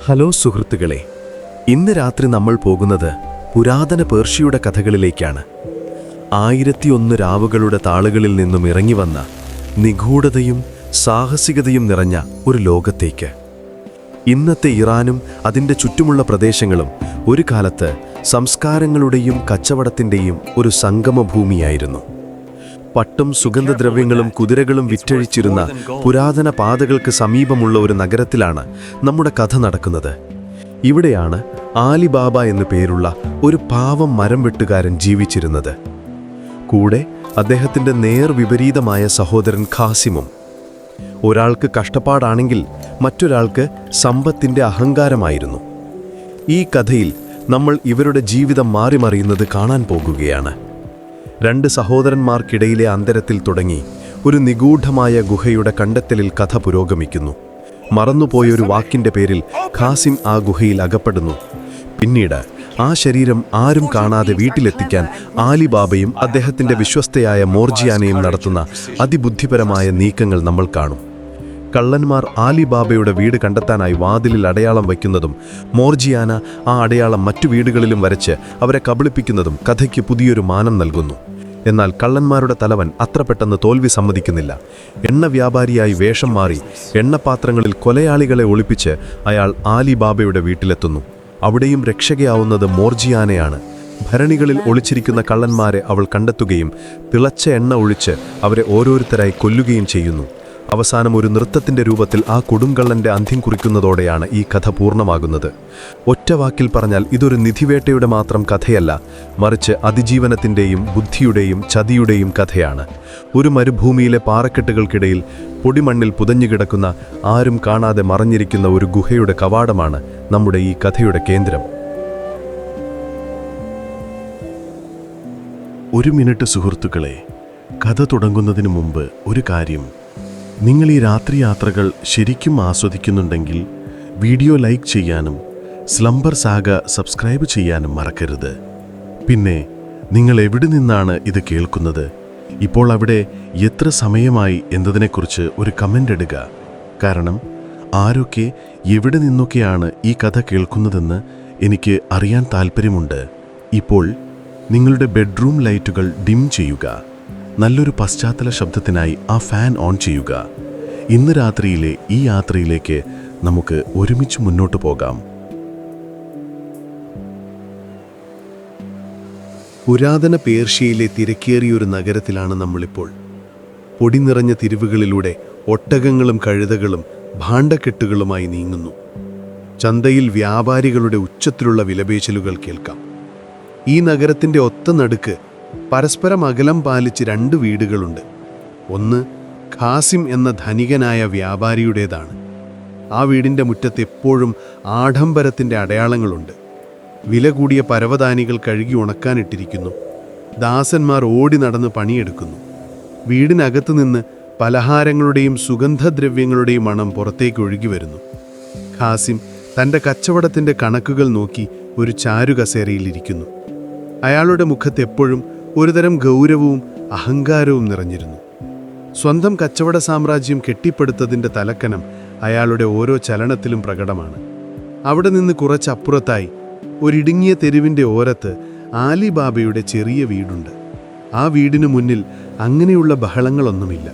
Hello സുഹൃത്തുക്കളെ, ഇന്ന് രാത്രി നമ്മൾ പോകുന്നത് പുരാതന പേർഷ്യയുടെ കഥകളിലേക്കാണ്. 1001 രാവുകളുടെ താളുകളിൽ നിന്നും ഇറങ്ങിവന്ന നിഗൂഢതയും സാഹസികതയും നിറഞ്ഞ ഒരു ലോകത്തേക്ക്. ഇന്നത്തെ ഇറാനും അതിൻ്റെ ചുറ്റുമുള്ള പ്രദേശങ്ങളും ഒരു കാലത്ത് സംസ്കാരങ്ങളുടെയും കച്ചവടത്തിൻ്റെയും ഒരു സംഗമഭൂമിയായിരുന്നു. പട്ടും സുഗന്ധദ്രവ്യങ്ങളും കുതിരകളും വിറ്റഴിച്ചിരുന്ന പുരാതന പാതകൾക്ക് സമീപമുള്ള ഒരു നഗരത്തിലാണ് നമ്മുടെ കഥ നടക്കുന്നത്. ഇവിടെയാണ് ആലിബാബ എന്നു പേരുള്ള ഒരു പാവം മരം വെട്ടുകാരൻ ജീവിച്ചിരുന്നത്. കൂടെ അദ്ദേഹത്തിൻ്റെ നേർവിപരീതമായ സഹോദരൻ ഖാസിമും. ഒരാൾക്ക് കഷ്ടപ്പാടാണെങ്കിൽ മറ്റൊരാൾക്ക് സമ്പത്തിൻ്റെ അഹങ്കാരമായിരുന്നു. ഈ കഥയിൽ നമ്മൾ ഇവരുടെ ജീവിതം മാറിമറിയുന്നത് കാണാൻ പോകുകയാണ്. രണ്ട് സഹോദരന്മാർക്കിടയിലെ അന്തരത്തിൽ തുടങ്ങി ഒരു നിഗൂഢമായ ഗുഹയുടെ കണ്ടെത്തലിൽ കഥ പുരോഗമിക്കുന്നു. മറന്നുപോയൊരു വാക്കിൻ്റെ പേരിൽ ഖാസിം ആ ഗുഹയിൽ അകപ്പെടുന്നു. പിന്നീട് ആ ശരീരം ആരും കാണാതെ വീട്ടിലെത്തിക്കാൻ ആലിബാബയും അദ്ദേഹത്തിൻ്റെ വിശ്വസ്തയായ മോർജിയാനയും നടത്തുന്ന അതിബുദ്ധിപരമായ നീക്കങ്ങൾ നമ്മൾ കാണും. കള്ളന്മാർ ആലിബാബയുടെ വീട് കണ്ടെത്താനായി വാതിലിൽ അടയാളം വയ്ക്കുന്നതും മോർജിയാന ആ അടയാളം മറ്റു വീടുകളിലും വരച്ച് അവരെ കബളിപ്പിക്കുന്നതും കഥയ്ക്ക് പുതിയൊരു മാനം നൽകുന്നു. എന്നാൽ കള്ളന്മാരുടെ തലവൻ അത്ര പെട്ടെന്ന് തോൽവി സമ്മതിക്കുന്നില്ല. എണ്ണ വ്യാപാരിയായി വേഷം മാറി എണ്ണപാത്രങ്ങളിൽ കൊലയാളികളെ ഒളിപ്പിച്ച് അയാൾ ആലിബാബയുടെ വീട്ടിലെത്തുന്നു. അവിടെയും രക്ഷകയാവുന്നത് മോർജിയാനയാണ്. ഭരണികളിൽ ഒളിച്ചിരിക്കുന്ന കള്ളന്മാരെ അവൾ കണ്ടെത്തുകയും തിളച്ച എണ്ണ ഒഴിച്ച് അവരെ ഓരോരുത്തരായി കൊല്ലുകയും ചെയ്യുന്നു. അവസാനം ഒരു നൃത്തത്തിൻ്റെ രൂപത്തിൽ ആ കൊടുങ്കള്ളൻ്റെ അന്ത്യം കുറിക്കുന്നതോടെയാണ് ഈ കഥ പൂർണ്ണമാകുന്നത്. ഒറ്റ വാക്കിൽ പറഞ്ഞാൽ ഇതൊരു നിധിവേട്ടയുടെ മാത്രം കഥയല്ല, മറിച്ച് അതിജീവനത്തിൻ്റെയും ബുദ്ധിയുടെയും ചതിയുടെയും കഥയാണ്. ഒരു മരുഭൂമിയിലെ പാറക്കെട്ടുകൾക്കിടയിൽ പൊടിമണ്ണിൽ പുതഞ്ഞുകിടക്കുന്ന ആരും കാണാതെ മറഞ്ഞിരിക്കുന്ന ഒരു ഗുഹയുടെ കവാടമാണ് നമ്മുടെ ഈ കഥയുടെ കേന്ദ്രം. ഒരു മിനിറ്റ് സുഹൃത്തുക്കളെ, കഥ തുടങ്ങുന്നതിന് മുമ്പ് ഒരു കാര്യം. നിങ്ങൾ ഈ രാത്രി യാത്രകൾ ശരിക്കും ആസ്വദിക്കുന്നുണ്ടെങ്കിൽ വീഡിയോ ലൈക്ക് ചെയ്യാനും സ്ലംബർ സാഗ സബ്സ്ക്രൈബ് ചെയ്യാനും മറക്കരുത്. പിന്നെ നിങ്ങൾ എവിടെ നിന്നാണ് ഇത് കേൾക്കുന്നത്, ഇപ്പോൾ അവിടെ എത്ര സമയമായി എന്നതിനെക്കുറിച്ച് ഒരു കമൻ്റ് ഇടുക. കാരണം ആരൊക്കെ എവിടെ നിന്നൊക്കെയാണ് ഈ കഥ കേൾക്കുന്നതെന്ന് എനിക്ക് അറിയാൻ താല്പര്യമുണ്ട്. ഇപ്പോൾ നിങ്ങളുടെ ബെഡ്റൂം ലൈറ്റുകൾ ഡിം ചെയ്യുക. നല്ലൊരു പശ്ചാത്തല ശബ്ദത്തിനായി ആ ഫാൻ ഓൺ ചെയ്യുക. ഇന്ന് രാത്രിയിലെ ഈ യാത്രയിലേക്ക് നമുക്ക് ഒരുമിച്ച് മുന്നോട്ട് പോകാം. പുരാതന പേർഷ്യയിലെ തിരക്കേറിയൊരു നഗരത്തിലാണ് നമ്മളിപ്പോൾ. പൊടി നിറഞ്ഞ തിരിവുകളിലൂടെ ഒട്ടകങ്ങളും കഴുതകളും ഭാണ്ഡക്കെട്ടുകളുമായി നീങ്ങുന്നു. ചന്തയിൽ വ്യാപാരികളുടെ ഉച്ചത്തിലുള്ള വിലപേശലുകൾ കേൾക്കാം. ഈ നഗരത്തിൻ്റെ ഒത്ത നടുക്ക് പരസ്പരം അകലം പാലിച്ച് 2 വീടുകളുണ്ട്. ഒന്ന് ഖാസിം എന്ന ധനികനായ വ്യാപാരിയുടേതാണ്. ആ വീടിൻ്റെ മുറ്റത്ത് എപ്പോഴും ആഡംബരത്തിൻ്റെ അടയാളങ്ങളുണ്ട്. വില കൂടിയ പരവതാനികൾ കഴുകി ഉണക്കാനിട്ടിരിക്കുന്നു. ദാസന്മാർ ഓടി നടന്ന് പണിയെടുക്കുന്നു. വീടിനകത്തു നിന്ന് പലഹാരങ്ങളുടെയും സുഗന്ധദ്രവ്യങ്ങളുടെയും മണം പുറത്തേക്ക് ഒഴുകി വരുന്നു. ഖാസിം തൻ്റെ കച്ചവടത്തിൻ്റെ കണക്കുകൾ നോക്കി ഒരു ചാരുകസേരയിലിരിക്കുന്നു. അയാളുടെ മുഖത്ത് എപ്പോഴും ഒരുതരം ഗൗരവവും അഹങ്കാരവും നിറഞ്ഞിരുന്നു. സ്വന്തം കച്ചവട സാമ്രാജ്യം കെട്ടിപ്പടുത്തതിൻ്റെ തലക്കനം അയാളുടെ ഓരോ ചലനത്തിലും പ്രകടമാണ്. അവിടെ നിന്ന് കുറച്ചപ്പുറത്തായി ഒരിടുങ്ങിയ തെരുവിൻ്റെ ഓരത്ത് ആലിബാബയുടെ ചെറിയ വീടുണ്ട്. ആ വീടിനു മുന്നിൽ അങ്ങനെയുള്ള ബഹളങ്ങളൊന്നുമില്ല.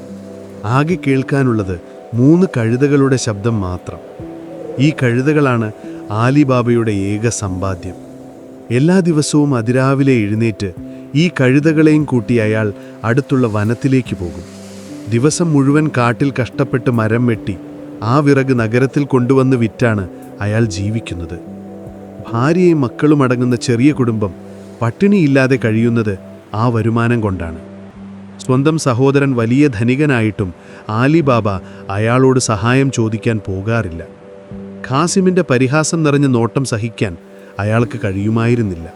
ആകെ കേൾക്കാനുള്ളത് 3 കഴുതകളുടെ ശബ്ദം മാത്രം. ഈ കഴുതകളാണ് ആലിബാബയുടെ ഏക സമ്പാദ്യം. എല്ലാ ദിവസവും അതിരാവിലെ എഴുന്നേറ്റ് ഈ കഴുതകളെയും കൂട്ടി അയാൾ അടുത്തുള്ള വനത്തിലേക്ക് പോകും. ദിവസം മുഴുവൻ കാട്ടിൽ കഷ്ടപ്പെട്ട് മരം വെട്ടി ആ വിറക് നഗരത്തിൽ കൊണ്ടുവന്ന് വിറ്റാണ് അയാൾ ജീവിക്കുന്നത്. ഭാര്യയും മക്കളും അടങ്ങുന്ന ചെറിയ കുടുംബം പട്ടിണിയില്ലാതെ കഴിയുന്നത് ആ വരുമാനം കൊണ്ടാണ്. സ്വന്തം സഹോദരൻ വലിയ ധനികനായിട്ടും ആലിബാബ അയാളോട് സഹായം ചോദിക്കാൻ പോകാറില്ല. ഖാസിമിൻ്റെ പരിഹാസം നിറഞ്ഞ നോട്ടം സഹിക്കാൻ അയാൾക്ക് കഴിയുമായിരുന്നില്ല.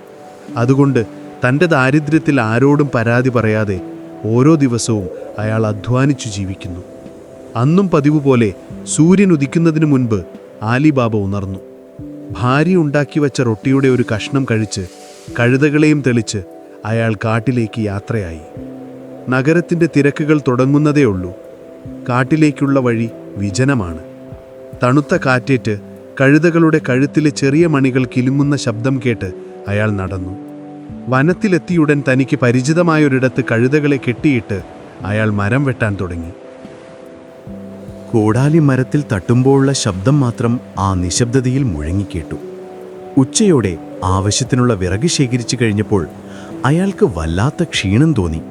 അതുകൊണ്ട് തൻ്റെ ദാരിദ്ര്യത്തിൽ ആരോടും പരാതി പറയാതെ ഓരോ ദിവസവും അയാൾ അധ്വാനിച്ചു ജീവിക്കുന്നു. അന്നും പതിവ് പോലെ സൂര്യൻ ഉദിക്കുന്നതിനു മുൻപ് ആലിബാബ ഉണർന്നു. ഭാര്യ ഉണ്ടാക്കി വച്ച റൊട്ടിയുടെ ഒരു കഷ്ണം കഴിച്ച് കഴുതകളെയും തെളിച്ച് അയാൾ കാട്ടിലേക്ക് യാത്രയായി. നഗരത്തിൻ്റെ തിരക്കുകൾ തുടങ്ങുന്നതേയുള്ളൂ. കാട്ടിലേക്കുള്ള വഴി വിജനമാണ്. തണുത്ത കാറ്റേറ്റ് കഴുതകളുടെ കഴുത്തിലെ ചെറിയ മണികൾ കിലുങ്ങുന്ന ശബ്ദം കേട്ട് അയാൾ നടന്നു. വനത്തിലെത്തിയുടൻ തനിക്ക് പരിചിതമായൊരിടത്ത് കഴുതകളെ കെട്ടിയിട്ട് അയാൾ മരം വെട്ടാൻ തുടങ്ങി. കോടാലി മരത്തിൽ തട്ടുമ്പോഴുള്ള ശബ്ദം മാത്രം ആ നിശബ്ദതയിൽ മുഴങ്ങിക്കേട്ടു. ഉച്ചയോടെ ആവശ്യത്തിനുള്ള വിറക് ശേഖരിച്ചു കഴിഞ്ഞപ്പോൾ അയാൾക്ക് വല്ലാത്ത ക്ഷീണം തോന്നി.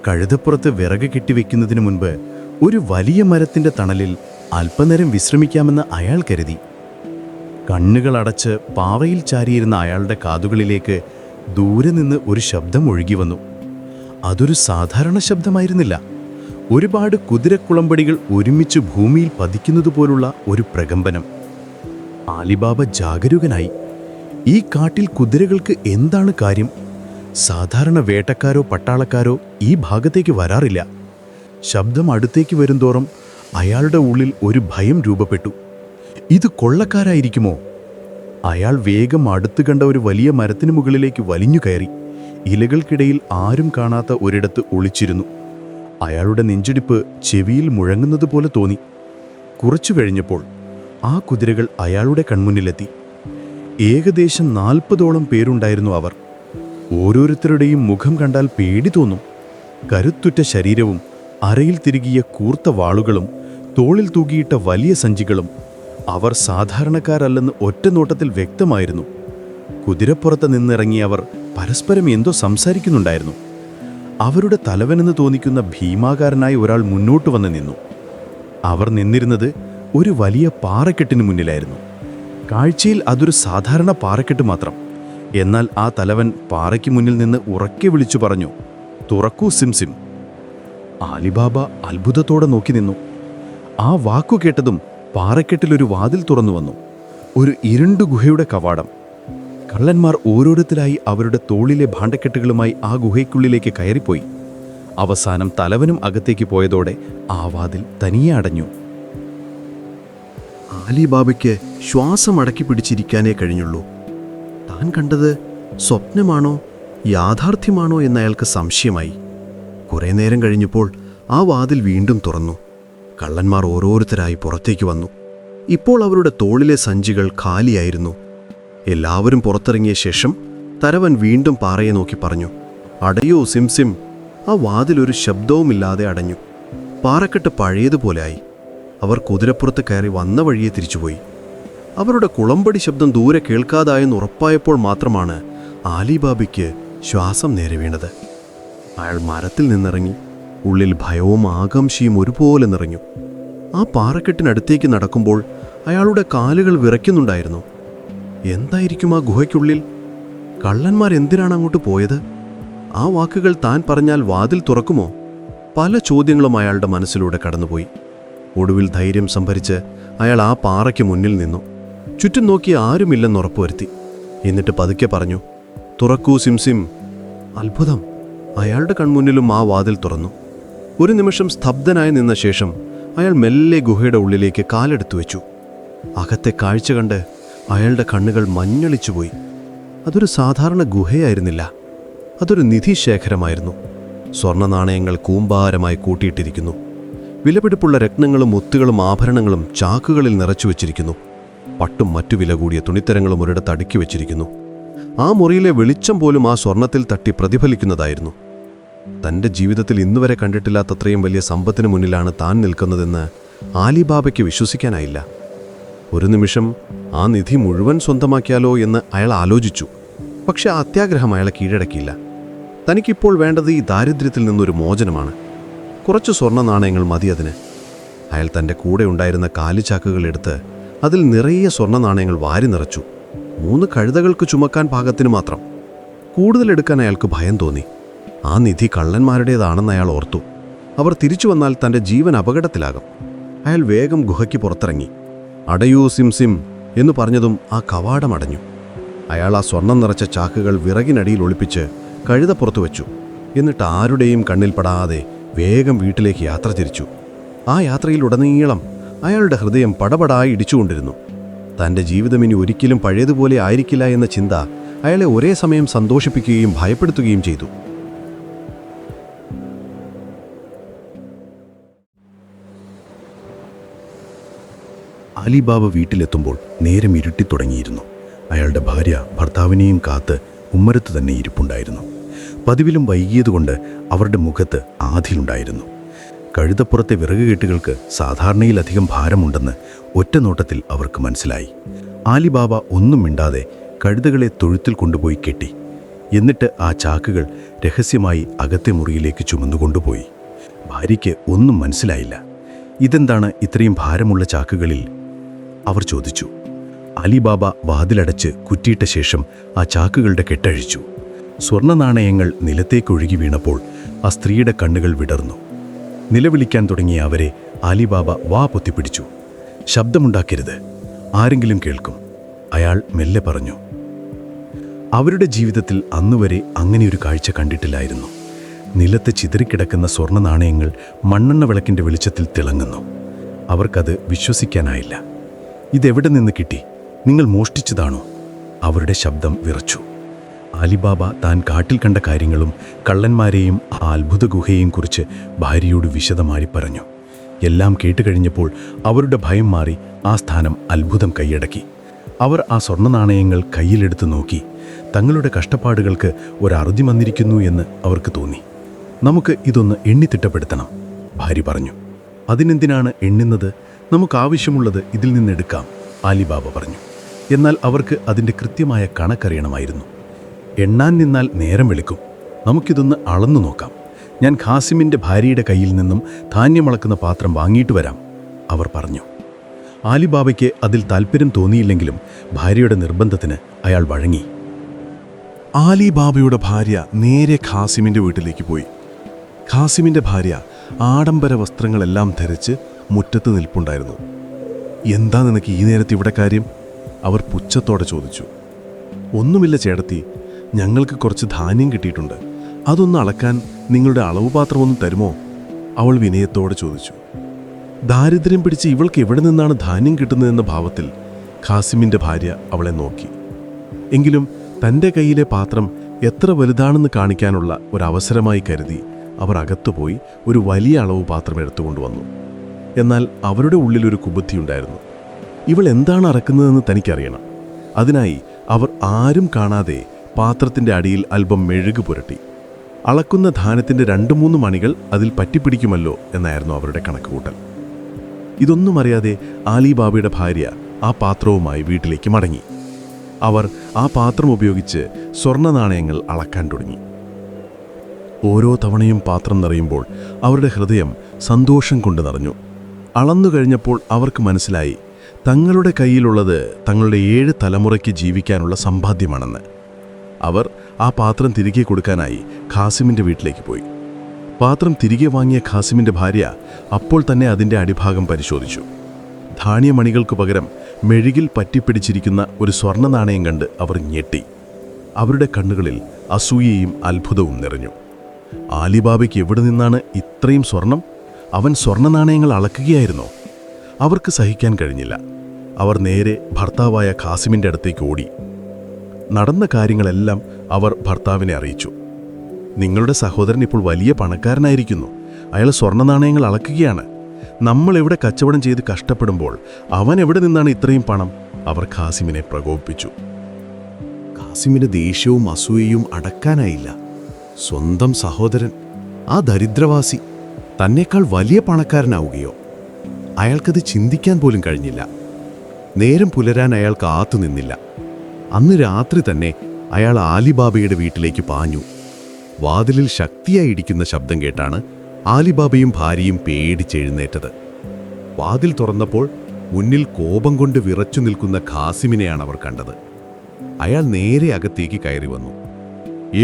കഴുതപ്പുറത്ത് വിറക് കെട്ടിവെക്കുന്നതിന് മുൻപ് ഒരു വലിയ മരത്തിൻ്റെ തണലിൽ അല്പനേരം വിശ്രമിക്കാമെന്ന് അയാൾ കരുതി. കണ്ണുകൾ അടച്ച് പാവയിൽ ചാരിയിരുന്ന അയാളുടെ കാതുകളിലേക്ക് ദൂരെ നിന്ന് ഒരു ശബ്ദം ഒഴുകി വന്നു. അതൊരു സാധാരണ ശബ്ദമായിരുന്നില്ല. ഒരുപാട് കുതിരക്കുളമ്പടികൾ ഒരുമിച്ച് ഭൂമിയിൽ പതിക്കുന്നതുപോലുള്ള ഒരു പ്രകമ്പനം. ആലിബാബ ജാഗരൂകനായി. ഈ കാട്ടിൽ കുതിരകൾക്ക് എന്താണ് കാര്യം? സാധാരണ വേട്ടക്കാരോ പട്ടാളക്കാരോ ഈ ഭാഗത്തേക്ക് വരാറില്ല. ശബ്ദം അടുത്തേക്ക് വരുംതോറും അയാളുടെ ഉള്ളിൽ ഒരു ഭയം രൂപപ്പെട്ടു. ഇത് കൊള്ളക്കാരായിരിക്കുമോ? അയാൾ വേഗം അടുത്ത് കണ്ട ഒരു വലിയ മരത്തിനു മുകളിലേക്ക് വലിഞ്ഞു കയറി. ഇലകൾക്കിടയിൽ ആരും കാണാത്ത ഒരിടത്ത് ഒളിച്ചിരുന്നു. അയാളുടെ നെഞ്ചിടിപ്പ് ചെവിയിൽ മുഴങ്ങുന്നതുപോലെ തോന്നി. കുറച്ചു കഴിഞ്ഞപ്പോൾ ആ കുതിരകൾ അയാളുടെ കൺമുന്നിലെത്തി. ഏകദേശം 40ഓളം പേരുണ്ടായിരുന്നു അവർ. ഓരോരുത്തരുടെയും മുഖം കണ്ടാൽ പേടി തോന്നും. കരുത്തുറ്റ ശരീരവും അരയിൽ തിരുകിയ കൂർത്ത വാളുകളും തോളിൽ തൂകിയിട്ട വലിയ സഞ്ചികളും. അവർ സാധാരണക്കാരല്ലെന്ന് ഒറ്റ നോട്ടത്തിൽ വ്യക്തമായിരുന്നു. കുതിരപ്പുറത്ത് നിന്നിറങ്ങിയ അവർ പരസ്പരം എന്തോ സംസാരിക്കുന്നുണ്ടായിരുന്നു. അവരുടെ തലവനെന്ന് തോന്നിക്കുന്ന ഭീമാകാരനായ ഒരാൾ മുന്നോട്ട് വന്ന് നിന്നു. അവർ നിന്നിരുന്നത് ഒരു വലിയ പാറക്കെട്ടിന് മുന്നിലായിരുന്നു. കാഴ്ചയിൽ അതൊരു സാധാരണ പാറക്കെട്ട് മാത്രം. എന്നാൽ ആ തലവൻ പാറയ്ക്ക് മുന്നിൽ നിന്ന് ഉറക്കെ വിളിച്ചു പറഞ്ഞു, "തുറക്കൂ സിംസിം." ആലിബാബ അത്ഭുതത്തോടെ നോക്കി നിന്നു. ആ വാക്കു കേട്ടതും പാറക്കെട്ടിലൊരു വാതിൽ തുറന്നു വന്നു. ഒരു ഇരുണ്ടു ഗുഹയുടെ കവാടം. കള്ളന്മാർ ഓരോരുത്തരായി അവരുടെ തോളിലെ ഭാണ്ഡക്കെട്ടുകളുമായി ആ ഗുഹയ്ക്കുള്ളിലേക്ക് കയറിപ്പോയി. അവസാനം തലവനും അകത്തേക്ക് പോയതോടെ ആ വാതിൽ തനിയെ അടഞ്ഞു. ആലിബാബയ്ക്ക് ശ്വാസം അടക്കി പിടിച്ചിരിക്കാനേ കഴിഞ്ഞുള്ളൂ. താൻ കണ്ടത് സ്വപ്നമാണോ യാഥാർത്ഥ്യമാണോ എന്ന് അയാൾക്ക് സംശയമായി. കുറേ നേരം കഴിഞ്ഞപ്പോൾ ആ വാതിൽ വീണ്ടും തുറന്നു. കള്ളന്മാർ ഓരോരുത്തരായി പുറത്തേക്ക് വന്നു. ഇപ്പോൾ അവരുടെ തോളിലെ സഞ്ചികൾ ഖാലിയായിരുന്നു. എല്ലാവരും പുറത്തിറങ്ങിയ ശേഷം തലവൻ വീണ്ടും പാറയെ നോക്കി പറഞ്ഞു, "അടയോ സിംസിം." ആ വാതിലൊരു ശബ്ദവുമില്ലാതെ അടഞ്ഞു. പാറക്കെട്ട് പഴയതുപോലെയായി. അവർ കുതിരപ്പുറത്ത് കയറി വന്ന വഴിയെ തിരിച്ചുപോയി. അവരുടെ കുളമ്പടി ശബ്ദം ദൂരെ കേൾക്കാതായെന്ന് ഉറപ്പായപ്പോൾ മാത്രമാണ് ആലിബാബയ്ക്ക് ശ്വാസം നേരെ വീണത്. അയാൾ മരത്തിൽ നിന്നിറങ്ങി. ഉള്ളിൽ ഭയവും ആകാംക്ഷയും ഒരുപോലെ നിറഞ്ഞു. ആ പാറക്കെട്ടിനടുത്തേക്ക് നടക്കുമ്പോൾ അയാളുടെ കാലുകൾ വിറയ്ക്കുന്നുണ്ടായിരുന്നു. എന്തായിരിക്കും ആ ഗുഹയ്ക്കുള്ളിൽ? കള്ളന്മാരെന്തിനാണ് അങ്ങോട്ട് പോയത്? ആ വാക്കുകൾ താൻ പറഞ്ഞാൽ വാതിൽ തുറക്കുമോ? പല ചോദ്യങ്ങളും അയാളുടെ മനസ്സിലൂടെ കടന്നുപോയി. ഒടുവിൽ ധൈര്യം സംഭരിച്ച് അയാൾ ആ പാറയ്ക്ക് മുന്നിൽ നിന്നു. ചുറ്റും നോക്കി ആരുമില്ലെന്ന് ഉറപ്പുവരുത്തി. എന്നിട്ട് പതുക്കെ പറഞ്ഞു, "തുറക്കൂ സിംസിം." അത്ഭുതം! അയാളുടെ കൺമുന്നിലും ആ വാതിൽ തുറന്നു. ഒരു നിമിഷം സ്തബ്ധനായി നിന്ന ശേഷം അയാൾ മെല്ലെ ഗുഹയുടെ ഉള്ളിലേക്ക് കാലെടുത്തു വെച്ചു. അകത്തെ കാഴ്ച കണ്ട് അയാളുടെ കണ്ണുകൾ മഞ്ഞളിച്ചുപോയി. അതൊരു സാധാരണ ഗുഹയായിരുന്നില്ല. അതൊരു നിധിശേഖരമായിരുന്നു. സ്വർണ്ണ നാണയങ്ങൾ കൂമ്പാരമായി കൂട്ടിയിട്ടിരിക്കുന്നു. വിലപിടിപ്പുള്ള രത്നങ്ങളും മുത്തുകളും ആഭരണങ്ങളും ചാക്കുകളിൽ നിറച്ചു വച്ചിരിക്കുന്നു. പട്ടും മറ്റു വില കൂടിയ തുണിത്തരങ്ങളും ഒരിടത്ത് അടുക്കി വച്ചിരിക്കുന്നു. ആ മുറിയിലെ വെളിച്ചം പോലും ആ സ്വർണത്തിൽ തട്ടി പ്രതിഫലിക്കുന്നതായിരുന്നു. തൻ്റെ ജീവിതത്തിൽ ഇന്നുവരെ കണ്ടിട്ടില്ലാത്തത്രയും വലിയ സമ്പത്തിന് മുന്നിലാണ് താൻ നിൽക്കുന്നതെന്ന് ആലിബാബയ്ക്ക് വിശ്വസിക്കാനായില്ല. ഒരു നിമിഷം ആ നിധി മുഴുവൻ സ്വന്തമാക്കിയാലോ എന്ന് അയാൾ ആലോചിച്ചു. പക്ഷെ ആ അത്യാഗ്രഹം അയാളെ കീഴടക്കിയില്ല. തനിക്കിപ്പോൾ വേണ്ടത് ഈ ദാരിദ്ര്യത്തിൽ നിന്നൊരു മോചനമാണ്. കുറച്ച് സ്വർണ്ണ നാണയങ്ങൾ മതി അതിന്. അയാൾ തൻ്റെ കൂടെ ഉണ്ടായിരുന്ന കാലിച്ചാക്കുകൾ എടുത്ത് അതിൽ നിറയെ സ്വർണ്ണ നാണയങ്ങൾ വാരി നിറച്ചു. 3 കഴുതകൾക്ക് ചുമക്കാൻ പാകത്തിന് മാത്രം. കൂടുതലെടുക്കാൻ അയാൾക്ക് ഭയം തോന്നി. ആ നിധി കള്ളന്മാരുടേതാണെന്ന് അയാൾ ഓർത്തു. അവർ തിരിച്ചു വന്നാൽ തൻ്റെ ജീവൻ അപകടത്തിലാകും. അയാൾ വേഗം ഗുഹയ്ക്ക് പുറത്തിറങ്ങി. "അടയൂ സിംസിം" എന്ന് പറഞ്ഞതും ആ കവാടം അടഞ്ഞു. അയാൾ ആ സ്വർണം നിറച്ച ചാക്കുകൾ വിറകിനടിയിൽ ഒളിപ്പിച്ച് കഴുതപ്പുറത്തു വെച്ചു. എന്നിട്ട് ആരുടെയും കണ്ണിൽപ്പെടാതെ വേഗം വീട്ടിലേക്ക് യാത്ര തിരിച്ചു. ആ യാത്രയിലുടനീളം അയാളുടെ ഹൃദയം പടപടായി ഇടിച്ചുകൊണ്ടിരുന്നു. തൻ്റെ ജീവിതം ഇനി ഒരിക്കലും പഴയതുപോലെ ആയിരിക്കില്ല എന്ന ചിന്ത അയാളെ ഒരേ സമയം സന്തോഷിപ്പിക്കുകയും ഭയപ്പെടുത്തുകയും ചെയ്തു. അലിബാബ വീട്ടിലെത്തുമ്പോൾ നേരം ഇരുട്ടിത്തുടങ്ങിയിരുന്നു. അയാളുടെ ഭാര്യ ഭർത്താവിനെയും കാത്ത് ഉമ്മരത്ത് തന്നെ ഇരിപ്പുണ്ടായിരുന്നു. പതിവിലും വൈകിയതുകൊണ്ട് അവരുടെ മുഖത്ത് ആധിയുണ്ടായിരുന്നു. കഴുതപ്പുറത്തെ വിറകുകെട്ടുകൾക്ക് സാധാരണയിലധികം ഭാരമുണ്ടെന്ന് ഒറ്റ നോട്ടത്തിൽ അവർക്ക് മനസ്സിലായി. ആലിബാബ ഒന്നും മിണ്ടാതെ കഴുതകളെ തൊഴുത്തിൽ കൊണ്ടുപോയി കെട്ടി. എന്നിട്ട് ആ ചാക്കുകൾ രഹസ്യമായി അകത്തെ മുറിയിലേക്ക് ചുമന്നുകൊണ്ടുപോയി. ഭാര്യയ്ക്ക് ഒന്നും മനസ്സിലായില്ല. ഇതെന്താണ് ഇത്രയും ഭാരമുള്ള ചാക്കുകളിൽ? അവർ ചോദിച്ചു. അലിബാബ വാതിലടച്ച് കുറ്റിയിട്ട ശേഷം ആ ചാക്കുകളുടെ കെട്ടഴിച്ചു. സ്വർണ്ണ നാണയങ്ങൾ നിലത്തേക്കൊഴുകി വീണപ്പോൾ ആ സ്ത്രീയുടെ കണ്ണുകൾ വിടർന്നു. നിലവിളിക്കാൻ തുടങ്ങിയ അവരെ അലിബാബ വാ പൊത്തിപ്പിടിച്ചു. ശബ്ദമുണ്ടാക്കരുത്, ആരെങ്കിലും കേൾക്കും, അയാൾ മെല്ലെ പറഞ്ഞു. അവരുടെ ജീവിതത്തിൽ അന്നുവരെ അങ്ങനെയൊരു കാഴ്ച കണ്ടിട്ടില്ലായിരുന്നു. നിലത്ത് ചിതറിക്കിടക്കുന്ന സ്വർണ്ണ നാണയങ്ങൾ മണ്ണെണ്ണ വിളക്കിൻ്റെ വെളിച്ചത്തിൽ തിളങ്ങുന്നു. അവർക്കത് വിശ്വസിക്കാനായില്ല. ഇതെവിടെ നിന്ന് കിട്ടി? നിങ്ങൾ മോഷ്ടിച്ചതാണോ? അവരുടെ ശബ്ദം വിറച്ചു. അലിബാബ താൻ കാട്ടിൽ കണ്ട കാര്യങ്ങളും കള്ളന്മാരെയും ആ അത്ഭുത ഗുഹയെയും കുറിച്ച് ഭാര്യയോട് വിശദമായി പറഞ്ഞു. എല്ലാം കേട്ടുകഴിഞ്ഞപ്പോൾ അവരുടെ ഭയം മാറി ആ സ്ഥാനം അത്ഭുതം കൈയടക്കി. അവർ ആ സ്വർണ്ണ നാണയങ്ങൾ കയ്യിലെടുത്ത് നോക്കി. തങ്ങളുടെ കഷ്ടപ്പാടുകൾക്ക് ഒരറുതി വന്നിരിക്കുന്നു എന്ന് അവർക്ക് തോന്നി. നമുക്ക് ഇതൊന്ന് എണ്ണിത്തിട്ടപ്പെടുത്തണം, ഭാര്യ പറഞ്ഞു. അതിനെന്തിനാണ് എണ്ണുന്നത്? നമുക്കാവശ്യമുള്ളത് ഇതിൽ നിന്നെടുക്കാം, അലിബാബ പറഞ്ഞു. എന്നാൽ അവർക്ക് അതിൻ്റെ കൃത്യമായ കണക്കറിയണമായിരുന്നു. എണ്ണാൻ നിന്നാൽ നേരം വെളുക്കും. നമുക്കിതൊന്ന് അളന്നു നോക്കാം. ഞാൻ ഖാസിമിൻ്റെ ഭാര്യയുടെ കയ്യിൽ നിന്നും ധാന്യമളക്കുന്ന പാത്രം വാങ്ങിയിട്ട് വരാം, അവർ പറഞ്ഞു. ആലിബാബയ്ക്ക് അതിൽ താൽപ്പര്യം തോന്നിയില്ലെങ്കിലും ഭാര്യയുടെ നിർബന്ധത്തിന് അയാൾ വഴങ്ങി. ആലിബാബയുടെ ഭാര്യ നേരെ ഖാസിമിൻ്റെ വീട്ടിലേക്ക് പോയി. ഖാസിമിൻ്റെ ഭാര്യ ആഡംബര വസ്ത്രങ്ങളെല്ലാം ധരിച്ച് മുറ്റത്ത് നിൽപ്പുണ്ടായിരുന്നു. എന്താ നിനക്ക് ഈ നേരത്ത് ഇവിടെ കാര്യം? അവർ പുച്ഛത്തോടെ ചോദിച്ചു. ഒന്നുമില്ല ചേട്ടത്തി, ഞങ്ങൾക്ക് കുറച്ച് ധാന്യം കിട്ടിയിട്ടുണ്ട്. അതൊന്ന് അളക്കാൻ നിങ്ങളുടെ അളവ് പാത്രമൊന്നും തരുമോ? അവൾ വിനയത്തോടെ ചോദിച്ചു. ദാരിദ്ര്യം പിടിച്ച് ഇവൾക്ക് എവിടെ നിന്നാണ് ധാന്യം കിട്ടുന്നതെന്ന ഭാവത്തിൽ ഖാസിമിൻ്റെ ഭാര്യ അവളെ നോക്കി. എങ്കിലും തൻ്റെ കയ്യിലെ പാത്രം എത്ര വലുതാണെന്ന് കാണിക്കാനുള്ള ഒരവസരമായി കരുതി അവർ അകത്തുപോയി ഒരു വലിയ അളവ് പാത്രം എടുത്തുകൊണ്ടുവന്നു. എന്നാൽ അവരുടെ ഉള്ളിലൊരു കുബുദ്ധിയുണ്ടായിരുന്നു. ഇവൾ എന്താണ് അറക്കുന്നതെന്ന് തനിക്കറിയണം. അതിനായി അവർ ആരും കാണാതെ പാത്രത്തിൻ്റെ അടിയിൽ അല്പം മെഴുക് പുരട്ടി. അളക്കുന്ന ധാന്യത്തിൻ്റെ 2-3 മണികൾ അതിൽ പറ്റിപ്പിടിക്കുമല്ലോ എന്നായിരുന്നു അവരുടെ കണക്കുകൂട്ടൽ. ഇതൊന്നും അറിയാതെ ആലിബാബയുടെ ഭാര്യ ആ പാത്രവുമായി വീട്ടിലേക്ക് മടങ്ങി. അവർ ആ പാത്രം ഉപയോഗിച്ച് സ്വർണ്ണ നാണയങ്ങൾ അളക്കാൻ തുടങ്ങി. ഓരോ തവണയും പാത്രം നിറയുമ്പോൾ അവരുടെ ഹൃദയം സന്തോഷം കൊണ്ട് നിറഞ്ഞു. അളന്നു കഴിഞ്ഞപ്പോൾ അവർക്ക് മനസ്സിലായി, തങ്ങളുടെ കയ്യിലുള്ളത് തങ്ങളുടെ 7 തലമുറയ്ക്ക് ജീവിക്കാനുള്ള സമ്പാദ്യമാണെന്ന്. അവർ ആ പാത്രം തിരികെ കൊടുക്കാനായി ഖാസിമിൻ്റെ വീട്ടിലേക്ക് പോയി. പാത്രം തിരികെ വാങ്ങിയ ഖാസിമിൻ്റെ ഭാര്യ അപ്പോൾ തന്നെ അതിൻ്റെ അടിഭാഗം പരിശോധിച്ചു. ധാന്യമണികൾക്കു പകരം മെഴുകിൽ പറ്റിപ്പിടിച്ചിരിക്കുന്ന ഒരു സ്വർണ്ണ നാണയം കണ്ട് അവർ ഞെട്ടി. അവരുടെ കണ്ണുകളിൽ അസൂയയും അത്ഭുതവും നിറഞ്ഞു. ആലിബാബയ്ക്ക് എവിടെ നിന്നാണ് ഇത്രയും സ്വർണം? അവൻ സ്വർണ്ണ നാണയങ്ങൾ അളക്കുകയായിരുന്നോ? അവർക്ക് സഹിക്കാൻ കഴിഞ്ഞില്ല. അവർ നേരെ ഭർത്താവായ ഖാസിമിൻ്റെ അടുത്തേക്ക് ഓടി. നടന്ന കാര്യങ്ങളെല്ലാം അവർ ഭർത്താവിനെ അറിയിച്ചു. നിങ്ങളുടെ സഹോദരൻ ഇപ്പോൾ വലിയ പണക്കാരനായിരിക്കുന്നു. അയാൾ സ്വർണ്ണ നാണയങ്ങൾ അളക്കുകയാണ്. നമ്മൾ എവിടെ കച്ചവടം ചെയ്ത് കഷ്ടപ്പെടുമ്പോൾ അവൻ എവിടെ നിന്നാണ് ഇത്രയും പണം? അവർ ഖാസിമിനെ പ്രകോപിപ്പിച്ചു. ഖാസിമിന് ദേഷ്യവും അസൂയയും അടക്കാനായില്ല. സ്വന്തം സഹോദരൻ, ആ ദരിദ്രവാസി, തന്നേക്കാൾ വലിയ പണക്കാരനാവുകയോ? അയാൾക്കത് ചിന്തിക്കാൻ പോലും കഴിഞ്ഞില്ല. നേരം പുലരാൻ അയാൾ കാത്തുനിന്നില്ല. അന്ന് രാത്രി തന്നെ അയാൾ ആലിബാബയുടെ വീട്ടിലേക്ക് പാഞ്ഞു. വാതിലിൽ ശക്തിയായി ഇടിക്കുന്ന ശബ്ദം കേട്ടാണ് ആലിബാബയും ഭാര്യയും പേടിച്ചെഴുന്നേറ്റത്. വാതിൽ തുറന്നപ്പോൾ മുന്നിൽ കോപം കൊണ്ട് വിറച്ചു നിൽക്കുന്ന ഖാസിമിനെയാണ് അവർ കണ്ടത്. അയാൾ നേരെ അകത്തേക്ക് കയറി വന്നു.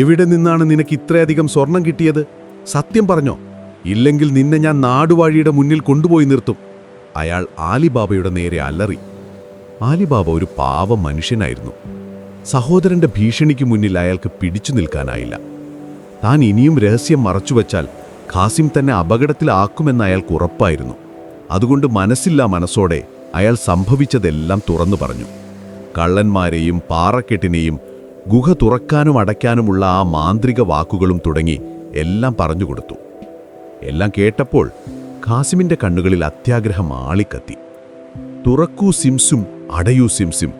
എവിടെ നിന്നാണ് നിനക്ക് ഇത്രയധികം സ്വർണം കിട്ടിയത്? സത്യം പറഞ്ഞോ, ഇല്ലെങ്കിൽ നിന്നെ ഞാൻ നാടുവാഴിയുടെ മുന്നിൽ കൊണ്ടുപോയി നിർത്തും. അയാൾ ആലിബാബയുടെ നേരെ അലറി. ആലിബാബ ഒരു പാവം മനുഷ്യനായിരുന്നു. സഹോദരന്റെ ഭീഷണിക്ക് മുന്നിൽ അയാൾക്ക് പിടിച്ചു നിൽക്കാനായില്ല. താൻ ഇനിയും രഹസ്യം മറച്ചുവെച്ചാൽ ഖാസിം തന്നെ അപകടത്തിലാക്കുമെന്ന് അയാൾക്ക് ഉറപ്പായിരുന്നു. അതുകൊണ്ട് മനസ്സില്ലാ മനസ്സോടെ അയാൾ സംഭവിച്ചതെല്ലാം തുറന്നു പറഞ്ഞു. കള്ളന്മാരെയും പാറക്കെട്ടിനെയും ഗുഹ തുറക്കാനും അടയ്ക്കാനുമുള്ള ആ മാന്ത്രിക വാക്കുകളും തുടങ്ങി എല്ലാം പറഞ്ഞുകൊടുത്തു. എല്ലാം കേട്ടപ്പോൾ ഖാസിമിൻ്റെ കണ്ണുകളിൽ അത്യാഗ്രഹം ആളിക്കത്തി. തുറക്കൂ സിംസും അടയൂ സിംസിം.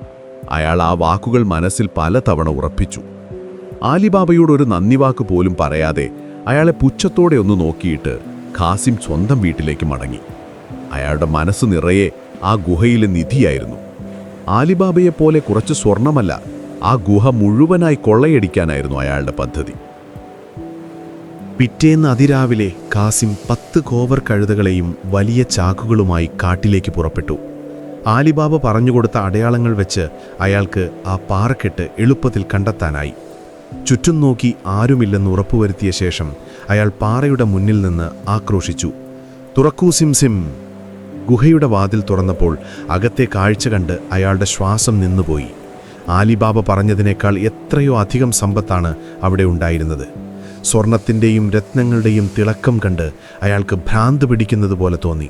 അയാൾ ആ വാക്കുകൾ മനസ്സിൽ പലതവണ ഉറപ്പിച്ചു. ആലിബാബയോട് ഒരു നന്ദിവാക്ക് പോലും പറയാതെ അയാളെ പുച്ഛത്തോടെ ഒന്ന് നോക്കിയിട്ട് ഖാസിം സ്വന്തം വീട്ടിലേക്ക് മടങ്ങി. അയാളുടെ മനസ്സ് നിറയെ ആ ഗുഹയിലെ നിധിയായിരുന്നു. ആലിബാബയെപ്പോലെ കുറച്ച് സ്വർണമല്ല, ആ ഗുഹ മുഴുവനായി കൊള്ളയടിക്കാനായിരുന്നു അയാളുടെ പദ്ധതി. പിറ്റേന്ന് അതിരാവിലെ ഖാസിം 10 കോവർ കഴുതകളെയും വലിയ ചാക്കുകളുമായി കാട്ടിലേക്ക് പുറപ്പെട്ടു. ആലിബാബ പറഞ്ഞുകൊടുത്ത അടയാളങ്ങൾ വെച്ച് അയാൾക്ക് ആ പാറക്കെട്ട് എളുപ്പത്തിൽ കണ്ടെത്താനായി. ചുറ്റും നോക്കി ആരുമില്ലെന്ന് ഉറപ്പുവരുത്തിയ ശേഷം അയാൾ പാറയുടെ മുന്നിൽ നിന്ന് ആക്രോശിച്ചു, തുറക്കൂ സിംസിം. ഗുഹയുടെ വാതിൽ തുറന്നപ്പോൾ അകത്തെ കാഴ്ച കണ്ട് അയാളുടെ ശ്വാസം നിന്നുപോയി. ആലിബാബ പറഞ്ഞതിനേക്കാൾ എത്രയോ അധികം സമ്പത്താണ് അവിടെ ഉണ്ടായിരുന്നത്. സ്വർണത്തിൻ്റെയും രത്നങ്ങളുടെയും തിളക്കം കണ്ട് അയാൾക്ക് ഭ്രാന്ത് പിടിക്കുന്നത് പോലെ തോന്നി.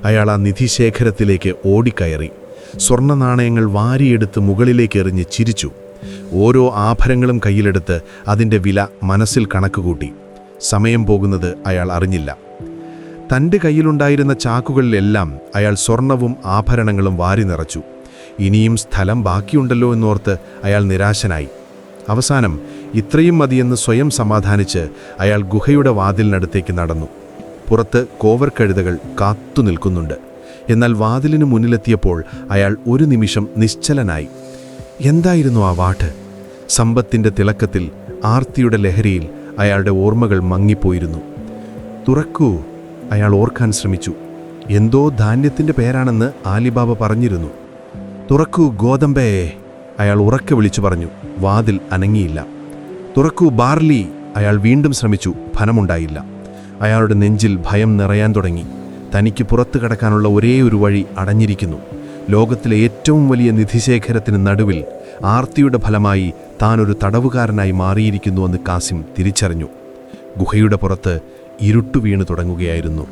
അയാൾ ആ നിധിശേഖരത്തിലേക്ക് ഓടിക്കയറി. സ്വർണ്ണ നാണയങ്ങൾ വാരിയെടുത്ത് മുകളിലേക്ക് എറിഞ്ഞ് ചിരിച്ചു. ഓരോ ആഭരണങ്ങളും കയ്യിലെടുത്ത് അതിൻ്റെ വില മനസ്സിൽ കണക്കുകൂട്ടി. സമയം പോകുന്നത് അയാൾ അറിഞ്ഞില്ല. തൻ്റെ കയ്യിലുണ്ടായിരുന്ന ചാക്കുകളിലെല്ലാം അയാൾ സ്വർണവും ആഭരണങ്ങളും വാരി നിറച്ചു. ഇനിയും സ്ഥലം ബാക്കിയുണ്ടല്ലോ എന്നോർത്ത് അയാൾ നിരാശനായി. അവസാനം ഇത്രയും മതിയെന്ന് സ്വയം സമാധാനിച്ച് അയാൾ ഗുഹയുടെ വാതിലിനടുത്തേക്ക് നടന്നു. പുറത്ത് കോവർ കഴുതകൾ കാത്തു നിൽക്കുന്നുണ്ട്. എന്നാൽ വാതിലിന് മുന്നിലെത്തിയപ്പോൾ അയാൾ ഒരു നിമിഷം നിശ്ചലനായി. എന്തായിരുന്നു ആ വാട്ട്? സമ്പത്തിൻ്റെ തിളക്കത്തിൽ, ആർത്തിയുടെ ലഹരിയിൽ അയാളുടെ ഓർമ്മകൾ മങ്ങിപ്പോയിരുന്നു. തുറക്കൂ, അയാൾ ഓർക്കാൻ ശ്രമിച്ചു. എന്തോ ധാന്യത്തിൻ്റെ പേരാണെന്ന് ആലിബാബ പറഞ്ഞിരുന്നു. തുറക്കൂ ഗോതമ്പേ, അയാൾ ഉറക്കെ വിളിച്ചു പറഞ്ഞു. വാതിൽ അനങ്ങിയില്ല. തുറക്കൂ ബാർലി, അയാൾ വീണ്ടും ശ്രമിച്ചു. ഫലമുണ്ടായില്ല. അയാളുടെ നെഞ്ചിൽ ഭയം നിറയാൻ തുടങ്ങി. തനിക്ക് പുറത്തു കടക്കാനുള്ള ഒരേ ഒരു വഴി അടഞ്ഞിരിക്കുന്നു. ലോകത്തിലെ ഏറ്റവും വലിയ നിധിശേഖരത്തിന് നടുവിൽ ആർത്തിയുടെ ഫലമായി താനൊരു തടവുകാരനായി മാറിയിരിക്കുന്നുവെന്ന് ഖാസിം തിരിച്ചറിഞ്ഞു. ഗുഹയുടെ പുറത്ത് ഇരുട്ടു വീണു തുടങ്ങുകയായിരുന്നു.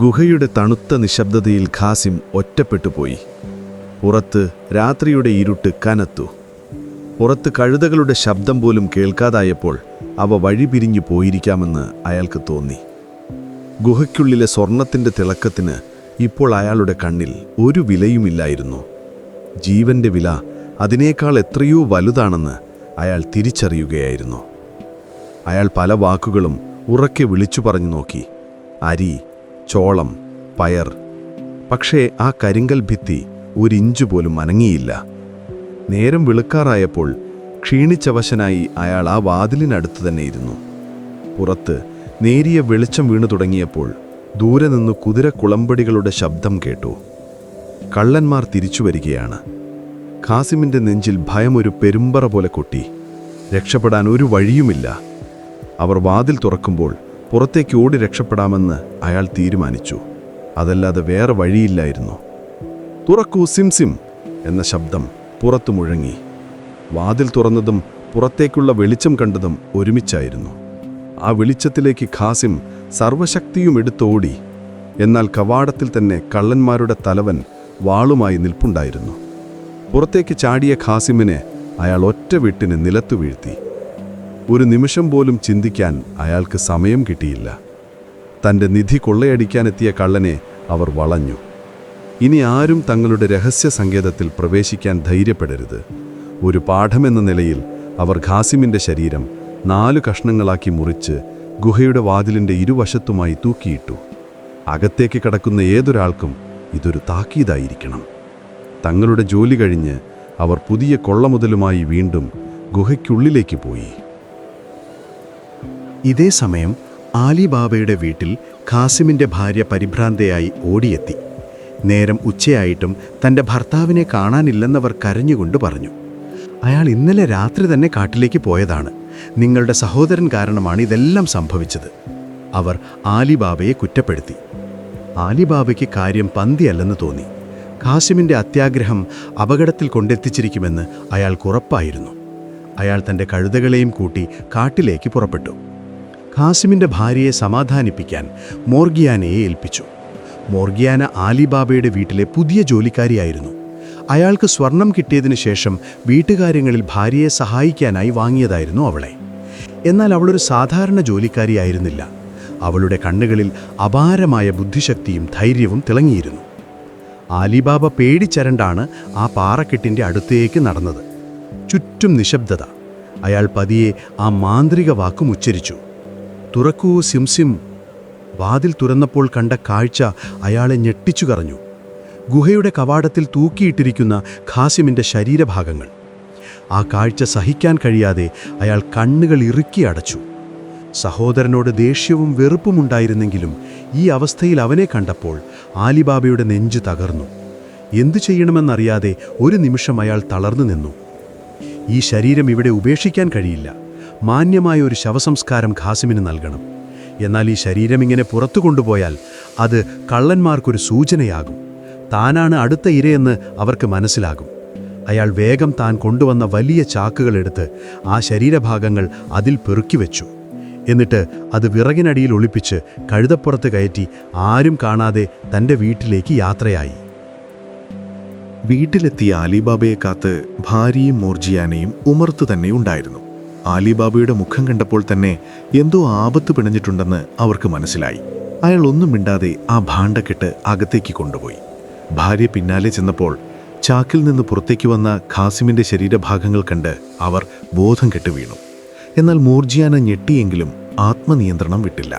ഗുഹയുടെ തണുത്ത നിശബ്ദതയിൽ ഖാസിം ഒറ്റപ്പെട്ടുപോയി. പുറത്ത് രാത്രിയുടെ ഇരുട്ട് കനത്തു. പുറത്ത് കഴുതകളുടെ ശബ്ദം പോലും കേൾക്കാതായപ്പോൾ അവ വഴിപിരിഞ്ഞു പോയിരിക്കാമെന്ന് അയാൾക്ക് തോന്നി. ഗുഹയ്ക്കുള്ളിലെ സ്വർണത്തിൻ്റെ തിളക്കത്തിന് ഇപ്പോൾ അയാളുടെ കണ്ണിൽ ഒരു വിലയുമില്ലായിരുന്നു. ജീവന്റെ വില അതിനേക്കാൾ എത്രയോ വലുതാണെന്ന് അയാൾ തിരിച്ചറിയുകയായിരുന്നു. അയാൾ പല വാക്കുകളും ഉറക്കെ വിളിച്ചു പറഞ്ഞു നോക്കി. അരി, ചോളം, പയർ. പക്ഷേ ആ കരിങ്കൽ ഭിത്തി ഒരിഞ്ചു പോലും അനങ്ങിയില്ല. നേരം വെളുക്കാറായപ്പോൾ ക്ഷീണിച്ചവശനായി അയാൾ ആ വാതിലിനടുത്ത് തന്നെ ഇരുന്നു. പുറത്ത് നേരിയ വെളിച്ചം വീണു തുടങ്ങിയപ്പോൾ ദൂരെ നിന്ന് കുതിരക്കുളമ്പടികളുടെ ശബ്ദം കേട്ടു. കള്ളന്മാർ തിരിച്ചു വരികയാണ്. ഖാസിമിൻ്റെ നെഞ്ചിൽ ഭയം ഒരു പെരുമ്പറ പോലെ കൊട്ടി. രക്ഷപ്പെടാൻ ഒരു വഴിയുമില്ല. അവർ വാതിൽ തുറക്കുമ്പോൾ പുറത്തേക്ക് ഓടി രക്ഷപ്പെടാമെന്ന് അയാൾ തീരുമാനിച്ചു. അതല്ലാതെ വേറെ വഴിയില്ലായിരുന്നു. തുറക്കൂ സിംസിം എന്ന ശബ്ദം പുറത്തു മുഴങ്ങി. വാതിൽ തുറന്നതും പുറത്തേക്കുള്ള വെളിച്ചം കണ്ടതും ഒരുമിച്ചായിരുന്നു. ആ വെളിച്ചത്തിലേക്ക് ഖാസിം സർവശക്തിയും എടുത്തോടി. എന്നാൽ കവാടത്തിൽ തന്നെ കള്ളന്മാരുടെ തലവൻ വാളുമായി നിൽപ്പുണ്ടായിരുന്നു. പുറത്തേക്ക് ചാടിയ ഖാസിമിനെ അയാൾ ഒറ്റ വെട്ടിന് നിലത്തു വീഴ്ത്തി. ഒരു നിമിഷം പോലും ചിന്തിക്കാൻ അയാൾക്ക് സമയം കിട്ടിയില്ല. തൻ്റെ നിധി കൊള്ളയടിക്കാനെത്തിയ കള്ളനെ അവർ വളഞ്ഞു. ഇനി ആരും തങ്ങളുടെ രഹസ്യ സങ്കേതത്തിൽ പ്രവേശിക്കാൻ ധൈര്യപ്പെടരുത്. ഒരു പാഠമെന്ന നിലയിൽ അവർ ഖാസിമിൻ്റെ ശരീരം 4 കഷ്ണങ്ങളാക്കി മുറിച്ച് ഗുഹയുടെ വാതിലിൻ്റെ ഇരുവശത്തുമായി തൂക്കിയിട്ടു. അകത്തേക്ക് കടക്കുന്ന ഏതൊരാൾക്കും ഇതൊരു താക്കീതായിരിക്കണം. തങ്ങളുടെ ജോലി കഴിഞ്ഞ് അവർ പുതിയ കൊള്ളമുതലുമായി വീണ്ടും ഗുഹയ്ക്കുള്ളിലേക്ക് പോയി. ഇതേ സമയം ആലിബാബയുടെ വീട്ടിൽ ഖാസിമിൻ്റെ ഭാര്യ പരിഭ്രാന്തയായി ഓടിയെത്തി. നേരം ഉച്ചയായിട്ടും തൻ്റെ ഭർത്താവിനെ കാണാനില്ലെന്നവർ കരഞ്ഞുകൊണ്ട് പറഞ്ഞു. അയാൾ ഇന്നലെ രാത്രി തന്നെ കാട്ടിലേക്ക് പോയതാണ്. നിങ്ങളുടെ സഹോദരൻ കാരണമാണ് ഇതെല്ലാം സംഭവിച്ചത്. അവർ ആലിബാബയെ കുറ്റപ്പെടുത്തി. ആലിബാബയ്ക്ക് കാര്യം പന്തിയല്ലെന്ന് തോന്നി. ഖാസിമിൻ്റെ അത്യാഗ്രഹം അപകടത്തിൽ കൊണ്ടെത്തിച്ചിരിക്കുമെന്ന് അയാൾക്കുറപ്പായിരുന്നു. അയാൾ തൻ്റെ കഴുതകളെയും കൂട്ടി കാട്ടിലേക്ക് പുറപ്പെട്ടു. ഖാസിമിൻ്റെ ഭാര്യയെ സമാധാനിപ്പിക്കാൻ മോർഗിയാനയെ ഏൽപ്പിച്ചു. മോർഗിയാന ആലിബാബയുടെ വീട്ടിലെ പുതിയ ജോലിക്കാരിയായിരുന്നു. അയാൾക്ക് സ്വർണം കിട്ടിയതിനു ശേഷം വീട്ടുകാര്യങ്ങളിൽ ഭാര്യയെ സഹായിക്കാനായി വാങ്ങിയതായിരുന്നു അവളെ. എന്നാൽ അവളൊരു സാധാരണ ജോലിക്കാരിയായിരുന്നില്ല. അവളുടെ കണ്ണുകളിൽ അപാരമായ ബുദ്ധിശക്തിയും ധൈര്യവും തിളങ്ങിയിരുന്നു. ആലിബാബ പേടിച്ചരണ്ടാണ് ആ പാറക്കെട്ടിൻ്റെ അടുത്തേക്ക് നടന്നത്. ചുറ്റും നിശബ്ദത. അയാൾ പതിയെ ആ മാന്ത്രിക വാക്കും ഉച്ചരിച്ചു, തുറക്കൂ സിംസിം. വാതിൽ തുറന്നപ്പോൾ കണ്ട കാഴ്ച അയാളെ ഞെട്ടിച്ചു കറഞ്ഞു. ഗുഹയുടെ കവാടത്തിൽ തൂക്കിയിട്ടിരിക്കുന്ന ഖാസിമിൻ്റെ ശരീരഭാഗങ്ങൾ. ആ കാഴ്ച സഹിക്കാൻ കഴിയാതെ അയാൾ കണ്ണുകൾ ഇറുക്കി അടച്ചു. സഹോദരനോട് ദേഷ്യവും വെറുപ്പുമുണ്ടായിരുന്നെങ്കിലും ഈ അവസ്ഥയിൽ അവനെ കണ്ടപ്പോൾ ആലിബാബയുടെ നെഞ്ച് തകർന്നു. എന്തു ചെയ്യണമെന്നറിയാതെ ഒരു നിമിഷം അയാൾ തളർന്നു നിന്നു. ഈ ശരീരം ഇവിടെ ഉപേക്ഷിക്കാൻ കഴിയില്ല. മാന്യമായ ഒരു ശവസംസ്കാരം ഖാസിമിന് നൽകണം. എന്നാൽ ഈ ശരീരം ഇങ്ങനെ പുറത്തു കൊണ്ടുപോയാൽ അത് കള്ളന്മാർക്കൊരു സൂചനയാകും. താനാണ് അടുത്ത ഇരയെന്ന് അവർക്ക് മനസ്സിലാകും. അയാൾ വേഗം താൻ കൊണ്ടുവന്ന വലിയ ചാക്കുകളെടുത്ത് ആ ശരീരഭാഗങ്ങൾ അതിൽ പെറുക്കിവെച്ചു. എന്നിട്ട് അത് വിറകിനടിയിൽ ഒളിപ്പിച്ച് കഴുതപ്പുറത്ത് കയറ്റി ആരും കാണാതെ തൻ്റെ വീട്ടിലേക്ക് യാത്രയായി. വീട്ടിലെത്തിയ ആലിബാബയെ കാത്ത് ഭാര്യയും മോർജിയാനയും ഉമർത്തു തന്നെ ഉണ്ടായിരുന്നു. ആലിബാബയുടെ മുഖം കണ്ടപ്പോൾ തന്നെ എന്തോ ആപത്ത് പിണഞ്ഞിട്ടുണ്ടെന്ന് അവർക്ക് മനസ്സിലായി. അയാൾ ഒന്നും മിണ്ടാതെ ആ ഭാണ്ഡക്കെട്ട് അകത്തേക്ക് കൊണ്ടുപോയി. ഭാര്യ പിന്നാലെ ചെന്നപ്പോൾ ചാക്കിൽ നിന്ന് പുറത്തേക്ക് വന്ന ഖാസിമിൻ്റെ ശരീരഭാഗങ്ങൾ കണ്ട് അവർ ബോധം കെട്ട് വീണു. എന്നാൽ മോർജിയാന ഞെട്ടിയെങ്കിലും ആത്മനിയന്ത്രണം വിട്ടില്ല.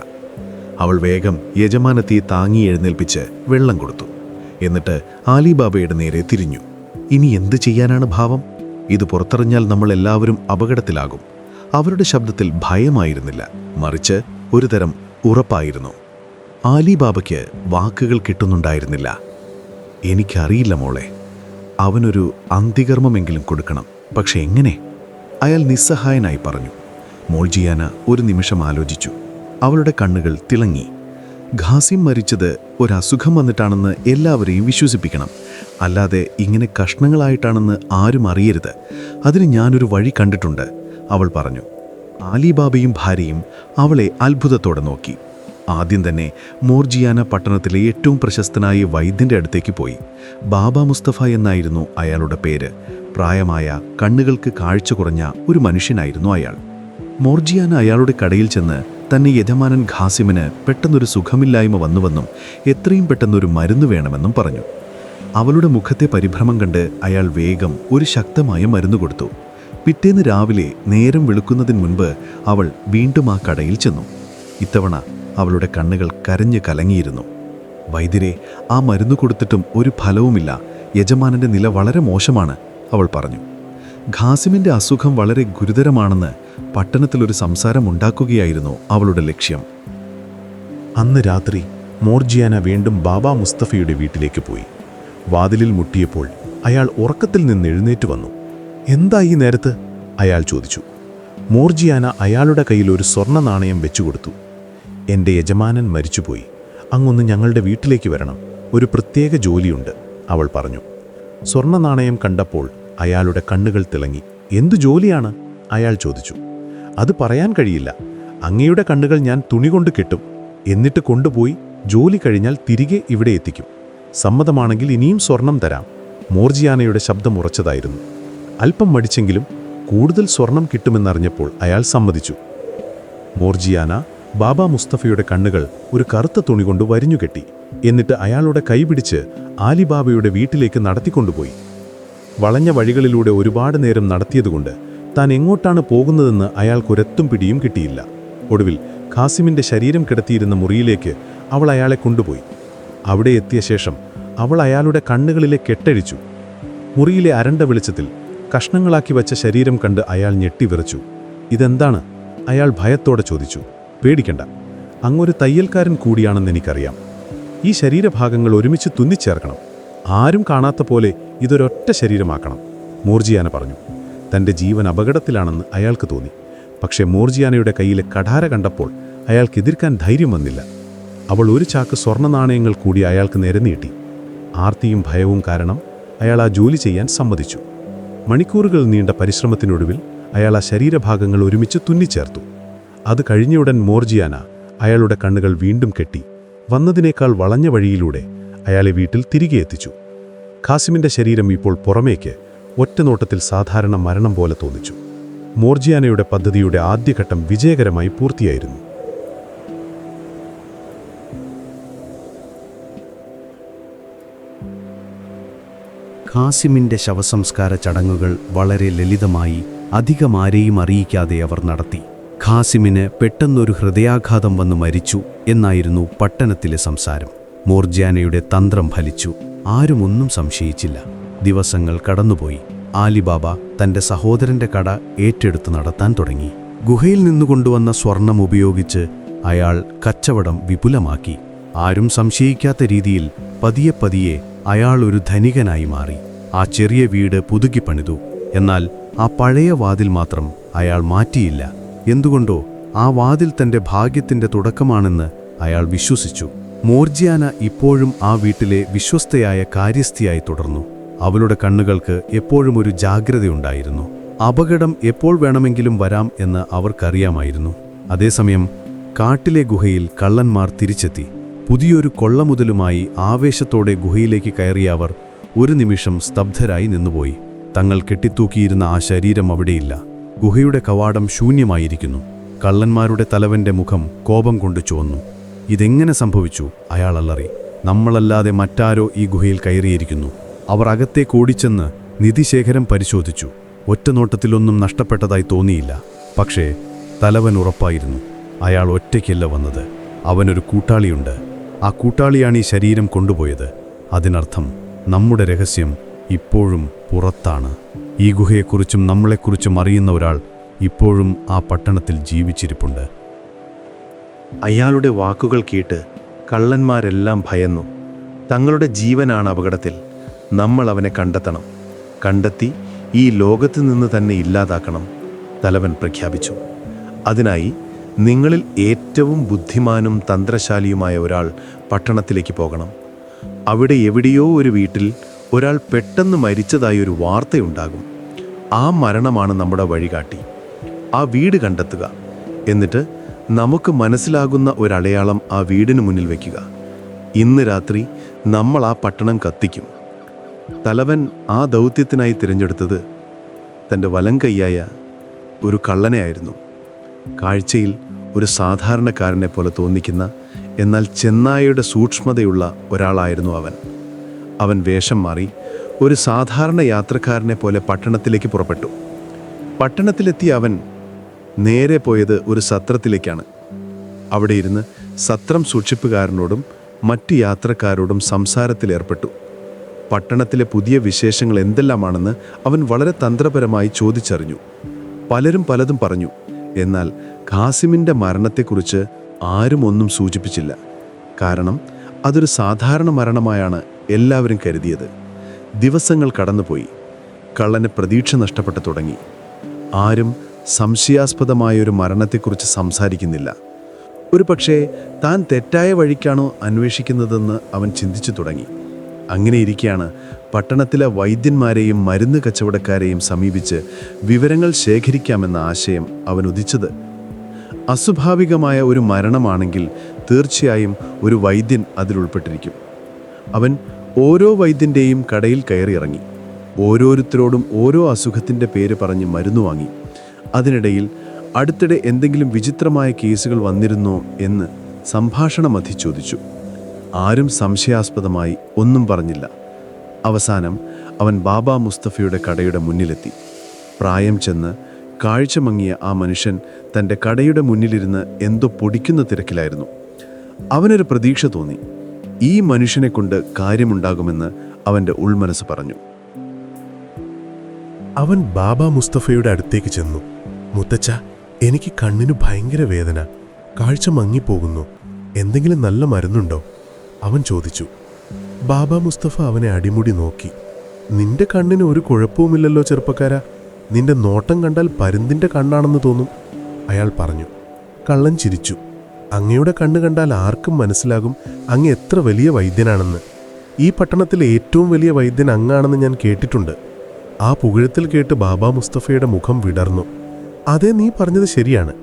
അവൾ വേഗം യജമാനത്തിയെ താങ്ങി എഴുന്നേൽപ്പിച്ച് വെള്ളം കൊടുത്തു. എന്നിട്ട് ആലിബാബയുടെ നേരെ തിരിഞ്ഞു. ഇനി എന്ത് ചെയ്യാനാണ് ഭാവം? ഇത് പുറത്തറിഞ്ഞാൽ നമ്മൾ എല്ലാവരും അപകടത്തിലാകും. അവരുടെ ശബ്ദത്തിൽ ഭയമായിരുന്നില്ല, മറിച്ച് ഒരുതരം ഉറപ്പായിരുന്നു. ആലിബാബയ്ക്ക് വാക്കുകൾ കിട്ടുന്നുണ്ടായിരുന്നില്ല. എനിക്കറിയില്ല മോളെ, അവനൊരു അന്തികർമ്മമെങ്കിലും കൊടുക്കണം. പക്ഷെ എങ്ങനെ? അയാൾ നിസ്സഹായനായി പറഞ്ഞു. മോൾജിയാന ഒരു നിമിഷം ആലോചിച്ചു. അവളുടെ കണ്ണുകൾ തിളങ്ങി. ഖാസിം മരിച്ചത് ഒരസുഖം വന്നിട്ടാണെന്ന് എല്ലാവരെയും വിശ്വസിപ്പിക്കണം. അല്ലാതെ ഇങ്ങനെ കഷ്ണങ്ങളായിട്ടാണെന്ന് ആരും അറിയരുത്. അതിന് ഞാനൊരു വഴി കണ്ടിട്ടുണ്ട്, അവൾ പറഞ്ഞു. ആലിബാബയും ഭാര്യയും അവളെ അത്ഭുതത്തോടെ നോക്കി. ആദ്യം തന്നെ മോർജിയാന പട്ടണത്തിലെ ഏറ്റവും പ്രശസ്തനായ വൈദ്യൻ്റെ അടുത്തേക്ക് പോയി. ബാബ മുസ്തഫ എന്നായിരുന്നു അയാളുടെ പേര്. പ്രായമായ, കണ്ണുകൾക്ക് കാഴ്ച കുറഞ്ഞ ഒരു മനുഷ്യനായിരുന്നു അയാൾ. മോർജിയാന അയാളുടെ കടയിൽ ചെന്ന് തന്നെ യജമാനൻ ഖാസിമിന് പെട്ടെന്നൊരു സുഖമില്ലായ്മ വന്നുവെന്നും എത്രയും പെട്ടെന്നൊരു മരുന്ന് വേണമെന്നും പറഞ്ഞു. അവളുടെ മുഖത്തെ പരിഭ്രമം കണ്ട് അയാൾ വേഗം ഒരു ശക്തമായ മരുന്ന് കൊടുത്തു. പിറ്റേന്ന് രാവിലെ നേരം വെളുക്കുന്നതിന് മുൻപ് അവൾ വീണ്ടും ആ കടയിൽ ചെന്നു. ഇത്തവണ അവളുടെ കണ്ണുകൾ കരഞ്ഞ് കലങ്ങിയിരുന്നു. വൈദ്യരെ, ആ മരുന്ന് കൊടുത്തിട്ടും ഒരു ഫലവുമില്ല. യജമാനൻ്റെ നില വളരെ മോശമാണ്, അവൾ പറഞ്ഞു. ഖാസിമിൻ്റെ അസുഖം വളരെ ഗുരുതരമാണെന്ന് പട്ടണത്തിലൊരു സംസാരം ഉണ്ടാക്കുകയായിരുന്നു അവളുടെ ലക്ഷ്യം. അന്ന് രാത്രി മോർജിയാന വീണ്ടും ബാബ മുസ്തഫയുടെ വീട്ടിലേക്ക് പോയി. വാതിലിൽ മുട്ടിയപ്പോൾ അയാൾ ഉറക്കത്തിൽ നിന്ന് എഴുന്നേറ്റ് വന്നു. എന്താ ഈ നേരത്ത്? അയാൾ ചോദിച്ചു. മോർജിയാന അയാളുടെ കയ്യിൽ ഒരു സ്വർണ്ണ നാണയം വെച്ചുകൊടുത്തു. എൻ്റെ യജമാനൻ മരിച്ചുപോയി. അങ്ങൊന്ന് ഞങ്ങളുടെ വീട്ടിലേക്ക് വരണം. ഒരു പ്രത്യേക ജോലിയുണ്ട്, അവൾ പറഞ്ഞു. സ്വർണ്ണ നാണയം കണ്ടപ്പോൾ അയാളുടെ കണ്ണുകൾ തിളങ്ങി. എന്തു ജോലിയാണ്? അയാൾ ചോദിച്ചു. അത് പറയാൻ കഴിയില്ല. അങ്ങയുടെ കണ്ണുകൾ ഞാൻ തുണി കൊണ്ട് കെട്ടും. എന്നിട്ട് കൊണ്ടുപോയി ജോലി കഴിഞ്ഞാൽ തിരികെ ഇവിടെ എത്തിക്കും. സമ്മതമാണെങ്കിൽ ഇനിയും സ്വർണം തരാം. മോർജിയാനയുടെ ശബ്ദം ഉറച്ചതായിരുന്നു. അല്പം മടിച്ചെങ്കിലും കൂടുതൽ സ്വർണം കിട്ടുമെന്നറിഞ്ഞപ്പോൾ അയാൾ സമ്മതിച്ചു. മോർജിയാന ബാബ മുസ്തഫയുടെ കണ്ണുകൾ ഒരു കറുത്ത തുണി കൊണ്ട് വരിഞ്ഞുകെട്ടി. എന്നിട്ട് അയാളുടെ കൈപിടിച്ച് ആലിബാബയുടെ വീട്ടിലേക്ക് നടത്തിക്കൊണ്ടുപോയി. വളഞ്ഞ വഴികളിലൂടെ ഒരുപാട് നേരം നടത്തിയതുകൊണ്ട് താൻ എങ്ങോട്ടാണ് പോകുന്നതെന്ന് അയാൾക്കൊരെത്തും പിടിയും കിട്ടിയില്ല. ഒടുവിൽ ഖാസിമിൻ്റെ ശരീരം കിടത്തിയിരുന്ന മുറിയിലേക്ക് അവൾ അയാളെ കൊണ്ടുപോയി. അവിടെ എത്തിയ ശേഷം അവൾ അയാളുടെ കണ്ണുകളിലെ കെട്ടഴിച്ചു. മുറിയിലെ അരണ്ട വെളിച്ചത്തിൽ കഷ്ണങ്ങളാക്കി വച്ച ശരീരം കണ്ട് അയാൾ ഞെട്ടിവിറച്ചു. ഇതെന്താണ്? അയാൾ ഭയത്തോടെ ചോദിച്ചു. പേടിക്കണ്ട, അങ്ങൊരു തയ്യൽക്കാരൻ കൂടിയാണെന്ന് എനിക്കറിയാം. ഈ ശരീരഭാഗങ്ങൾ ഒരുമിച്ച് തുന്നിച്ചേർക്കണം. ആരും കാണാത്ത പോലെ ഇതൊരൊറ്റ ശരീരമാക്കണം, മോർജിയാന പറഞ്ഞു. തൻ്റെ ജീവൻ അപകടത്തിലാണെന്ന് അയാൾക്ക് തോന്നി. പക്ഷേ മോർജിയാനയുടെ കയ്യിലെ കഠാര കണ്ടപ്പോൾ അയാൾക്ക് എതിർക്കാൻ ധൈര്യം വന്നില്ല. അവൾ ഒരു ചാക്ക് സ്വർണ്ണ നാണയങ്ങൾ കൂടി അയാൾക്ക് നേരെ നീട്ടി. ആർത്തിയും ഭയവും കാരണം അയാൾ ആ ജോലി ചെയ്യാൻ സമ്മതിച്ചു. മണിക്കൂറുകൾ നീണ്ട പരിശ്രമത്തിനൊടുവിൽ അയാൾ ആ ശരീരഭാഗങ്ങൾ ഒരുമിച്ച് തുന്നിച്ചേർത്തു. അത് കഴിഞ്ഞയുടൻ മോർജിയാന അയാളുടെ കണ്ണുകൾ വീണ്ടും കെട്ടി വന്നതിനേക്കാൾ വളഞ്ഞ വഴിയിലൂടെ അയാളെ വീട്ടിൽ തിരികെ എത്തിച്ചു. ഖാസിമിൻ്റെ ശരീരം ഇപ്പോൾ പുറമേക്ക് ഒറ്റ നോട്ടത്തിൽ സാധാരണ മരണം പോലെ തോന്നിച്ചു. മോർജിയാനയുടെ പദ്ധതിയുടെ ആദ്യഘട്ടം വിജയകരമായി പൂർത്തിയായിരുന്നു. ഖാസിമിൻ്റെ ശവസംസ്കാര ചടങ്ങുകൾ വളരെ ലളിതമായി അധികമാരെയും അറിയിക്കാതെ അവർ നടത്തി. ഖാസിമിന് പെട്ടെന്നൊരു ഹൃദയാഘാതം വന്ന് മരിച്ചു എന്നായിരുന്നു പട്ടണത്തിലെ സംസാരം. മോർജിയാനയുടെ തന്ത്രം ഫലിച്ചു. ആരും ഒന്നും സംശയിച്ചില്ല. ദിവസങ്ങൾ കടന്നുപോയി. ആലിബാബ തൻ്റെ സഹോദരൻ്റെ കട ഏറ്റെടുത്ത് നടത്താൻ തുടങ്ങി. ഗുഹയിൽ നിന്നുകൊണ്ടുവന്ന സ്വർണം ഉപയോഗിച്ച് അയാൾ കച്ചവടം വിപുലമാക്കി. ആരും സംശയിക്കാത്ത രീതിയിൽ പതിയെ പതിയെ അയാൾ ഒരു ധനികനായി മാറി. ആ ചെറിയ വീട് പുതുക്കി പണിതു. എന്നാൽ ആ പഴയ വാതിൽ മാത്രം അയാൾ മാറ്റിയില്ല. എന്തുകൊണ്ടോ ആ വാതിൽ തൻ്റെ ഭാഗ്യത്തിൻ്റെ തുടക്കമാണെന്ന് അയാൾ വിശ്വസിച്ചു. മോർജിയാന ഇപ്പോഴും ആ വീട്ടിലെ വിശ്വസ്തയായ കാര്യസ്ഥയായി തുടർന്നു. അവളുടെ കണ്ണുകൾക്ക് എപ്പോഴും ഒരു ജാഗ്രതയുണ്ടായിരുന്നു. അപകടം എപ്പോൾ വേണമെങ്കിലും വരാം എന്ന് അവർക്കറിയാമായിരുന്നു. അതേസമയം കാട്ടിലെ ഗുഹയിൽ കള്ളന്മാർ തിരിച്ചെത്തി. പുതിയൊരു കൊള്ളമുതലുമായി ആവേശത്തോടെ ഗുഹയിലേക്ക് കയറിയ അവർ ഒരു നിമിഷം സ്തബ്ധരായി നിന്നുപോയി. തങ്ങൾ കെട്ടിത്തൂക്കിയിരുന്ന ആ ശരീരം അവിടെയില്ല. ഗുഹയുടെ കവാടം ശൂന്യമായിരിക്കുന്നു. കള്ളന്മാരുടെ തലവന്റെ മുഖം കോപം കൊണ്ട് ചുവന്നു. ഇതെങ്ങനെ സംഭവിച്ചു? അയാൾ അലറി. നമ്മളല്ലാതെ മറ്റാരോ ഈ ഗുഹയിൽ കയറിയിരിക്കുന്നു. അവർ അകത്തേക്ക് ഓടിച്ചെന്ന് നിധിശേഖരം പരിശോധിച്ചു. ഒറ്റനോട്ടത്തിലൊന്നും നഷ്ടപ്പെട്ടതായി തോന്നിയില്ല. പക്ഷേ തലവൻ ഉറപ്പായിരുന്നു. അയാൾ ഒറ്റയ്ക്കല്ല വന്നത്. അവനൊരു കൂട്ടാളിയുണ്ട്. ആ കൂട്ടാളിയാണ് ഈ ശരീരം കൊണ്ടുപോയത്. അതിനർത്ഥം നമ്മുടെ രഹസ്യം ഇപ്പോഴും പുറത്താണ്. ഈ ഗുഹയെക്കുറിച്ചും നമ്മളെക്കുറിച്ചും അറിയുന്ന ഒരാൾ ഇപ്പോഴും ആ പട്ടണത്തിൽ ജീവിച്ചിരിപ്പുണ്ട്. അയാളുടെ വാക്കുകൾ കേട്ട് കള്ളന്മാരെല്ലാം ഭയന്നു. തങ്ങളുടെ ജീവനാണ് അപകടത്തിൽ. നമ്മൾ അവനെ കണ്ടെത്തണം. കണ്ടെത്തി ഈ ലോകത്ത് നിന്ന് തന്നെ ഇല്ലാതാക്കണം, തലവൻ പ്രഖ്യാപിച്ചു. അതിനായി നിങ്ങളിൽ ഏറ്റവും ബുദ്ധിമാനും തന്ത്രശാലിയുമായ ഒരാൾ പട്ടണത്തിലേക്ക് പോകണം. അവിടെ എവിടെയോ ഒരു വീട്ടിൽ ഒരാൾ പെട്ടെന്ന് മരിച്ചതായി ഒരു വാർത്തയുണ്ടാകും. ആ മരണമാണ് നമ്മുടെ വഴികാട്ടി. ആ വീട് കണ്ടെത്തുക. എന്നിട്ട് നമുക്ക് മനസ്സിലാകുന്ന ഒരടയാളം ആ വീടിന് മുന്നിൽ വയ്ക്കുക. ഇന്ന് രാത്രി നമ്മൾ ആ പട്ടണം കത്തിക്കും. തലവൻ ആ ദൗത്യത്തിനായി തിരഞ്ഞെടുത്തത് തൻ്റെ വലം കൈയായ ഒരു കള്ളനെയായിരുന്നു. കാഴ്ചയിൽ ഒരു സാധാരണക്കാരനെ പോലെ തോന്നിക്കുന്ന, എന്നാൽ ചെന്നായയുടെ സൂക്ഷ്മതയുള്ള ഒരാളായിരുന്നു അവൻ. അവൻ വേഷം മാറി ഒരു സാധാരണ യാത്രക്കാരനെ പോലെ പട്ടണത്തിലേക്ക് പുറപ്പെട്ടു. പട്ടണത്തിലെത്തിയ അവൻ നേരെ പോയത് ഒരു സത്രത്തിലേക്കാണ്. അവിടെ ഇരുന്ന് സത്രം സൂക്ഷിപ്പുകാരനോടും മറ്റു യാത്രക്കാരോടും സംസാരത്തിലേർപ്പെട്ടു. പട്ടണത്തിലെ പുതിയ വിശേഷങ്ങൾ എന്തെല്ലാമാണെന്ന് അവൻ വളരെ തന്ത്രപരമായി ചോദിച്ചറിഞ്ഞു. പലരും പലതും പറഞ്ഞു. എന്നാൽ ഖാസിമിൻ്റെ മരണത്തെക്കുറിച്ച് ആരും ഒന്നും സൂചിപ്പിച്ചില്ല. കാരണം അതൊരു സാധാരണ മരണമായാണ് എല്ലാവരും കരുതിയത്. ദിവസങ്ങൾ കടന്നുപോയി. കള്ളന് പ്രതീക്ഷ നഷ്ടപ്പെട്ടു തുടങ്ങി. ആരും സംശയാസ്പദമായൊരു മരണത്തെക്കുറിച്ച് സംസാരിക്കുന്നില്ല. ഒരു പക്ഷേ താൻ തെറ്റായ വഴിക്കാണോ അന്വേഷിക്കുന്നതെന്ന് അവൻ ചിന്തിച്ചു തുടങ്ങി. അങ്ങനെയിരിക്കെയാണ് പട്ടണത്തിലെ വൈദ്യന്മാരെയും മരുന്ന് കച്ചവടക്കാരെയും സമീപിച്ച് വിവരങ്ങൾ ശേഖരിക്കാമെന്ന ആശയം അവൻ ഉദിച്ചത്. അസ്വാഭാവികമായ ഒരു മരണമാണെങ്കിൽ തീർച്ചയായും ഒരു വൈദ്യൻ അതിലുൾപ്പെട്ടിരിക്കും. അവൻ ഓരോ വൈദ്യൻ്റെയും കടയിൽ കയറിയിറങ്ങി. ഓരോരുത്തരോടും ഓരോ അസുഖത്തിൻ്റെ പേര് പറഞ്ഞ് മരുന്ന് വാങ്ങി. അതിനിടയിൽ അടുത്തിടെ എന്തെങ്കിലും വിചിത്രമായ കേസുകൾ വന്നിരുന്നോ എന്ന് സംഭാഷണമധ്യേ ചോദിച്ചു. ആരും സംശയാസ്പദമായി ഒന്നും പറഞ്ഞില്ല. അവസാനം അവൻ ബാബ മുസ്തഫയുടെ കടയുടെ മുന്നിലെത്തി. പ്രായം ചെന്ന് കാഴ്ച മങ്ങിയ ആ മനുഷ്യൻ തൻ്റെ കടയുടെ മുന്നിലിരുന്ന് എന്തോ പൊടിക്കുന്ന തിരക്കിലായിരുന്നു. അവനൊരു പ്രതീക്ഷ തോന്നി. ഈ മനുഷ്യനെ കൊണ്ട് കാര്യമുണ്ടാകുമെന്ന് അവൻ്റെ ഉൾമനസ് പറഞ്ഞു. അവൻ ബാബ മുസ്തഫയുടെ അടുത്തേക്ക് ചെന്നു. മുത്തച്ഛ, എനിക്ക് കണ്ണിന് ഭയങ്കര വേദന, കാഴ്ച മങ്ങിപ്പോകുന്നു. എന്തെങ്കിലും നല്ല മരുന്നുണ്ടോ? അവൻ ചോദിച്ചു. ബാബ മുസ്തഫ അവനെ അടിമുടി നോക്കി. നിന്റെ കണ്ണിന് ഒരു കുഴപ്പവുമില്ലല്ലോ ചെറുപ്പക്കാരാ. നിന്റെ നോട്ടം കണ്ടാൽ പരുന്തിൻ്റെ കണ്ണാണെന്ന് തോന്നും, അയാൾ പറഞ്ഞു. കള്ളൻ ചിരിച്ചു. അങ്ങയുടെ കണ്ണ് കണ്ടാൽ ആർക്കും മനസ്സിലാകും അങ്ങ് എത്ര വലിയ വൈദ്യനാണെന്ന്. ഈ പട്ടണത്തിലെ ഏറ്റവും വലിയ വൈദ്യൻ അങ്ങാണെന്ന് ഞാൻ കേട്ടിട്ടുണ്ട്. ആ പുകഴ്ത്തൽ കേട്ട് ബാബ മുസ്തഫയുടെ മുഖം വിടർന്നു. അതെ, നീ പറഞ്ഞത് ശരിയാണ്.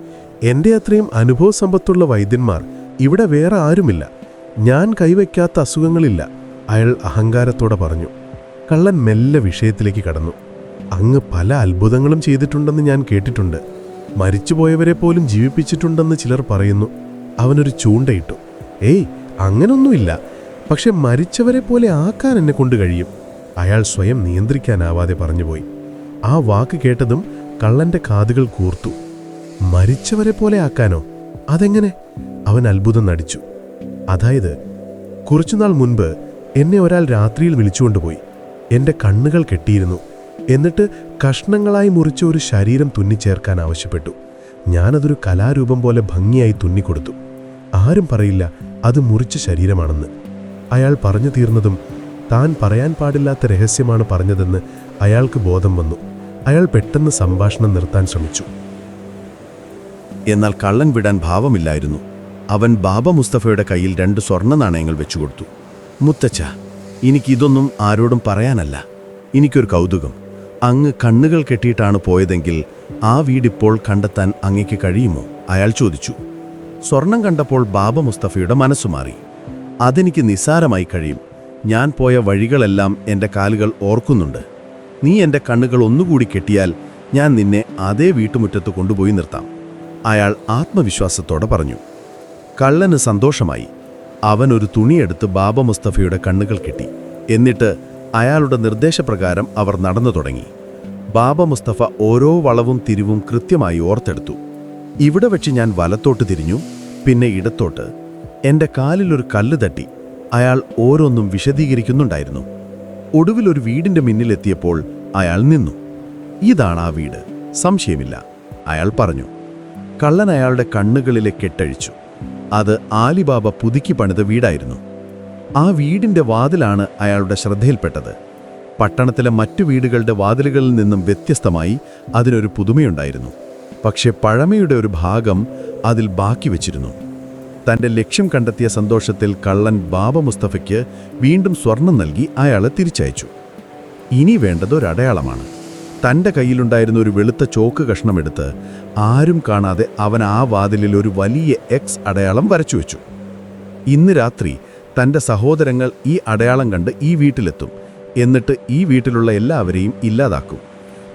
എൻ്റെ അത്രയും അനുഭവ സമ്പത്തുള്ള വൈദ്യന്മാർ ഇവിടെ വേറെ ആരുമില്ല. ഞാൻ കൈവയ്ക്കാത്ത അസുഖങ്ങളില്ല, അയാൾ അഹങ്കാരത്തോടെ പറഞ്ഞു. കള്ളൻ മെല്ലെ വിഷയത്തിലേക്ക് കടന്നു. അങ്ങ് പല അത്ഭുതങ്ങളും ചെയ്തിട്ടുണ്ടെന്ന് ഞാൻ കേട്ടിട്ടുണ്ട്. മരിച്ചുപോയവരെ പോലും ജീവിപ്പിച്ചിട്ടുണ്ടെന്ന് ചിലർ പറയുന്നു. അവനൊരു ചൂണ്ടയിട്ടു. ഏയ്, അങ്ങനൊന്നുമില്ല. പക്ഷെ മരിച്ചവരെ പോലെ ആക്കാൻ എന്നെ കൊണ്ട് കഴിയും. അയാൾ സ്വയം നിയന്ത്രിക്കാനാവാതെ പറഞ്ഞുപോയി. ആ വാക്ക് കേട്ടതും കള്ളന്റെ കാതുകൾ കൂർത്തു. മരിച്ചവരെ പോലെ ആക്കാനോ? അതെങ്ങനെ? അവൻ അത്ഭുതം നടിച്ചു. അതായത്, കുറച്ചുനാൾ മുൻപ് എന്നെ ഒരാൾ രാത്രിയിൽ വിളിച്ചുകൊണ്ടുപോയി. എൻ്റെ കണ്ണുകൾ കെട്ടിയിരുന്നു. എന്നിട്ട് കഷ്ണങ്ങളായി മുറിച്ച ഒരു ശരീരം തുന്നിച്ചേർക്കാൻ ആവശ്യപ്പെട്ടു. ഞാനതൊരു കലാരൂപം പോലെ ഭംഗിയായി തുന്നിക്കൊടുത്തു. ആരും പറയില്ല അത് മുറിച്ച ശരീരമാണെന്ന്. അയാൾ പറഞ്ഞു തീർന്നതും താൻ പറയാൻ പാടില്ലാത്ത രഹസ്യമാണ് പറഞ്ഞതെന്ന് അയാൾക്ക് ബോധം വന്നു. അയാൾ പെട്ടെന്ന് സംഭാഷണം നിർത്താൻ ശ്രമിച്ചു. എന്നാൽ കള്ളൻ വിടാൻ ഭാവമില്ലായിരുന്നു. അവൻ ബാബ മുസ്തഫയുടെ കയ്യിൽ 2 സ്വർണ്ണ നാണയങ്ങൾ വെച്ചുകൊടുത്തു. മുത്തച്ഛ, എനിക്കിതൊന്നും ആരോടും പറയാനല്ല. എനിക്കൊരു കൗതുകം. അങ്ങ് കണ്ണുകൾ കെട്ടിയിട്ടാണ് പോയതെങ്കിൽ ആ വീടിപ്പോൾ കണ്ടെത്താൻ അങ്ങയ്ക്ക് കഴിയുമോ? അയാൾ ചോദിച്ചു. സ്വർണം കണ്ടപ്പോൾ ബാബ മുസ്തഫയുടെ മനസ്സുമാറി. അതെനിക്ക് നിസ്സാരമായി കഴിയും. ഞാൻ പോയ വഴികളെല്ലാം എൻ്റെ കാലുകൾ ഓർക്കുന്നുണ്ട്. നീ എൻ്റെ കണ്ണുകൾ ഒന്നുകൂടി കെട്ടിയാൽ ഞാൻ നിന്നെ അതേ വീട്ടുമുറ്റത്ത് കൊണ്ടുപോയി നിർത്താം. അയാൾ ആത്മവിശ്വാസത്തോടെ പറഞ്ഞു. കള്ളന് സന്തോഷമായി. അവൻ ഒരു തുണിയെടുത്ത് ബാബ മുസ്തഫയുടെ കണ്ണുകൾ കെട്ടി. എന്നിട്ട് അയാളുടെ നിർദ്ദേശപ്രകാരം അവർ നടന്നു തുടങ്ങി. ബാബ മുസ്തഫ ഓരോ വളവും തിരിവും കൃത്യമായി ഓർത്തെടുത്തു. ഇവിടെ വെച്ച് ഞാൻ വലത്തോട്ട് തിരിഞ്ഞു, പിന്നെ ഇടത്തോട്ട്. എൻ്റെ കാലിലൊരു കല്ല് തട്ടി. അയാൾ ഓരോന്നും വിശദീകരിക്കുന്നുണ്ടായിരുന്നു. ഒടുവിൽ ഒരു വീടിൻ്റെ മുന്നിലെത്തിയപ്പോൾ അയാൾ നിന്നു. ഇതാണ് ആ വീട്, സംശയമില്ല, അയാൾ പറഞ്ഞു. കള്ളൻ അയാളുടെ കണ്ണുകളിലെ കെട്ടഴിച്ചു. അത് ആലിബാബ പുതുക്കി പണിത വീടായിരുന്നു. ആ വീടിൻ്റെ വാതിലാണ് അയാളുടെ ശ്രദ്ധയിൽപ്പെട്ടത്. പട്ടണത്തിലെ മറ്റു വീടുകളുടെ വാതിലുകളിൽ നിന്നും വ്യത്യസ്തമായി അതിനൊരു പുതുമയുണ്ടായിരുന്നു. പക്ഷെ പഴമയുടെ ഒരു ഭാഗം അതിൽ ബാക്കി വച്ചിരുന്നു. തൻ്റെ ലക്ഷ്യം കണ്ടെത്തിയ സന്തോഷത്തിൽ കള്ളൻ ബാബ മുസ്തഫയ്ക്ക് വീണ്ടും സ്വർണം നൽകി അയാളെ തിരിച്ചയച്ചു. ഇനി വേണ്ടത് ഒരടയാളമാണ്. തൻ്റെ കയ്യിലുണ്ടായിരുന്ന ഒരു വെളുത്ത ചോക്ക് കഷ്ണമെടുത്ത് ആരും കാണാതെ അവൻ ആ വാതിലിൽ ഒരു വലിയ എക്സ് അടയാളം വരച്ചുവെച്ചു. ഇന്ന് രാത്രി തൻ്റെ സഹോദരങ്ങൾ ഈ അടയാളം കണ്ട് ഈ വീട്ടിലെത്തും. എന്നിട്ട് ഈ വീട്ടിലുള്ള എല്ലാവരെയും ഇല്ലാതാക്കും.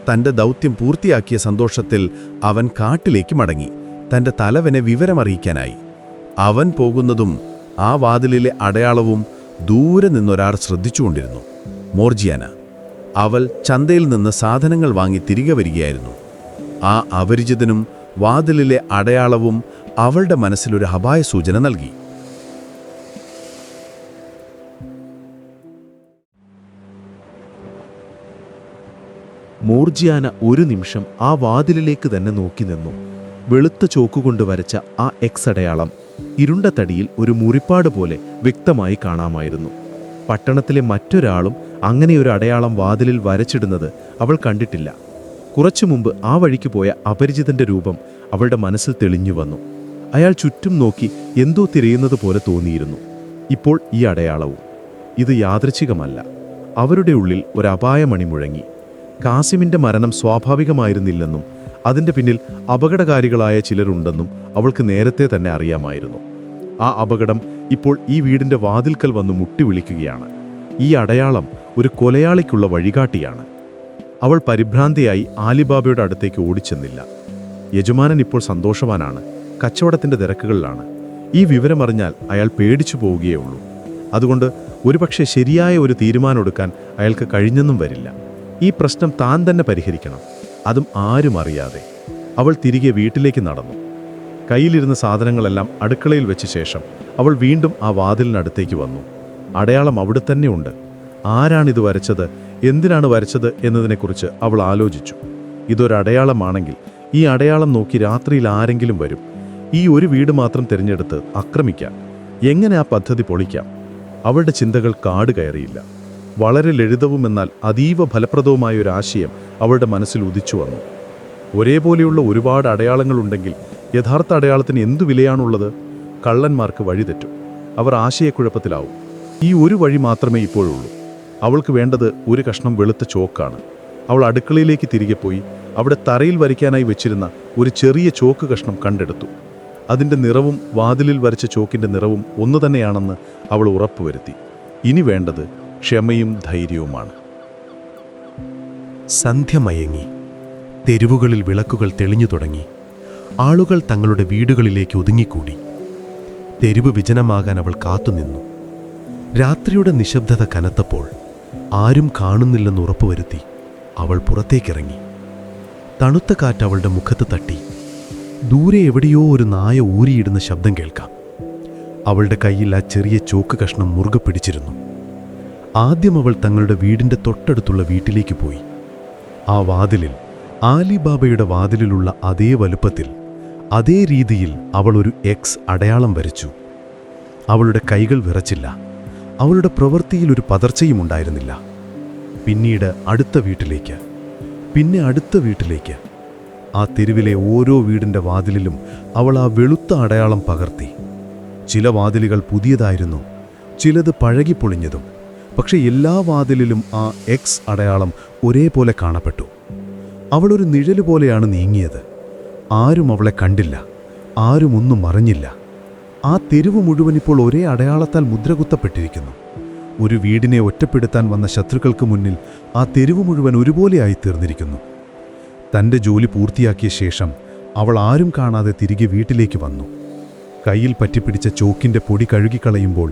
തൻ്റെ ദൗത്യം പൂർത്തിയാക്കിയ സന്തോഷത്തിൽ അവൻ കാട്ടിലേക്ക് മടങ്ങി. തൻ്റെ തലവനെ വിവരമറിയിക്കാനായി. അവൻ പോകുന്നതും ആ വാതിലിലെ അടയാളവും ദൂരെ നിന്നൊരാൾ ശ്രദ്ധിച്ചുകൊണ്ടിരുന്നു. മോർജിയാന. അവൾ ചന്തയിൽ നിന്ന് സാധനങ്ങൾ വാങ്ങി തിരികെ വരികയായിരുന്നു. ആ അപരിചിതനും വാതിലിലെ അടയാളവും അവളുടെ മനസ്സിലൊരു അപായ സൂചന നൽകി. മോർജിയാന ഒരു നിമിഷം ആ വാതിലിലേക്ക് തന്നെ നോക്കി നിന്നു. വെളുത്ത ചോക്കുകൊണ്ട് വരച്ച ആ എക്സ് അടയാളം ഇരുണ്ട തടിയിൽ ഒരു മുറിപ്പാട് പോലെ വ്യക്തമായി കാണാമായിരുന്നു. പട്ടണത്തിലെ മറ്റൊരാളും അങ്ങനെയൊരു അടയാളം വാതിലിൽ വരച്ചിടുന്നത് അവൾ കണ്ടിട്ടില്ല. കുറച്ചു മുമ്പ് ആ വഴിക്ക് പോയ അപരിചിതന്റെ രൂപം അവളുടെ മനസ്സിൽ തെളിഞ്ഞു വന്നു. അയാൾ ചുറ്റും നോക്കി എന്തോ തിരയുന്നത് പോലെ തോന്നിയിരുന്നു. ഇപ്പോൾ ഈ അടയാളവും. ഇത് യാദൃച്ഛികമല്ല. അവരുടെ ഉള്ളിൽ ഒരു അപായമണി മുഴങ്ങി. കാസിമിന്റെ മരണം സ്വാഭാവികമായിരുന്നില്ലെന്നും അതിൻ്റെ പിന്നിൽ അപകടകാരികളായ ചിലരുണ്ടെന്നും അവൾക്ക് നേരത്തെ തന്നെ അറിയാമായിരുന്നു. ആ അപകടം ഇപ്പോൾ ഈ വീടിൻ്റെ വാതിൽക്കൽ വന്ന് മുട്ടി വിളിക്കുകയാണ്. ഈ അടയാളം ഒരു കൊലയാളിക്കുള്ള വഴികാട്ടിയാണ്. അവൾ പരിഭ്രാന്തിയായി ആലിബാബയുടെ അടുത്തേക്ക് ഓടിച്ചെന്നില്ല. യജമാനൻ ഇപ്പോൾ സന്തോഷവാനാണ്, കച്ചവടത്തിൻ്റെ തിരക്കുകളിലാണ്. ഈ വിവരമറിഞ്ഞാൽ അയാൾ പേടിച്ചു പോവുകയുള്ളൂ. അതുകൊണ്ട് ഒരുപക്ഷെ ശരിയായ ഒരു തീരുമാനമെടുക്കാൻ അയാൾക്ക് കഴിഞ്ഞെന്നും വരില്ല. ഈ പ്രശ്നം താൻ തന്നെ പരിഹരിക്കണം, അതും ആരും അറിയാതെ. അവൾ തിരികെ വീട്ടിലേക്ക് നടന്നു. കയ്യിലിരുന്ന സാധനങ്ങളെല്ലാം അടുക്കളയിൽ വെച്ച ശേഷം അവൾ വീണ്ടും ആ വാതിലിനടുത്തേക്ക് വന്നു. അടയാളം അവിടെ തന്നെ ഉണ്ട്. ആരാണിത് വരച്ചത്, എന്തിനാണ് വരച്ചത് എന്നതിനെക്കുറിച്ച് അവൾ ആലോചിച്ചു. ഇതൊരടയാളമാണെങ്കിൽ ഈ അടയാളം നോക്കി രാത്രിയിൽ ആരെങ്കിലും വരും. ഈ ഒരു വീട് മാത്രം തിരഞ്ഞെടുത്ത് ആക്രമിക്കാം. എങ്ങനെ ആ പദ്ധതി പൊളിക്കാം? അവളുടെ ചിന്തകൾ കാട് കയറിയില്ല. വളരെ ലളിതവുമെന്നാൽ അതീവ ഫലപ്രദവുമായ ഒരു ആശയം അവളുടെ മനസ്സിൽ ഉദിച്ചു വന്നു. ഒരേപോലെയുള്ള ഒരുപാട് അടയാളങ്ങളുണ്ടെങ്കിൽ യഥാർത്ഥ അടയാളത്തിന് എന്തു വിലയാണുള്ളത്? കള്ളന്മാർക്ക് വഴിതെറ്റും. അവർ ആശയക്കുഴപ്പത്തിലാവും. ഈ ഒരു വഴി മാത്രമേ ഇപ്പോഴുള്ളൂ. അവൾക്ക് വേണ്ടത് ഒരു കഷ്ണം വെളുത്ത ചോക്കാണ്. അവൾ അടുക്കളയിലേക്ക് തിരികെ പോയി അവിടെ തറയിൽ വരയ്ക്കാനായി വെച്ചിരുന്ന ഒരു ചെറിയ ചോക്ക് കഷ്ണം കണ്ടെടുത്തു. അതിൻ്റെ നിറവും വാതിലിൽ വരച്ച ചോക്കിൻ്റെ നിറവും ഒന്നു തന്നെയാണെന്ന് അവൾ ഉറപ്പുവരുത്തി. ഇനി വേണ്ടത് ക്ഷമയും ധൈര്യവുമാണ്. സന്ധ്യ മയങ്ങി. തെരുവുകളിൽ വിളക്കുകൾ തെളിഞ്ഞു തുടങ്ങി. ആളുകൾ തങ്ങളുടെ വീടുകളിലേക്ക് ഒതുങ്ങിക്കൂടി. തെരുവ് വിജനമാകാൻ അവൾ കാത്തുനിന്നു. രാത്രിയുടെ നിശബ്ദത കനത്തപ്പോൾ ആരും കാണുന്നില്ലെന്ന് ഉറപ്പുവരുത്തി അവൾ പുറത്തേക്കിറങ്ങി. തണുത്ത കാറ്റ് അവളുടെ മുഖത്ത് തട്ടി. ദൂരെ എവിടെയോ ഒരു നായ ഊരിയിടുന്ന ശബ്ദം കേൾക്കാം. അവളുടെ കയ്യിൽ ആ ചെറിയ ചോക്ക് കഷ്ണം മുറുകെ പിടിച്ചിരുന്നു. ആദ്യം അവൾ തങ്ങളുടെ വീടിൻ്റെ തൊട്ടടുത്തുള്ള വീട്ടിലേക്ക് പോയി. ആ വാതിലിൽ, ആലിബാബയുടെ വാതിലിലുള്ള അതേ വലുപ്പത്തിൽ, അതേ രീതിയിൽ അവൾ ഒരു എക്സ് അടയാളം വരച്ചു. അവളുടെ കൈകൾ വിറച്ചില്ല. അവളുടെ പ്രവൃത്തിയിൽ ഒരു പതർച്ചയും ഉണ്ടായിരുന്നില്ല. പിന്നീട് അടുത്ത വീട്ടിലേക്ക്, പിന്നെ അടുത്ത വീട്ടിലേക്ക്. ആ തെരുവിലെ ഓരോ വീടിൻ്റെ വാതിലിലും അവൾ ആ വെളുത്ത അടയാളം പകർത്തി. ചില വാതിലുകൾ പുതിയതായിരുന്നു, ചിലത് പഴകിപ്പൊളിഞ്ഞതും. പക്ഷെ എല്ലാ വാതിലിലും ആ എക്സ് അടയാളം ഒരേപോലെ കാണപ്പെട്ടു. അവളൊരു നിഴലുപോലെയാണ് നീങ്ങിയത്. ആരും അവളെ കണ്ടില്ല, ആരും ഒന്നും അറിഞ്ഞില്ല. ആ തെരുവ് മുഴുവൻ ഇപ്പോൾ ഒരേ അടയാളത്താൽ മുദ്രകുത്തപ്പെട്ടിരിക്കുന്നു. ഒരു വീടിനെ ഒറ്റപ്പെടുത്താൻ വന്ന ശത്രുക്കൾക്ക് മുന്നിൽ ആ തെരുവ് മുഴുവൻ ഒരുപോലെയായി തീർന്നിരിക്കുന്നു. തൻ്റെ ജോലി പൂർത്തിയാക്കിയ ശേഷം അവൾ ആരും കാണാതെ തിരികെ വീട്ടിലേക്ക് വന്നു. കയ്യിൽ പറ്റിപ്പിടിച്ച ചോക്കിൻ്റെ പൊടി കഴുകിക്കളയുമ്പോൾ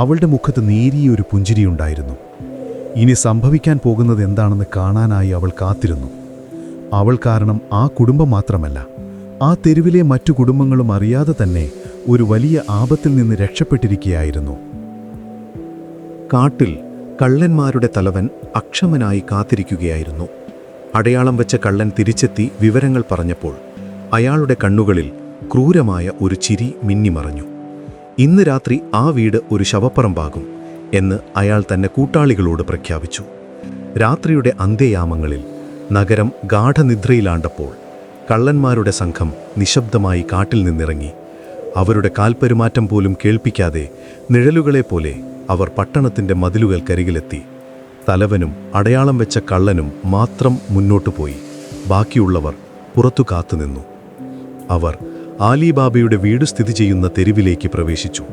അവളുടെ മുഖത്ത് നേരിയൊരു പുഞ്ചിരിയുണ്ടായിരുന്നു. ഇനി സംഭവിക്കാൻ പോകുന്നത് എന്താണെന്ന് കാണാനായി അവൾ കാത്തിരുന്നു. അവൾ കാരണം ആ കുടുംബം മാത്രമല്ല, ആ തെരുവിലെ മറ്റു കുടുംബങ്ങളും അറിയാതെ തന്നെ ഒരു വലിയ ആപത്തിൽ നിന്ന് രക്ഷപ്പെട്ടിരിക്കുകയായിരുന്നു. കാട്ടിൽ കള്ളന്മാരുടെ തലവൻ അക്ഷമനായി കാത്തിരിക്കുകയായിരുന്നു. അടയാളം വെച്ച കള്ളൻ തിരിച്ചെത്തി വിവരങ്ങൾ പറഞ്ഞപ്പോൾ അയാളുടെ കണ്ണുകളിൽ ക്രൂരമായ ഒരു ചിരി മിന്നിമറഞ്ഞു. ഇന്ന് രാത്രി ആ വീട് ഒരു ശവപ്പറമ്പാകും എന്ന് അയാൾ തന്റെ കൂട്ടാളികളോട് പ്രഖ്യാപിച്ചു. രാത്രിയുടെ അന്ത്യയാമങ്ങളിൽ നഗരം ഗാഠനിദ്രയിലാണ്ടപ്പോൾ കള്ളന്മാരുടെ സംഘം നിശബ്ദമായി കാട്ടിൽ നിന്നിറങ്ങി. അവരുടെ കാൽപ്പെരുമാറ്റം പോലും കേൾപ്പിക്കാതെ നിഴലുകളെപ്പോലെ അവർ പട്ടണത്തിൻ്റെ മതിലുകൾക്കരികിലെത്തി. തലവനും അടയാളം വെച്ച കള്ളനും മാത്രം മുന്നോട്ടു പോയി. ബാക്കിയുള്ളവർ പുറത്തു കാത്തുനിന്നു. അവർ ആലിബാബയുടെ വീട് സ്ഥിതി ചെയ്യുന്ന തെരുവിലേക്ക് പ്രവേശിച്ചു.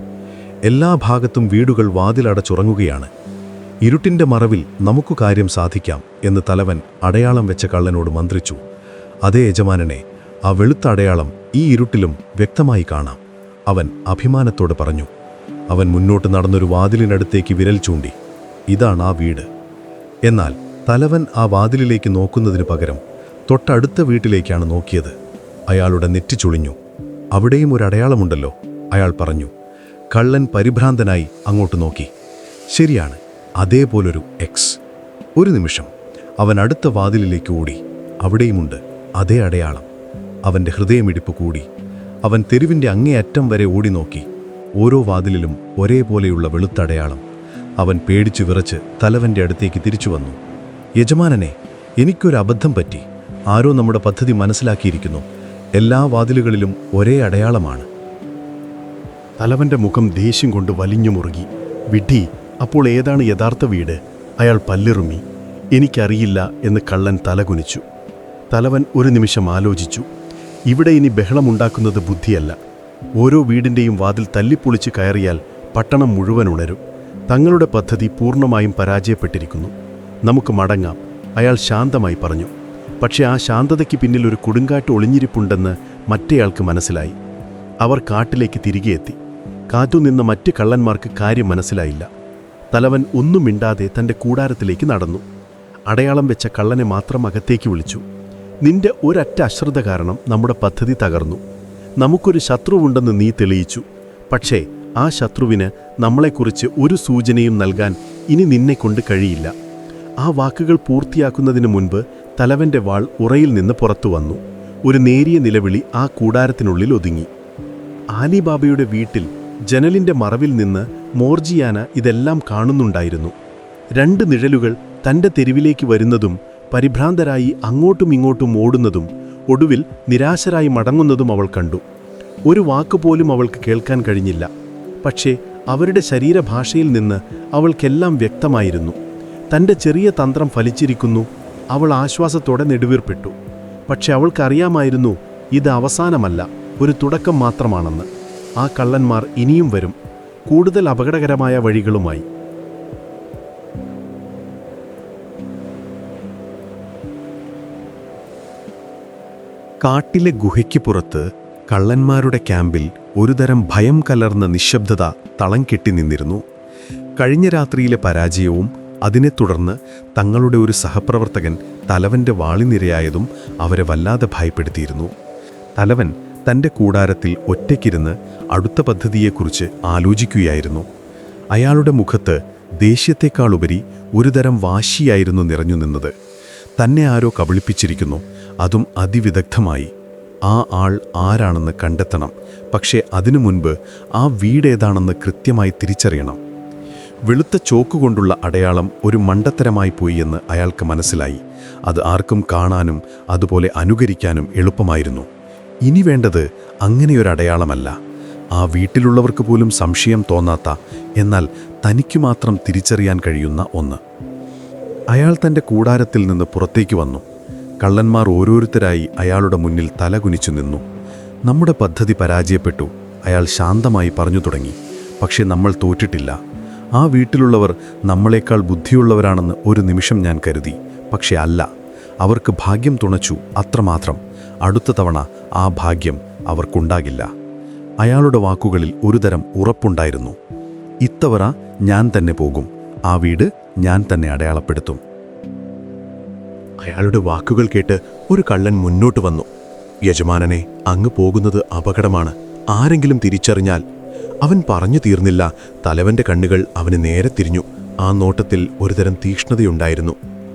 എല്ലാ ഭാഗത്തും വീടുകൾ വാതിലടച്ചുറങ്ങുകയാണ്. ഇരുട്ടിൻ്റെ മറവിൽ നമുക്ക് കാര്യം സാധിക്കാം എന്ന് തലവൻ അടയാളം വെച്ച കള്ളനോട് മന്ത്രിച്ചു. അതേ യജമാനനെ, ആ വെളുത്ത അടയാളം ഈ ഇരുട്ടിലും വ്യക്തമായി കാണാം, അവൻ അഭിമാനത്തോടെ പറഞ്ഞു. അവൻ മുന്നോട്ട് നടന്നൊരു വാതിലിനടുത്തേക്ക് വിരൽ ചൂണ്ടി. ഇതാണ് ആ വീട്. എന്നാൽ തലവൻ ആ വാതിലിലേക്ക് നോക്കുന്നതിന് പകരം തൊട്ടടുത്ത വീട്ടിലേക്കാണ് നോക്കിയത്. അയാളുടെ നെറ്റി ചുളിഞ്ഞു. അവിടെയും ഒരു അടയാളമുണ്ടല്ലോ, അയാൾ പറഞ്ഞു. കള്ളൻ പരിഭ്രാന്തനായി അങ്ങോട്ട് നോക്കി. ശരിയാണ്, അതേപോലൊരു എക്സ്. ഒരു നിമിഷം അവൻ അടുത്ത വാതിലിലേക്ക് ഓടി. അവിടെയുമുണ്ട് അതേ അടയാളം. അവൻ്റെ ഹൃദയമിടിപ്പ് കൂടി. അവൻ തെരുവിൻ്റെ അങ്ങേയറ്റം വരെ ഓടി നോക്കി. ഓരോ വാതിലിലും ഒരേപോലെയുള്ള വെളുത്ത അടയാളം. അവൻ പേടിച്ചു വിറച്ച് തലവൻ്റെ അടുത്തേക്ക് തിരിച്ചു വന്നു. യജമാനനെ, എനിക്കൊരു അബദ്ധം പറ്റി. ആരോ നമ്മുടെ പദ്ധതി മനസ്സിലാക്കിയിരിക്കുന്നു. എല്ലാ വാതിലുകളിലും ഒരേ അടയാളമാണ്. തലവൻ്റെ മുഖം ദേഷ്യം കൊണ്ട് വലിഞ്ഞു മുറുകി. വിഡ്ഢി, അപ്പോൾ ഏതാണ് യഥാർത്ഥ വീട്? അയാൾ പല്ലിറുമി. എനിക്കറിയില്ല എന്ന് കള്ളൻ തലകുനിച്ചു. തലവൻ ഒരു നിമിഷം ആലോചിച്ചു. ഇവിടെ ഇനി ബഹളമുണ്ടാക്കുന്നത് ബുദ്ധിയല്ല. ഓരോ വീടിൻ്റെയും വാതിൽ തല്ലിപ്പൊളിച്ച് കയറിയാൽ പട്ടണം മുഴുവൻ ഉണരും. തങ്ങളുടെ പദ്ധതി പൂർണ്ണമായും പരാജയപ്പെട്ടിരിക്കുന്നു. നമുക്ക് മടങ്ങാം, അയാൾ ശാന്തമായി പറഞ്ഞു. പക്ഷെ ആ ശാന്തതയ്ക്ക് പിന്നിൽ ഒരു കൊടുങ്കാറ്റ് ഒളിഞ്ഞിരിപ്പുണ്ടെന്ന് മറ്റേയാൾക്ക് മനസ്സിലായി. അവർ കാട്ടിലേക്ക് തിരികെ എത്തി. കാറ്റുനിന്ന മറ്റ് കള്ളന്മാർക്ക് കാര്യം മനസ്സിലായില്ല. തലവൻ ഒന്നും മിണ്ടാതെ തൻ്റെ കൂടാരത്തിലേക്ക് നടന്നു. അടയാളം വെച്ച കള്ളനെ മാത്രം അകത്തേക്ക് വിളിച്ചു. നിന്റെ ഒരൊറ്റ അശ്രദ്ധ കാരണം നമ്മുടെ പദ്ധതി തകർന്നു. നമുക്കൊരു ശത്രുവുണ്ടെന്ന് നീ തെളിയിച്ചു. പക്ഷേ ആ ശത്രുവിന് നമ്മളെക്കുറിച്ച് ഒരു സൂചനയും നൽകാൻ ഇനി നിന്നെക്കൊണ്ട് കഴിയില്ല. ആ വാക്കുകൾ പൂർത്തിയാക്കുന്നതിന് മുൻപ് തലവൻ്റെ വാൾ ഉറയിൽ നിന്ന് പുറത്തു വന്നു. ഒരു നേരിയ നിലവിളി ആ കൂടാരത്തിനുള്ളിൽ ഒതുങ്ങി. ആലിബാബയുടെ വീട്ടിൽ ജനലിൻ്റെ മറവിൽ നിന്ന് മോർജിയാന ഇതെല്ലാം കാണുന്നുണ്ടായിരുന്നു. 2 നിഴലുകൾ തൻ്റെ തെരുവിലേക്ക് വരുന്നതും പരിഭ്രാന്തരായി അങ്ങോട്ടും ഇങ്ങോട്ടും ഓടുന്നതും ഒടുവിൽ നിരാശരായി മടങ്ങുന്നതും അവൾ കണ്ടു. ഒരു വാക്കുപോലും അവൾക്ക് കേൾക്കാൻ കഴിഞ്ഞില്ല. പക്ഷേ അവരുടെ ശരീരഭാഷയിൽ നിന്ന് അവൾക്കെല്ലാം വ്യക്തമായിരുന്നു. തൻ്റെ ചെറിയ തന്ത്രം ഫലിച്ചിരിക്കുന്നു. അവൾ ആശ്വാസത്തോടെ നെടുവീർപ്പെട്ടു. പക്ഷെ അവൾക്കറിയാമായിരുന്നു ഇത് അവസാനമല്ല, ഒരു തുടക്കം മാത്രമാണെന്ന്. ആ കള്ളന്മാർ ഇനിയും വരും, കൂടുതൽ അപകടകരമായ വഴികളുമായി. കാട്ടിലെ ഗുഹയ്ക്ക് പുറത്ത് കള്ളന്മാരുടെ ക്യാമ്പിൽ ഒരുതരം ഭയം കലർന്ന നിശബ്ദത തളം കെട്ടി നിന്നിരുന്നു. കഴിഞ്ഞ രാത്രിയിലെ പരാജയവും അതിനെ തുടർന്ന് തങ്ങളുടെ ഒരു സഹപ്രവർത്തകൻ തലവന്റെ വാളിനിരയായതും അവരെ വല്ലാതെ ഭയപ്പെടുത്തിയിരുന്നു. തലവൻ തൻ്റെ കൂടാരത്തിൽ ഒറ്റയ്ക്കിരുന്ന് അടുത്ത പദ്ധതിയെക്കുറിച്ച് ആലോചിക്കുകയായിരുന്നു. അയാളുടെ മുഖത്ത് ദേഷ്യത്തെക്കാളുപരി ഒരുതരം വാശിയായിരുന്നു നിറഞ്ഞു നിന്നത്. തന്നെ ആരോ കബളിപ്പിച്ചിരിക്കുന്നു, അതും അതിവിദഗ്ധമായി. ആ ആൾ ആരാണെന്ന് കണ്ടെത്തണം. പക്ഷേ അതിനു മുൻപ് ആ വീടേതാണെന്ന് കൃത്യമായി തിരിച്ചറിയണം. വെളുത്ത ചോക്കുകൊണ്ടുള്ള അടയാളം ഒരു മണ്ടത്തരമായി പോയി എന്ന് അയാൾക്ക് മനസ്സിലായി. അത് ആർക്കും കാണാനും അതുപോലെ അനുകരിക്കാനും എളുപ്പമായിരുന്നു. ഇനി വേണ്ടത് അങ്ങനെയൊരു അടയാളമല്ല, ആ വീട്ടിലുള്ളവർക്ക് പോലും സംശയം തോന്നാത്ത, എന്നാൽ തനിക്ക് മാത്രം തിരിച്ചറിയാൻ കഴിയുന്ന ഒന്ന്. അയാൾ തൻ്റെ കൂടാരത്തിൽ നിന്ന് പുറത്തേക്ക് വന്നു. കള്ളന്മാർ ഓരോരുത്തരായി അയാളുടെ മുന്നിൽ തലകുനിച്ചു നിന്നു. നമ്മുടെ പദ്ധതി പരാജയപ്പെട്ടു, അയാൾ ശാന്തമായി പറഞ്ഞു തുടങ്ങി. പക്ഷെ നമ്മൾ തോറ്റിട്ടില്ല. ആ വീട്ടിലുള്ളവർ നമ്മളെക്കാൾ ബുദ്ധിയുള്ളവരാണെന്ന് ഒരു നിമിഷം ഞാൻ കരുതി. പക്ഷെ അല്ല, അവർക്ക് ഭാഗ്യം തുണച്ചു, അത്രമാത്രം. അടുത്ത തവണ ആ ഭാഗ്യം അവർക്കുണ്ടാകില്ല. അയാളുടെ വാക്കുകളിൽ ഒരുതരം ഉറപ്പുണ്ടായിരുന്നു. ഇത്തവണ ഞാൻ തന്നെ പോകും, ആ വീട് ഞാൻ തന്നെ അടയാളപ്പെടുത്തും. അയാളുടെ വാക്കുകൾ കേട്ട് ഒരു കള്ളൻ മുന്നോട്ട് വന്നു. യജമാനനെ, അങ്ങ് പോകുന്നത് അപകടമാണ്. ആരെങ്കിലും തിരിച്ചറിഞ്ഞാൽ... അവൻ പറഞ്ഞു തീർന്നില്ല. തലവന്റെ കണ്ണുകൾ അവന് നേരെ തിരിഞ്ഞു. ആ നോട്ടത്തിൽ ഒരുതരം തീക്ഷ്ണതയുണ്ടായിരുന്നു.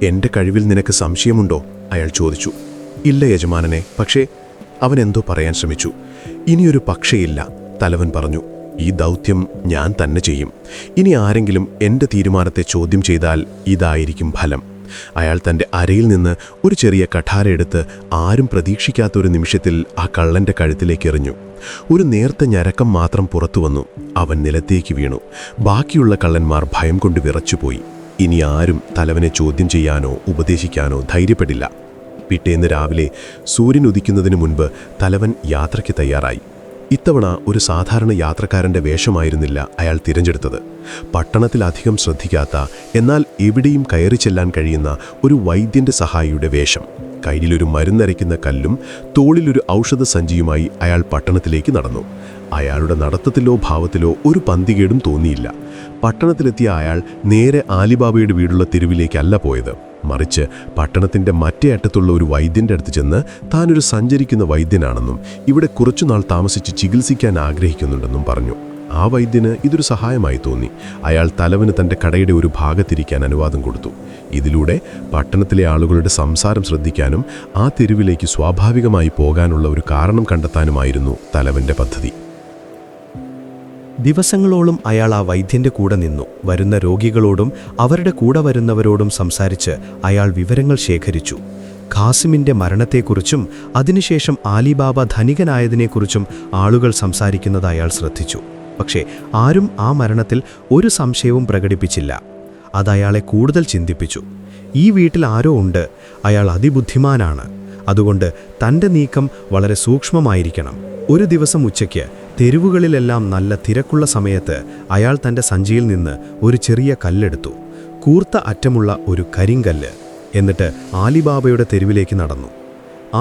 എന്റെ കഴിവിൽ നിനക്ക് സംശയമുണ്ടോ? അയാൾ ചോദിച്ചു. ഇല്ല യജമാനനെ, പക്ഷേ... അവൻ എന്തോ പറയാൻ ശ്രമിച്ചു. ഇനിയൊരു പക്ഷേയില്ല, തലവൻ പറഞ്ഞു. ഈ ദൗത്യം ഞാൻ തന്നെ ചെയ്യും. ഇനി ആരെങ്കിലും എൻ്റെ തീരുമാനത്തെ ചോദ്യം ചെയ്താൽ ഇതായിരിക്കും ഫലം. അയാൾ തൻ്റെ അരയിൽ നിന്ന് ഒരു ചെറിയ കഠാര എടുത്ത് ആരും പ്രതീക്ഷിക്കാത്തൊരു നിമിഷത്തിൽ ആ കള്ളൻ്റെ കഴുത്തിലേക്ക് എറിഞ്ഞു. ഒരു നേർത്ത ഞരക്കം മാത്രം പുറത്തു വന്നു. അവൻ നിലത്തേക്ക് വീണു. ബാക്കിയുള്ള കള്ളന്മാർ ഭയം കൊണ്ട് വിറച്ചുപോയി. ഇനി ആരും തലവനെ ചോദ്യം ചെയ്യാനോ ഉപദേശിക്കാനോ ധൈര്യപ്പെടില്ല. പിറ്റേന്ന് രാവിലെ സൂര്യൻ ഉദിക്കുന്നതിന് മുൻപ് തലവൻ യാത്രയ്ക്ക് തയ്യാറായി. ഇത്തവണ ഒരു സാധാരണ യാത്രക്കാരൻ്റെ വേഷമായിരുന്നില്ല അയാൾ തിരഞ്ഞെടുത്തത്. പട്ടണത്തിലധികം ശ്രദ്ധിക്കാത്ത, എന്നാൽ എവിടെയും കയറി ചെല്ലാൻ കഴിയുന്ന ഒരു വൈദ്യൻ്റെ സഹായിയുടെ വേഷം. കയ്യിലൊരു മരുന്നരയ്ക്കുന്ന കല്ലും തോളിലൊരു ഔഷധ സഞ്ചിയുമായി അയാൾ പട്ടണത്തിലേക്ക് നടന്നു. അയാളുടെ നടത്തത്തിലോ ഭാവത്തിലോ ഒരു പന്തികേടും തോന്നിയില്ല. പട്ടണത്തിലെത്തിയ അയാൾ നേരെ ആലിബാബയുടെ വീടുള്ള തെരുവിലേക്കല്ല പോയത്. മറിച്ച് പട്ടണത്തിൻ്റെ മറ്റേ അറ്റത്തുള്ള ഒരു വൈദ്യൻ്റെ അടുത്ത് ചെന്ന് താനൊരു സഞ്ചരിക്കുന്ന വൈദ്യനാണെന്നും ഇവിടെ കുറച്ചുനാൾ താമസിച്ച് ചികിത്സിക്കാൻ ആഗ്രഹിക്കുന്നുണ്ടെന്നും പറഞ്ഞു. ആ വൈദ്യന് ഇതൊരു സഹായമായി തോന്നി. അയാൾ തലവന് തൻ്റെ കടയുടെ ഒരു ഭാഗത്തിരിക്കാൻ അനുവാദം കൊടുത്തു. ഇതിലൂടെ പട്ടണത്തിലെ ആളുകളുടെ സംസാരം ശ്രദ്ധിക്കാനും ആ തെരുവിലേക്ക് സ്വാഭാവികമായി പോകാനുള്ള ഒരു കാരണം കണ്ടെത്താനുമായിരുന്നു തലവൻ്റെ പദ്ധതി. ദിവസങ്ങളോളം അയാൾ ആ വൈദ്യൻ്റെ കൂടെ നിന്നു. വരുന്ന രോഗികളോടും അവരുടെ കൂടെ വരുന്നവരോടും സംസാരിച്ച് അയാൾ വിവരങ്ങൾ ശേഖരിച്ചു. ഖാസിമിൻ്റെ മരണത്തെക്കുറിച്ചും അതിനുശേഷം ആലിബാബ ധനികനായതിനെക്കുറിച്ചും ആളുകൾ സംസാരിക്കുന്നത് അയാൾ ശ്രദ്ധിച്ചു. പക്ഷേ ആരും ആ മരണത്തിൽ ഒരു സംശയവും പ്രകടിപ്പിച്ചില്ല. അതയാളെ കൂടുതൽ ചിന്തിപ്പിച്ചു. ഈ വീട്ടിൽ ആരോ ഉണ്ട്, അയാൾ അതിബുദ്ധിമാനാണ്. അതുകൊണ്ട് തൻ്റെ നീക്കം വളരെ സൂക്ഷ്മമായിരിക്കണം. ഒരു ദിവസം ഉച്ചയ്ക്ക് തെരുവുകളിലെല്ലാം നല്ല തിരക്കുള്ള സമയത്ത് അയാൾ തൻ്റെ സഞ്ചിയിൽ നിന്ന് ഒരു ചെറിയ കല്ലെടുത്തു. കൂർത്ത അറ്റമുള്ള ഒരു കരിങ്കല്ല്. എന്നിട്ട് ആലിബാബയുടെ തെരുവിലേക്ക് നടന്നു.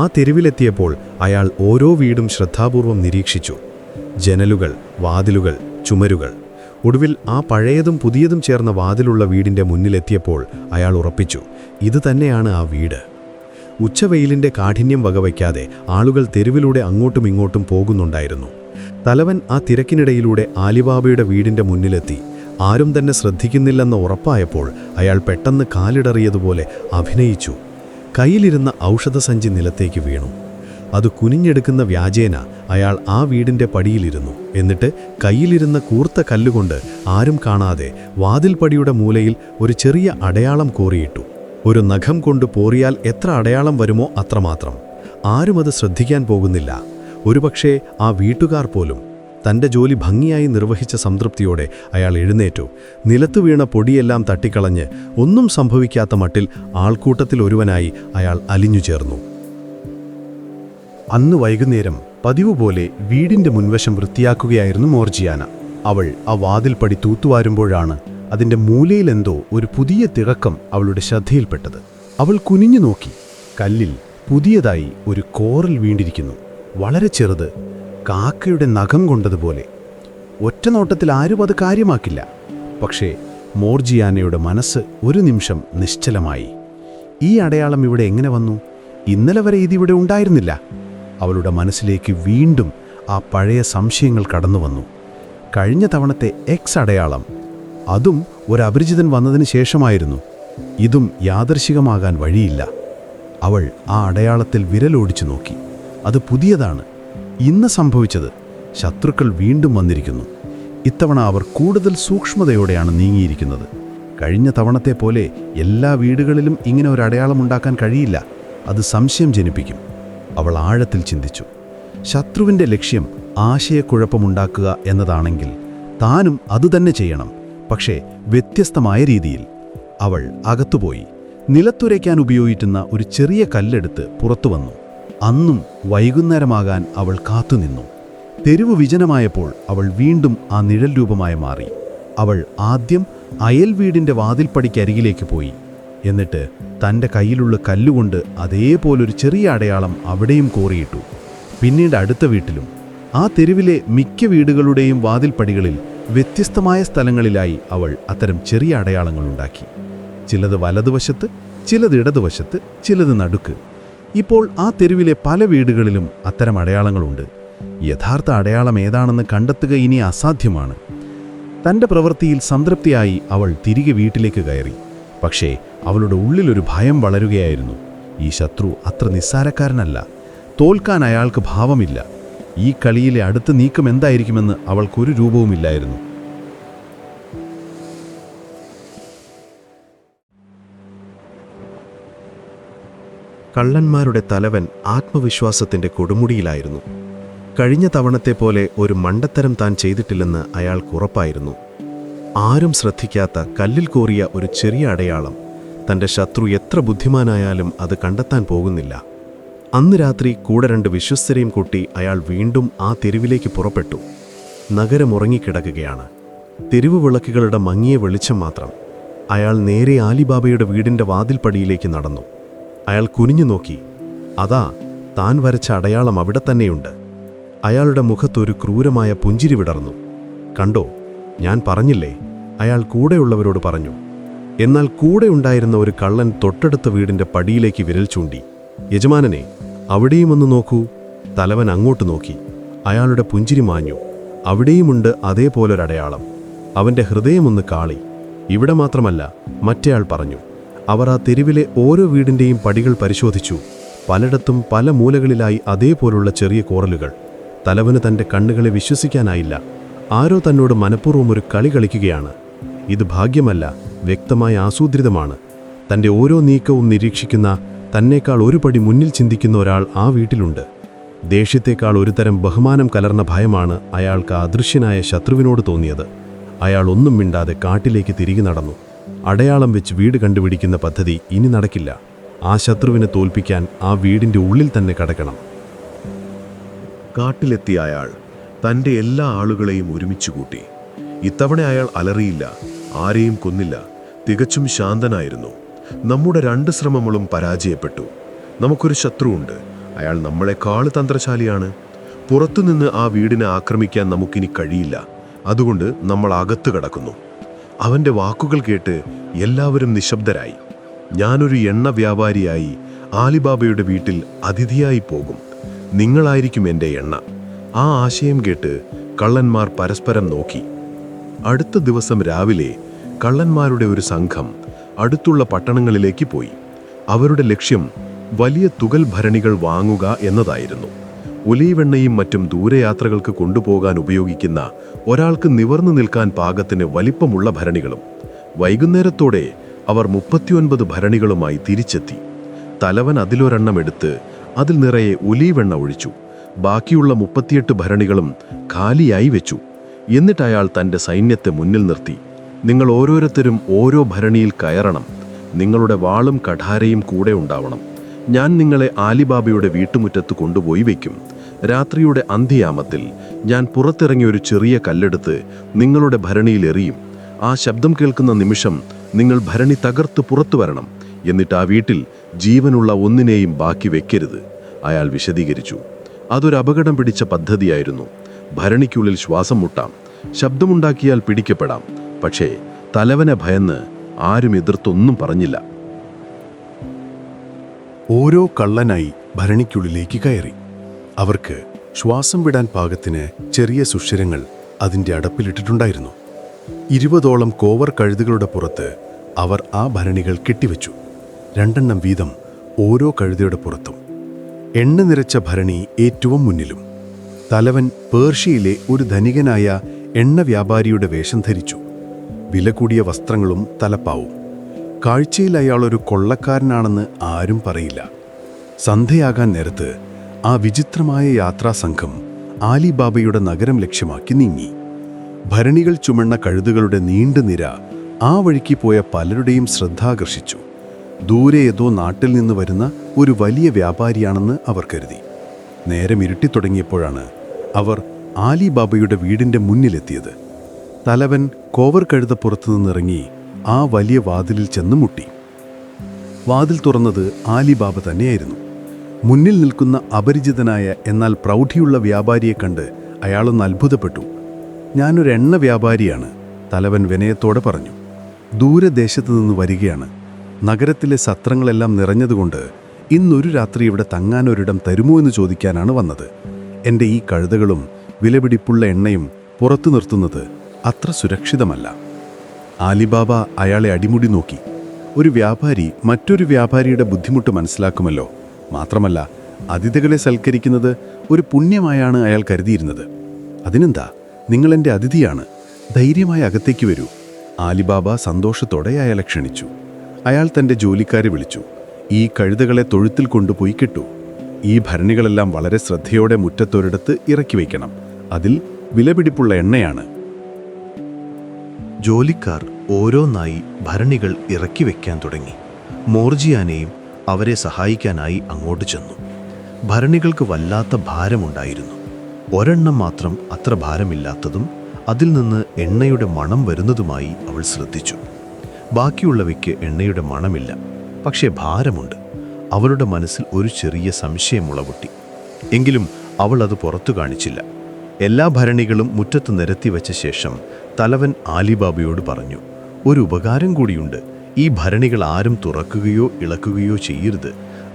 ആ തെരുവിലെത്തിയപ്പോൾ അയാൾ ഓരോ വീടും ശ്രദ്ധാപൂർവം നിരീക്ഷിച്ചു. ജനലുകൾ, വാതിലുകൾ, ചുമരുകൾ. ഒടുവിൽ ആ പഴയതും പുതിയതും ചേർന്ന വാതിലുള്ള വീടിൻ്റെ മുന്നിലെത്തിയപ്പോൾ അയാൾ ഉറപ്പിച്ചു, ഇത് തന്നെയാണ് ആ വീട്. ഉച്ചവെയിലിൻ്റെ കാഠിന്യം വകവയ്ക്കാതെ ആളുകൾ തെരുവിലൂടെ അങ്ങോട്ടും ഇങ്ങോട്ടും പോകുന്നുണ്ടായിരുന്നു. തലവൻ ആ തിരക്കിനിടയിലൂടെ ആലിബാബയുടെ വീടിൻ്റെ മുന്നിലെത്തി. ആരും തന്നെ ശ്രദ്ധിക്കുന്നില്ലെന്ന് ഉറപ്പായപ്പോൾ അയാൾ പെട്ടെന്ന് കാലിടറിയതുപോലെ അഭിനയിച്ചു. കയ്യിലിരുന്ന ഔഷധസഞ്ചി നിലത്തേക്ക് വീണു. അത് കുനിഞ്ഞെടുക്കുന്ന വ്യാജേന അയാൾ ആ വീടിൻ്റെ പടിയിലിരുന്നു. എന്നിട്ട് കയ്യിലിരുന്ന കൂർത്ത കല്ലുകൊണ്ട് ആരും കാണാതെ വാതിൽപ്പടിയുടെ മൂലയിൽ ഒരു ചെറിയ അടയാളം കോറിയിട്ടു. ഒരു നഖം കൊണ്ട് പോറിയാൽ എത്ര അടയാളം വരുമോ അത്രമാത്രം. ആരും അത് ശ്രദ്ധിക്കാൻ പോകുന്നില്ല. ഒരുപക്ഷേ ആ വീട്ടുകാർ പോലും. തൻ്റെ ജോലി ഭംഗിയായി നിർവഹിച്ച സംതൃപ്തിയോടെ അയാൾ എഴുന്നേറ്റു. നിലത്തു വീണ പൊടിയെല്ലാം തട്ടിക്കളഞ്ഞ് ഒന്നും സംഭവിക്കാത്ത മട്ടിൽ ആൾക്കൂട്ടത്തിൽ ഒരുവനായി അയാൾ അലിഞ്ഞു ചേർന്നു. അന്ന് വൈകുന്നേരം പതിവ് പോലെ വീടിൻ്റെ മുൻവശം വൃത്തിയാക്കുകയായിരുന്നു മോർജിയാന. അവൾ ആ വാതിൽപ്പടി തൂത്തുവാരുമ്പോഴാണ് അതിൻ്റെ മൂലയിലെന്തോ ഒരു പുതിയ തിളക്കം അവളുടെ ശ്രദ്ധയിൽപ്പെട്ടത്. അവൾ കുനിഞ്ഞു നോക്കി. കല്ലിൽ പുതിയതായി ഒരു കോറൽ വീണ്ടിരിക്കുന്നു. വളരെ ചെറുത്, കാക്കയുടെ നഖം കൊണ്ടതുപോലെ. ഒറ്റ നോട്ടത്തിൽ ആരും അത് കാര്യമാക്കില്ല. പക്ഷേ മോർജിയാനയുടെ മനസ്സ് ഒരു നിമിഷം നിശ്ചലമായി. ഈ അടയാളം ഇവിടെ എങ്ങനെ വന്നു? ഇന്നലെ വരെ ഇതിവിടെ ഉണ്ടായിരുന്നില്ല. അവളുടെ മനസ്സിലേക്ക് വീണ്ടും ആ പഴയ സംശയങ്ങൾ കടന്നു വന്നു. കഴിഞ്ഞ തവണത്തെ എക്സ് അടയാളം, അതും ഒരു അപരിചിതൻ വന്നതിന് ശേഷമായിരുന്നു. ഇതും യാദർശികമാകാൻ വഴിയില്ല. അവൾ ആ അടയാളത്തിൽ വിരലോടിച്ചു നോക്കി. അത് പുതിയതാണ്. ഇന്ന് സംഭവിച്ചത്, ശത്രുക്കൾ വീണ്ടും വന്നിരിക്കുന്നു. ഇത്തവണ അവർ കൂടുതൽ സൂക്ഷ്മതയോടെയാണ് നീങ്ങിയിരിക്കുന്നത്. കഴിഞ്ഞ തവണത്തെ പോലെ എല്ലാ വീടുകളിലും ഇങ്ങനെ ഒരു അടയാളം ഉണ്ടാക്കാൻ കഴിയില്ല. അത് സംശയം ജനിപ്പിക്കും. അവൾ ആഴത്തിൽ ചിന്തിച്ചു. ശത്രുവിൻ്റെ ലക്ഷ്യം ആശയക്കുഴപ്പമുണ്ടാക്കുക എന്നതാണെങ്കിൽ താനും അതുതന്നെ ചെയ്യണം, പക്ഷേ വ്യത്യസ്തമായ രീതിയിൽ. അവൾ അകത്തുപോയി നിലത്തുരയ്ക്കാൻ ഉപയോഗിക്കുന്ന ഒരു ചെറിയ കല്ലെടുത്ത് പുറത്തു വന്നു. അന്നും വൈകുന്നേരമാകാൻ അവൾ കാത്തുനിന്നു. തെരുവ് വിജനമായപ്പോൾ അവൾ വീണ്ടും ആ നിഴൽ രൂപമായി മാറി. അവൾ ആദ്യം അയൽ വീടിൻ്റെ വാതിൽപ്പടിക്കരികിലേക്ക് പോയി. എന്നിട്ട് തൻ്റെ കയ്യിലുള്ള കല്ലുകൊണ്ട് അതേപോലൊരു ചെറിയ അടയാളം അവിടെയും കോറിയിട്ടു. പിന്നീട് അടുത്ത വീട്ടിലും. ആ തെരുവിലെ മിക്ക വീടുകളുടെയും വാതിൽപ്പടികളിൽ വ്യത്യസ്തമായ സ്ഥലങ്ങളിലായി അവൾ അത്തരം ചെറിയ അടയാളങ്ങളുണ്ടാക്കി. ചിലത് വലതുവശത്ത്, ചിലത് ഇടതുവശത്ത്, ചിലത് നടുക്ക്. ഇപ്പോൾ ആ തെരുവിലെ പല വീടുകളിലും അത്തരം അടയാളങ്ങളുണ്ട്. യഥാർത്ഥ അടയാളം ഏതാണെന്ന് കണ്ടെത്തുക ഇനി അസാധ്യമാണ്. തൻ്റെ പ്രവൃത്തിയിൽ സംതൃപ്തിയായി അവൾ തിരികെ വീട്ടിലേക്ക് കയറി. പക്ഷേ അവളുടെ ഉള്ളിലൊരു ഭയം വളരുകയായിരുന്നു. ഈ ശത്രു അത്ര നിസ്സാരക്കാരനല്ല. തോൽക്കാൻ അയാൾക്ക് ഭാവമില്ല. ഈ കളിയിലെ അടുത്ത നീക്കം എന്തായിരിക്കുമെന്ന് അവൾക്കൊരു രൂപവുമില്ലായിരുന്നു. കള്ളന്മാരുടെ തലവൻ ആത്മവിശ്വാസത്തിൻ്റെ കൊടുമുടിയിലായിരുന്നു. കഴിഞ്ഞ തവണത്തെ പോലെ ഒരു മണ്ടത്തരം താൻ ചെയ്തിട്ടില്ലെന്ന് അയാൾക്കുറപ്പായിരുന്നു. ആരും ശ്രദ്ധിക്കാത്ത കല്ലിൽ കോറിയ ഒരു ചെറിയ അടയാളം. തൻ്റെ ശത്രു എത്ര ബുദ്ധിമാനായാലും അത് കണ്ടെത്താൻ പോകുന്നില്ല. അന്ന് രാത്രി കൂടെ 2 വിശ്വസ്തരെയും കൂട്ടി അയാൾ വീണ്ടും ആ തെരുവിലേക്ക് പുറപ്പെട്ടു. നഗരം ഉറങ്ങിക്കിടക്കുകയാണ്. തെരുവ് വിളക്കുകളുടെ മങ്ങിയ വെളിച്ചം മാത്രം. അയാൾ നേരെ ആലിബാബയുടെ വീടിൻ്റെ വാതിൽപ്പടിയിലേക്ക് നടന്നു. അയാൾ കുനിഞ്ഞു നോക്കി. അതാ, താൻ വരച്ച അടയാളം അവിടെ തന്നെയുണ്ട്. അയാളുടെ മുഖത്തൊരു ക്രൂരമായ പുഞ്ചിരി വിടർന്നു. കണ്ടോ, ഞാൻ പറഞ്ഞില്ലേ, അയാൾ കൂടെയുള്ളവരോട് പറഞ്ഞു. എന്നാൽ കൂടെ ഉണ്ടായിരുന്ന ഒരു കള്ളൻ തൊട്ടടുത്ത വീടിൻ്റെ പടിയിലേക്ക് വിരൽ ചൂണ്ടി. യജമാനനെ, അവിടെയും ഒന്ന് നോക്കൂ. തലവൻ അങ്ങോട്ട് നോക്കി. അയാളുടെ പുഞ്ചിരി മാഞ്ഞു. അവിടെയുമുണ്ട് അതേപോലൊരടയാളം. അവൻ്റെ ഹൃദയമൊന്ന് കാളി. ഇവിടെ മാത്രമല്ല, മറ്റേയാൾ പറഞ്ഞു. അവർ ആ തെരുവിലെ ഓരോ വീടിൻ്റെയും പടികൾ പരിശോധിച്ചു. പലയിടത്തും പല മൂലകളിലായി അതേപോലുള്ള ചെറിയ കോറലുകൾ. തലവന് തൻ്റെ കണ്ണുകളെ വിശ്വസിക്കാനായില്ല. ആരോ തന്നോട് മനഃപൂർവ്വം ഒരു കളി കളിക്കുകയാണ്. ഇത് ഭാഗ്യമല്ല, വ്യക്തമായ ആസൂത്രിതമാണ്. തൻ്റെ ഓരോ നീക്കവും നിരീക്ഷിക്കുന്ന, തന്നേക്കാൾ ഒരു പടി മുന്നിൽ ചിന്തിക്കുന്ന ഒരാൾ ആ വീട്ടിലുണ്ട്. ദേഷ്യത്തേക്കാൾ ഒരുതരം ബഹുമാനം കലർന്ന ഭയമാണ് അയാൾക്ക് അദൃശ്യനായ ശത്രുവിനോട് തോന്നിയത്. അയാൾ ഒന്നും മിണ്ടാതെ കാട്ടിലേക്ക് തിരികെ നടന്നു. അടയാളം വെച്ച് വീട് കണ്ടുപിടിക്കുന്ന പദ്ധതി ഇനി നടക്കില്ല. ആ ശത്രുവിനെ തോൽപ്പിക്കാൻ ആ വീടിൻ്റെ ഉള്ളിൽ തന്നെ കടക്കണം. കാട്ടിലെത്തിയ അയാൾ തൻ്റെ എല്ലാ ആളുകളെയും ഒരുമിച്ച് കൂട്ടി. ഇത്തവണ അയാൾ അലറിയില്ല, ആരെയും കൊന്നില്ല. തികച്ചും ശാന്തനായിരുന്നു. നമ്മുടെ 2 ശ്രമങ്ങളും പരാജയപ്പെട്ടു. നമുക്കൊരു ശത്രുവുണ്ട്. അയാൾ നമ്മളെക്കാൾ തന്ത്രശാലിയാണ്. പുറത്തുനിന്ന് ആ വീടിനെ ആക്രമിക്കാൻ നമുക്കിനി കഴിയില്ല. അതുകൊണ്ട് നമ്മൾ അകത്ത് കടക്കുന്നു. അവൻ്റെ വാക്കുകൾ കേട്ട് എല്ലാവരും നിശബ്ദരായി. ഞാനൊരു എണ്ണ വ്യാപാരിയായി ആലിബാബയുടെ വീട്ടിൽ അതിഥിയായി പോകും. നിങ്ങളായിരിക്കും എൻ്റെ എണ്ണ. ആ ആശയം കേട്ട് കള്ളന്മാർ പരസ്പരം നോക്കി. അടുത്ത ദിവസം രാവിലെ കള്ളന്മാരുടെ ഒരു സംഘം അടുത്തുള്ള പട്ടണങ്ങളിലേക്ക് പോയി. അവരുടെ ലക്ഷ്യം വലിയ തുകൽ ഭരണികൾ വാങ്ങുക എന്നതായിരുന്നു. ഒലീവെണ്ണയും മറ്റും ദൂരയാത്രകൾക്ക് കൊണ്ടുപോകാൻ ഉപയോഗിക്കുന്ന, ഒരാൾക്ക് നിവർന്നു നിൽക്കാൻ പാകത്തിന് വലിപ്പമുള്ള ഭരണികളും. വൈകുന്നേരത്തോടെ അവർ 39 ഭരണികളുമായി തിരിച്ചെത്തി. തലവൻ അതിലൊരെണ്ണം എടുത്ത് അതിൽ നിറയെ ഒലീവെണ്ണ ഒഴിച്ചു. ബാക്കിയുള്ള 38 ഭരണികളും ഖാലിയായി വെച്ചു. എന്നിട്ട് അയാൾ തൻ്റെ സൈന്യത്തെ മുന്നിൽ നിർത്തി. നിങ്ങൾ ഓരോരുത്തരും ഓരോ ഭരണിയിൽ കയറണം. നിങ്ങളുടെ വാളും കഠാരയും കൂടെ ഉണ്ടാവണം. ഞാൻ നിങ്ങളെ ആലിബാബയുടെ വീട്ടുമുറ്റത്ത് കൊണ്ടുപോയി വയ്ക്കും. രാത്രിയുടെ അന്ത്യയാമത്തിൽ ഞാൻ പുറത്തിറങ്ങിയ ഒരു ചെറിയ കല്ലെടുത്ത് നിങ്ങളുടെ ഭരണിയിൽ എറിയും. ആ ശബ്ദം കേൾക്കുന്ന നിമിഷം നിങ്ങൾ ഭരണി തകർത്ത് പുറത്തു വരണം. എന്നിട്ട് ആ വീട്ടിൽ ജീവനുള്ള ഒന്നിനെയും ബാക്കി വെക്കരുത്. അയാൾ വിശദീകരിച്ചു. അതൊരു അപകടം പിടിച്ച പദ്ധതിയായിരുന്നു. ഭരണിക്കുള്ളിൽ ശ്വാസം മുട്ടാം, ശബ്ദമുണ്ടാക്കിയാൽ പിടിക്കപ്പെടാം. പക്ഷേ തലവനെ ഭയന്ന് ആരും എതിർത്തൊന്നും പറഞ്ഞില്ല. ഓരോ കള്ളനായി ഭരണിക്കുള്ളിലേക്ക് കയറി. അവർക്ക് ശ്വാസം വിടാൻ പാകത്തിന് ചെറിയ സുഷിരങ്ങൾ അതിൻ്റെ അടപ്പിലിട്ടിട്ടുണ്ടായിരുന്നു. 20ഓളം കോവർ കഴുതുകളുടെ പുറത്ത് അവർ ആ ഭരണികൾ കെട്ടിവെച്ചു. 2 വീതം ഓരോ കഴുതയുടെ പുറത്തും. എണ്ണ നിറച്ച ഭരണി ഏറ്റവും മുന്നിലും. തലവൻ പേർഷ്യയിലെ ഒരു ധനികനായ എണ്ണ വ്യാപാരിയുടെ വേഷം ധരിച്ചു. വില കൂടിയ വസ്ത്രങ്ങളും തലപ്പാവും. കാഴ്ചയിൽ അയാളൊരു കൊള്ളക്കാരനാണെന്ന് ആരും പറയില്ല. സന്ധ്യയാകാൻ നേരത്ത് ആ വിചിത്രമായ യാത്രാസംഘം ആലിബാബയുടെ നഗരം ലക്ഷ്യമാക്കി നീങ്ങി. ഭരണികൾ ചുമന്ന കഴുതുകളുടെ നീണ്ട നിര ആ വഴിക്ക് പോയ പലരുടെയും ശ്രദ്ധാകർഷിച്ചു. ദൂരെ ഏതോ നാട്ടിൽ നിന്ന് വരുന്ന ഒരു വലിയ വ്യാപാരിയാണെന്ന് അവർ കരുതി. നേരം ഇരുട്ടിത്തുടങ്ങിയപ്പോഴാണ് അവർ ആലിബാബയുടെ വീടിൻ്റെ മുന്നിലെത്തിയത്. തലവൻ കോവർ കഴുതപ്പുറത്തു നിന്നിറങ്ങി ആ വലിയ വാതിലിൽ ചെന്ന് മുട്ടി. വാതിൽ തുറന്നത് ആലിബാബ തന്നെയായിരുന്നു. മുന്നിൽ നിൽക്കുന്ന അപരിചിതനായ എന്നാൽ പ്രൗഢിയുള്ള വ്യാപാരിയെ കണ്ട് അയാളൊന്ന് അത്ഭുതപ്പെട്ടു. "ഞാനൊരു എണ്ണ വ്യാപാരിയാണ്," തലവൻ വിനയത്തോടെ പറഞ്ഞു. "ദൂരദേശത്തു നിന്ന് വരികയാണ്. നഗരത്തിലെ സത്രങ്ങളെല്ലാം നിറഞ്ഞതുകൊണ്ട് ഇന്നൊരു രാത്രി ഇവിടെ തങ്ങാനൊരിടം തരുമോ എന്ന് ചോദിക്കാനാണ് വന്നത്. എൻ്റെ ഈ കഴുതകളും വിലപിടിപ്പുള്ള എണ്ണയും പുറത്തു നിർത്തുന്നത് അത്ര സുരക്ഷിതമല്ല." ആലിബാബ അയാളെ അടിമുടി നോക്കി. ഒരു വ്യാപാരി മറ്റൊരു വ്യാപാരിയുടെ ബുദ്ധിമുട്ട് മനസ്സിലാക്കുമല്ലോ. മാത്രമല്ല, അതിഥികളെ സൽക്കരിക്കുന്നത് ഒരു പുണ്യമായാണ് അയാൾ കരുതിയിരുന്നത്. "അതിനെന്താ, നിങ്ങളെൻ്റെ അതിഥിയാണ്. ധൈര്യമായി അകത്തേക്ക് വരൂ." ആലിബാബ സന്തോഷത്തോടെ അയാളെ ക്ഷണിച്ചു. അയാൾ തൻ്റെ ജോലിക്കാരെ വിളിച്ചു. "ഈ കഴുതകളെ തൊഴുത്തിൽ കൊണ്ടുപോയി കെട്ടു. ഈ ഭരണികളെല്ലാം വളരെ ശ്രദ്ധയോടെ മുറ്റത്തൊരിടത്ത് ഇറക്കി വയ്ക്കണം. അതിൽ വിലപിടിപ്പുള്ള എണ്ണയാണ്." ജോലിക്കാർ ഓരോന്നായി ഭരണികൾ ഇറക്കി വയ്ക്കാൻ തുടങ്ങി. മോർജിയാനയും അവരെ സഹായിക്കാനായി അങ്ങോട്ട് ചെന്നു. ഭരണികൾക്ക് വല്ലാത്ത ഭാരമുണ്ടായിരുന്നു. ഒരെണ്ണം മാത്രം അത്ര ഭാരമില്ലാത്തതും അതിൽ നിന്ന് എണ്ണയുടെ മണം വരുന്നതുമായി അവൾ ശ്രദ്ധിച്ചു. ബാക്കിയുള്ളവയ്ക്ക് എണ്ണയുടെ മണമില്ല, പക്ഷേ ഭാരമുണ്ട്. അവളുടെ മനസ്സിൽ ഒരു ചെറിയ സംശയം മുളപൊട്ടി. എങ്കിലും അവൾ അത് പുറത്തു കാണിച്ചില്ല. എല്ലാ ഭരണികളും മുറ്റത്ത് നിരത്തി വച്ച ശേഷം തലവൻ ആലിബാബയോട് പറഞ്ഞു, "ഒരു ഉപകാരം കൂടിയുണ്ട്. ഈ ഭരണികൾ ആരും തുറക്കുകയോ ഇളക്കുകയോ ചെയ്യരുത്.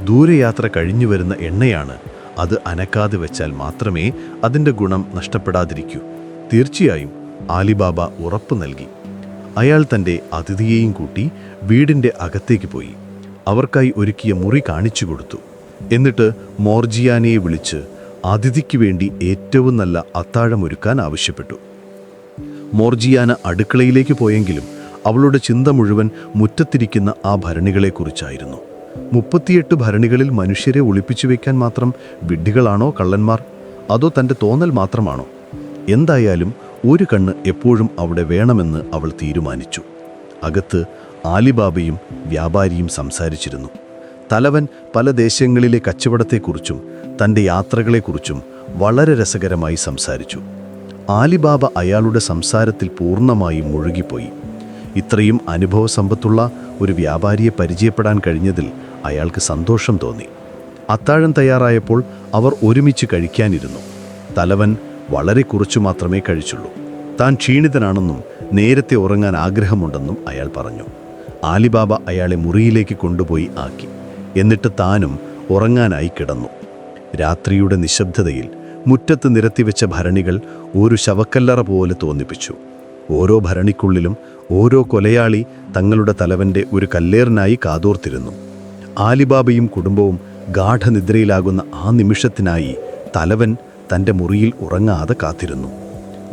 ദൂരയാത്ര കഴിഞ്ഞു വരുന്ന എണ്ണയാണ്. അത് അനക്കാതെ വെച്ചാൽ മാത്രമേ അതിൻ്റെ ഗുണം നഷ്ടപ്പെടാതിരിക്കൂ." തീർച്ചയായും, ആലിബാബ ഉറപ്പു നൽകി. അയാൾ തൻ്റെ അതിഥിയെയും കൂട്ടി വീടിൻ്റെ അകത്തേക്ക് പോയി. അവർക്കായി ഒരുക്കിയ മുറി കാണിച്ചു കൊടുത്തു. എന്നിട്ട് മോർജിയാനയെ വിളിച്ച് അതിഥിക്ക് വേണ്ടി ഏറ്റവും നല്ല അത്താഴമൊരുക്കാൻ ആവശ്യപ്പെട്ടു. മോർജിയാന അടുക്കളയിലേക്ക് പോയെങ്കിലും അവളുടെ ചിന്ത മുഴുവൻ മുറ്റത്തിരിക്കുന്ന ആ ഭരണികളെക്കുറിച്ചായിരുന്നു. 38 ഭരണികളിൽ മനുഷ്യരെ ഒളിപ്പിച്ചു വയ്ക്കാൻ മാത്രം വിഡ്ഢികളാണോ കള്ളന്മാർ? അതോ തൻ്റെ തോന്നൽ മാത്രമാണോ? എന്തായാലും ഒരു കണ്ണ് എപ്പോഴും അവിടെ വേണമെന്ന് അവൾ തീരുമാനിച്ചു. അകത്ത് ആലിബാബയും വ്യാപാരിയും സംസാരിച്ചിരുന്നു. തലവൻ പല ദേശങ്ങളിലെ കച്ചവടത്തെക്കുറിച്ചും തൻ്റെ യാത്രകളെക്കുറിച്ചും വളരെ രസകരമായി സംസാരിച്ചു. ആലിബാബ അയാളുടെ സംസാരത്തിൽ പൂർണ്ണമായും മുഴുകിപ്പോയി. ഇത്രയും അനുഭവസമ്പത്തുള്ള ഒരു വ്യാപാരിയെ പരിചയപ്പെടാൻ കഴിഞ്ഞതിൽ അയാൾക്ക് സന്തോഷം തോന്നി. അത്താഴം തയ്യാറായപ്പോൾ അവർ ഒരുമിച്ച് കഴിക്കാനിരുന്നു. തലവൻ വളരെ കുറച്ചു മാത്രമേ കഴിച്ചുള്ളൂ. താൻ ക്ഷീണിതനാണെന്നും നേരത്തെ ഉറങ്ങാൻ ആഗ്രഹമുണ്ടെന്നും അയാൾ പറഞ്ഞു. ആലിബാബ അയാളെ മുറിയിലേക്ക് കൊണ്ടുപോയി ആക്കി. എന്നിട്ട് താനും ഉറങ്ങാനായി കിടന്നു. രാത്രിയുടെ നിശബ്ദതയിൽ മുറ്റത്ത് നിരത്തിവെച്ച ഭരണികൾ ഒരു ശവക്കല്ലറ പോലെ തോന്നിപ്പിച്ചു. ഓരോ ഭരണിക്കുള്ളിലും ഓരോ കൊലയാളി തങ്ങളുടെ തലവൻ്റെ ഒരു കല്ലേറിനായി കാതോർത്തിരുന്നു. ആലിബാബയും കുടുംബവും ഗാഠനിദ്രയിലാകുന്ന ആ നിമിഷത്തിനായി തലവൻ തൻ്റെ മുറിയിൽ ഉറങ്ങാതെ കാത്തിരുന്നു.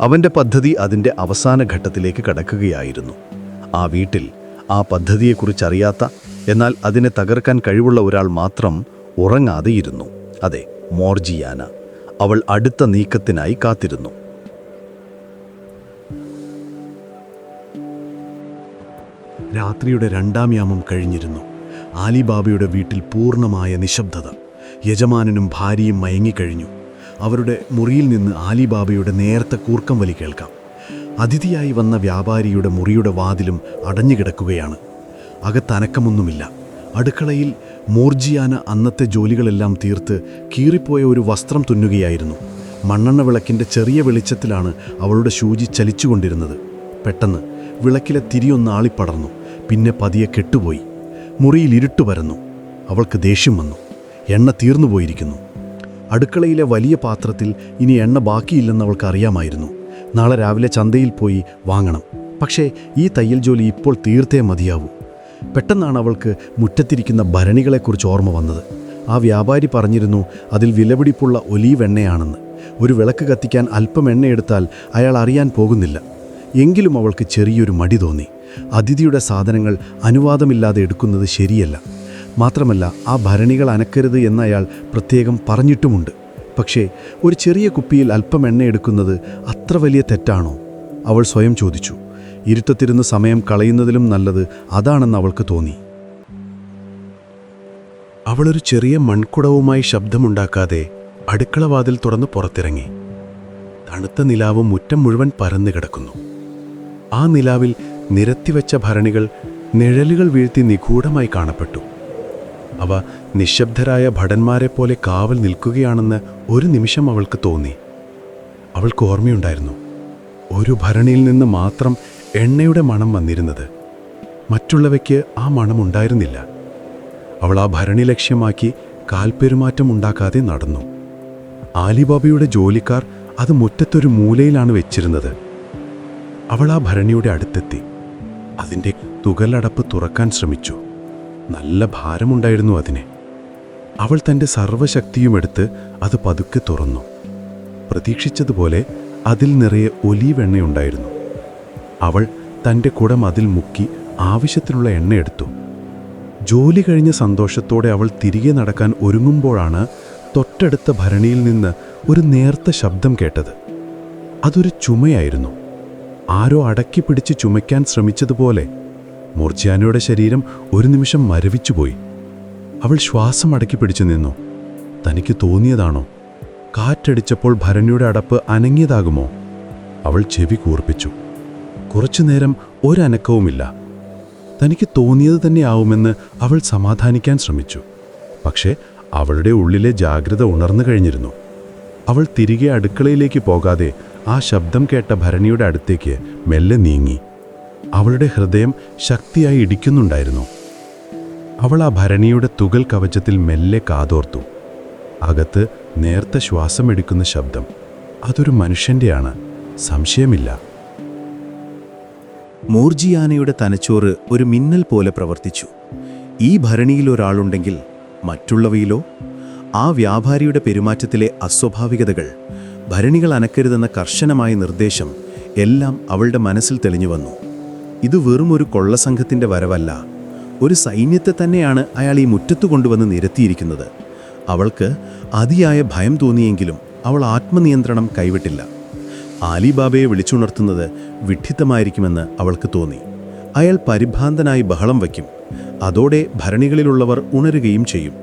അവൻ്റെ പദ്ധതി അതിൻ്റെ അവസാന ഘട്ടത്തിലേക്ക് കടക്കുകയായിരുന്നു. ആ വീട്ടിൽ ആ പദ്ധതിയെക്കുറിച്ചറിയാത്ത, എന്നാൽ അതിനെ തകർക്കാൻ കഴിവുള്ള ഒരാൾ മാത്രം ഉറങ്ങാതെയിരുന്നു. അതെ, മോർജിയാന. അവൾ അടുത്ത നീക്കത്തിനായി കാത്തിരുന്നു. രാത്രിയുടെ 2ാം യാമം കഴിഞ്ഞിരുന്നു. ആലിബാബയുടെ വീട്ടിൽ പൂർണ്ണമായ നിശബ്ദത. യജമാനനും ഭാര്യയും മയങ്ങിക്കഴിഞ്ഞു. അവരുടെ മുറിയിൽ നിന്ന് ആലിബാബയുടെ നേർത്ത കൂർക്കം വലി കേൾക്കാം. അതിഥിയായി വന്ന വ്യാപാരിയുടെ മുറിയുടെ വാതിലും അടഞ്ഞുകിടക്കുകയാണ്. അകത്തനക്കമൊന്നുമില്ല. അടുക്കളയിൽ മോർജിയാന അന്നത്തെ ജോലികളെല്ലാം തീർത്ത് കീറിപ്പോയ ഒരു വസ്ത്രം തുന്നുകയായിരുന്നു. മണ്ണെണ്ണ വിളക്കിൻ്റെ ചെറിയ വെളിച്ചത്തിലാണ് അവളുടെ സൂചി ചലിച്ചുകൊണ്ടിരുന്നത്. പെട്ടെന്ന് വിളക്കിലെ തിരിയൊന്ന് ആളിപ്പടർന്നു. പിന്നെ പതിയെ കെട്ടുപോയി. മുറിയിൽ ഇരുട്ട് പരന്നു. അവൾക്ക് ദേഷ്യം വന്നു. എണ്ണ തീർന്നു പോയിരിക്കുന്നു. അടുക്കളയിലെ വലിയ പാത്രത്തിൽ ഇനി എണ്ണ ബാക്കിയില്ലെന്ന് അവൾക്ക് അറിയാമായിരുന്നു. നാളെ രാവിലെ ചന്തയിൽ പോയി വാങ്ങണം. പക്ഷേ ഈ തയ്യൽ ജോലി ഇപ്പോൾ തീർത്തേ മതിയാവൂ. പെട്ടെന്നാണ് അവൾക്ക് മുറ്റത്തിരിക്കുന്ന ഭരണികളെക്കുറിച്ച് ഓർമ്മ വന്നത്. ആ വ്യാപാരി പറഞ്ഞിരുന്നു അതിൽ വിലപിടിപ്പുള്ള ഒലീവ് എണ്ണയാണെന്ന്. ഒരു വിളക്ക് കത്തിക്കാൻ അല്പം എണ്ണയെടുത്താൽ അയാൾ അറിയാൻ പോകുന്നില്ല. എങ്കിലും അവൾക്ക് ചെറിയൊരു മടി തോന്നി. അതിഥിയുടെ സാധനങ്ങൾ അനുവാദമില്ലാതെ എടുക്കുന്നത് ശരിയല്ല. മാത്രമല്ല ആ ഭരണികൾ അനക്കരുത് എന്നയാൾ പ്രത്യേകം പറഞ്ഞിട്ടുമുണ്ട്. പക്ഷേ ഒരു ചെറിയ കുപ്പിയിൽ അല്പം എണ്ണ എടുക്കുന്നത് അത്ര വലിയ തെറ്റാണോ? അവൾ സ്വയം ചോദിച്ചു. ഇരുട്ടത്തിരുന്ന് സമയം കളയുന്നതിലും നല്ലത് അതാണെന്ന് അവൾക്ക് തോന്നി. അവളൊരു ചെറിയ മൺകുടവുമായി ശബ്ദമുണ്ടാക്കാതെ അടുക്കളവാതിൽ തുറന്ന് പുറത്തിറങ്ങി. തണുത്ത നിലാവും മുറ്റം മുഴുവൻ പരന്നു കിടക്കുന്നു. ആ നിലാവിൽ നിരത്തിവെച്ച ഭരണികൾ നിഴലുകൾ വീഴ്ത്തി നിഗൂഢമായി കാണപ്പെട്ടു. അവ നിശബ്ദരായ ഭടന്മാരെപ്പോലെ കാവൽ നിൽക്കുകയാണെന്ന് ഒരു നിമിഷം അവൾക്ക് തോന്നി. അവൾക്ക് ഓർമ്മയുണ്ടായിരുന്നു, ഒരു ഭരണിയിൽ നിന്ന് മാത്രം എണ്ണയുടെ മണം വന്നിരുന്നത്. മറ്റുള്ളവയ്ക്ക് ആ മണമുണ്ടായിരുന്നില്ല. അവൾ ആ ഭരണി ലക്ഷ്യമാക്കി കാൽപ്പെരുമാറ്റം ഉണ്ടാക്കാതെ നടന്നു. ആലിബാബയുടെ ജോലിക്കാർ അത് മുറ്റത്തൊരു മൂലയിലാണ് വെച്ചിരുന്നത്. അവൾ ആ ഭരണിയുടെ അടുത്തെത്തി. അതിൻ്റെ തുകലടപ്പ് തുറക്കാൻ ശ്രമിച്ചു. നല്ല ഭാരമുണ്ടായിരുന്നു അതിനെ. അവൾ തൻ്റെ സർവ്വശക്തിയുമെടുത്ത് അത് പതുക്കെ തുറന്നു. പ്രതീക്ഷിച്ചതുപോലെ അതിൽ നിറയെ ഒലീവ് എണ്ണയുണ്ടായിരുന്നു. അവൾ തൻ്റെ കുടം അതിൽ മുക്കി ആവശ്യത്തിനുള്ള എണ്ണയെടുത്തു. ജോലി കഴിഞ്ഞ സന്തോഷത്തോടെ അവൾ തിരികെ നടക്കാൻ ഒരുങ്ങുമ്പോഴാണ് തൊട്ടടുത്ത ഭരണിയിൽ നിന്ന് ഒരു നേർത്ത ശബ്ദം കേട്ടത്. അതൊരു ചുമയായിരുന്നു. ആരോ അടക്കി പിടിച്ച് ചുമയ്ക്കാൻ ശ്രമിച്ചതുപോലെ. മോർജിയാനയുടെ ശരീരം ഒരു നിമിഷം മരവിച്ചുപോയി. അവൾ ശ്വാസം അടക്കി പിടിച്ചു നിന്നു. തനിക്ക് തോന്നിയതാണോ? കാറ്റടിച്ചപ്പോൾ ഭരണിയുടെ അടപ്പ് അനങ്ങിയതാകുമോ? അവൾ ചെവി കൂർപ്പിച്ചു. കുറച്ചുനേരം ഒരനക്കവുമില്ല. തനിക്ക് തോന്നിയത് തന്നെയാവുമെന്ന് അവൾ സമാധാനിക്കാൻ ശ്രമിച്ചു. പക്ഷേ അവളുടെ ഉള്ളിലെ ജാഗ്രത ഉണർന്നു കഴിഞ്ഞിരുന്നു. അവൾ തിരികെ അടുക്കളയിലേക്ക് പോകാതെ ആ ശബ്ദം കേട്ട ഭരണിയുടെ അടുത്തേക്ക് മെല്ലെ നീങ്ങി. അവളുടെ ഹൃദയം ശക്തിയായി ഇടിക്കുന്നുണ്ടായിരുന്നു. അവൾ ആ ഭരണിയുടെ തുകൽ കവചത്തിൽ മെല്ലെ കാതോർത്തു. അകത്ത് നേർത്ത ശ്വാസമെടുക്കുന്ന ശബ്ദം. അതൊരു മനുഷ്യൻ്റെയാണ്, സംശയമില്ല. മോർജിയാനയുടെ തലച്ചോറ് ഒരു മിന്നൽ പോലെ പ്രവർത്തിച്ചു. ഈ ഭരണിയിൽ ഒരാളുണ്ടെങ്കിൽ മറ്റുള്ളവയിലോ? ആ വ്യാപാരിയുടെ പെരുമാറ്റത്തിലെ അസ്വാഭാവികതകൾ, ഭരണികൾ അനക്കരുതെന്ന കർശനമായ നിർദ്ദേശം എല്ലാം അവളുടെ മനസ്സിൽ തെളിഞ്ഞു വന്നു. ഇത് വെറും ഒരു കൊള്ളസംഘത്തിൻ്റെ വരവല്ല, ഒരു സൈന്യത്തെ തന്നെയാണ് അയാൾ ഈ മുറ്റത്തു കൊണ്ടുവന്ന് നിരത്തിയിരിക്കുന്നത്. അവൾക്ക് അതിയായ ഭയം തോന്നിയെങ്കിലും അവൾ ആത്മനിയന്ത്രണം കൈവിട്ടില്ല. ആലിബാബയെ വിളിച്ചുണർത്തുന്നത് വിഡ്ഢിത്തമായിരിക്കുമെന്ന് അവൾക്ക് തോന്നി. അയാൾ പരിഭ്രാന്തനായി ബഹളം വയ്ക്കും. അതോടെ ഭരണികളിലുള്ളവർ ഉണരുകയും ചെയ്യും.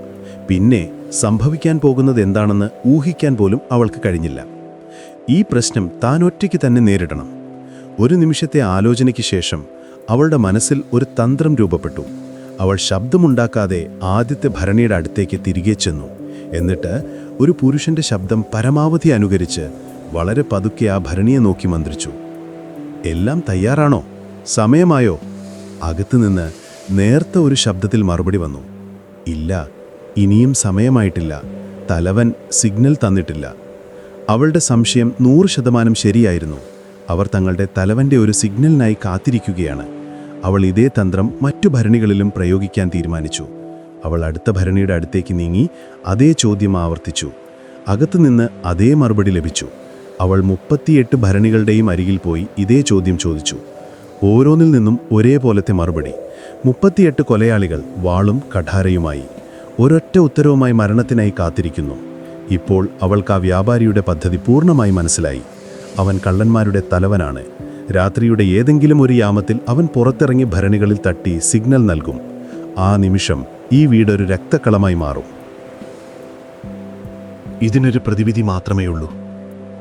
പിന്നെ സംഭവിക്കാൻ പോകുന്നത് എന്താണെന്ന് ഊഹിക്കാൻ പോലും അവൾക്ക് കഴിഞ്ഞില്ല. ഈ പ്രശ്നം താൻ ഒറ്റയ്ക്ക് തന്നെ നേരിടണം. ഒരു നിമിഷത്തെ ആലോചനയ്ക്ക് ശേഷം അവളുടെ മനസ്സിൽ ഒരു തന്ത്രം രൂപപ്പെട്ടു. അവൾ ശബ്ദമുണ്ടാക്കാതെ ആദ്യത്തെ ഭരണിയുടെ അടുത്തേക്ക് തിരികെ ചെന്നു. എന്നിട്ട് ഒരു പുരുഷന്റെ ശബ്ദം പരമാവധി അനുകരിച്ച് വളരെ പതുക്കെ ആ ഭരണിയെ നോക്കി മന്ത്രിച്ചു. എല്ലാം തയ്യാറാണോ? സമയമായോ? അകത്തുനിന്ന് നേർത്ത ഒരു ശബ്ദത്തിൽ മറുപടി വന്നു. ഇല്ല, ഇനിയും സമയമായിട്ടില്ല. തലവൻ സിഗ്നൽ തന്നിട്ടില്ല. അവളുടെ സംശയം 100% ശരിയായിരുന്നു. അവർ തങ്ങളുടെ തലവൻ്റെ ഒരു സിഗ്നലിനായി കാത്തിരിക്കുകയാണ്. അവൾ ഇതേ തന്ത്രം മറ്റു ഭരണികളിലും പ്രയോഗിക്കാൻ തീരുമാനിച്ചു. അവൾ അടുത്ത ഭരണിയുടെ അടുത്തേക്ക് നീങ്ങി അതേ ചോദ്യം ആവർത്തിച്ചു. അകത്തുനിന്ന് അതേ മറുപടി ലഭിച്ചു. അവൾ 38 ഭരണികളുടെയും അരികിൽ പോയി ഇതേ ചോദ്യം ചോദിച്ചു. ഓരോന്നിൽ നിന്നും ഒരേപോലത്തെ മറുപടി. 38 കൊലയാളികൾ വാളും കഠാരയുമായി ഒരൊറ്റ ഉത്തരവുമായി മരണത്തിനായി കാത്തിരിക്കുന്നു. ഇപ്പോൾ അവൾക്ക് ആ വ്യാപാരിയുടെ പദ്ധതി പൂർണ്ണമായി മനസ്സിലായി. അവൻ കള്ളന്മാരുടെ തലവനാണ്. രാത്രിയുടെ ഏതെങ്കിലും ഒരു യാമത്തിൽ അവൻ പുറത്തിറങ്ങി ഭരണികളിൽ തട്ടി സിഗ്നൽ നൽകും. ആ നിമിഷം ഈ വീടൊരു രക്തക്കളമായി മാറും. ഇതിനൊരു പ്രതിവിധി മാത്രമേ ഉള്ളൂ.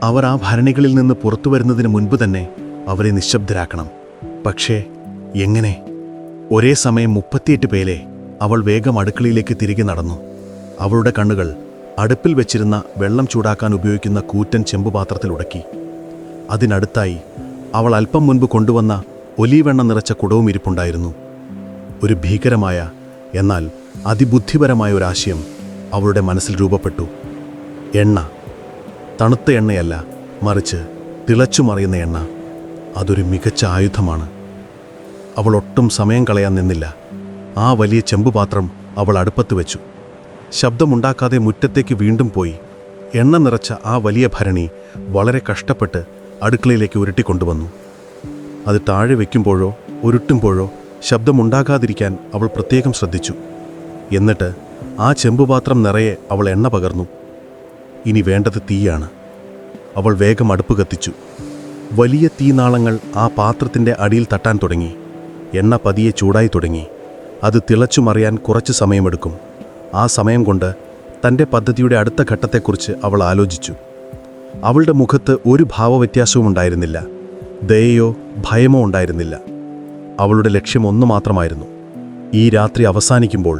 അവർ ആ ഭരണികളിൽ നിന്ന് പുറത്തു വരുന്നതിന് മുൻപ് തന്നെ അവരെ നിശബ്ദരാക്കണം. പക്ഷേ എങ്ങനെ? ഒരേ സമയം 38 പേരെ അവൾ വേഗം അടുക്കളയിലേക്ക് തിരികെ നടന്നു. അവളുടെ കണ്ണുകൾ അടുപ്പിൽ വെച്ചിരുന്ന വെള്ളം ചൂടാക്കാൻ ഉപയോഗിക്കുന്ന കൂറ്റൻ ചെമ്പുപാത്രത്തിൽ ഉടക്കി. അതിനടുത്തായി അവൾ അല്പം മുൻപ് കൊണ്ടുവന്ന ഒലീവെണ്ണ നിറച്ച കുടവും ഇരിപ്പുണ്ടായിരുന്നു. ഒരു ഭീകരമായ എന്നാൽ അതിബുദ്ധിപരമായ ഒരാശയം അവളുടെ മനസ്സിൽ രൂപപ്പെട്ടു. എണ്ണ, തണുത്ത എണ്ണയല്ല, മറിച്ച് തിളച്ചു മറിയുന്ന എണ്ണ. അതൊരു മികച്ച ആയുധമാണ്. അവൾ ഒട്ടും സമയം കളയാൻ നിന്നില്ല. ആ വലിയ ചെമ്പുപാത്രം അവൾ അടുപ്പത്ത് വെച്ചു. ശബ്ദമുണ്ടാക്കാതെ മുറ്റത്തേക്ക് വീണ്ടും പോയി എണ്ണ നിറച്ച ആ വലിയ ഭരണി വളരെ കഷ്ടപ്പെട്ട് അടുക്കളയിലേക്ക് ഉരുട്ടിക്കൊണ്ടുവന്നു. അത് താഴെ വയ്ക്കുമ്പോഴോ ഉരുട്ടുമ്പോഴോ ശബ്ദമുണ്ടാകാതിരിക്കാൻ അവൾ പ്രത്യേകം ശ്രദ്ധിച്ചു. എന്നിട്ട് ആ ചെമ്പുപാത്രം നിറയെ അവൾ എണ്ണ പകർന്നു. ഇനി വേണ്ടത് തീയാണ്. അവൾ വേഗം അടുപ്പ് കത്തിച്ചു. വലിയ തീനാളങ്ങൾ ആ പാത്രത്തിൻ്റെ അടിയിൽ തട്ടാൻ തുടങ്ങി. എണ്ണ പതിയെ ചൂടായി തുടങ്ങി. അത് തിളച്ചു മറിയാൻ കുറച്ച് സമയമെടുക്കും. ആ സമയം കൊണ്ട് തൻ്റെ പദ്ധതിയുടെ അടുത്ത ഘട്ടത്തെക്കുറിച്ച് അവൾ ആലോചിച്ചു. അവളുടെ മുഖത്ത് ഒരു ഭാവവ്യത്യാസവും ഉണ്ടായിരുന്നില്ല. ദയയോ ഭയമോ ഉണ്ടായിരുന്നില്ല. അവളുടെ ലക്ഷ്യം ഒന്നു മാത്രമായിരുന്നു. ഈ രാത്രി അവസാനിക്കുമ്പോൾ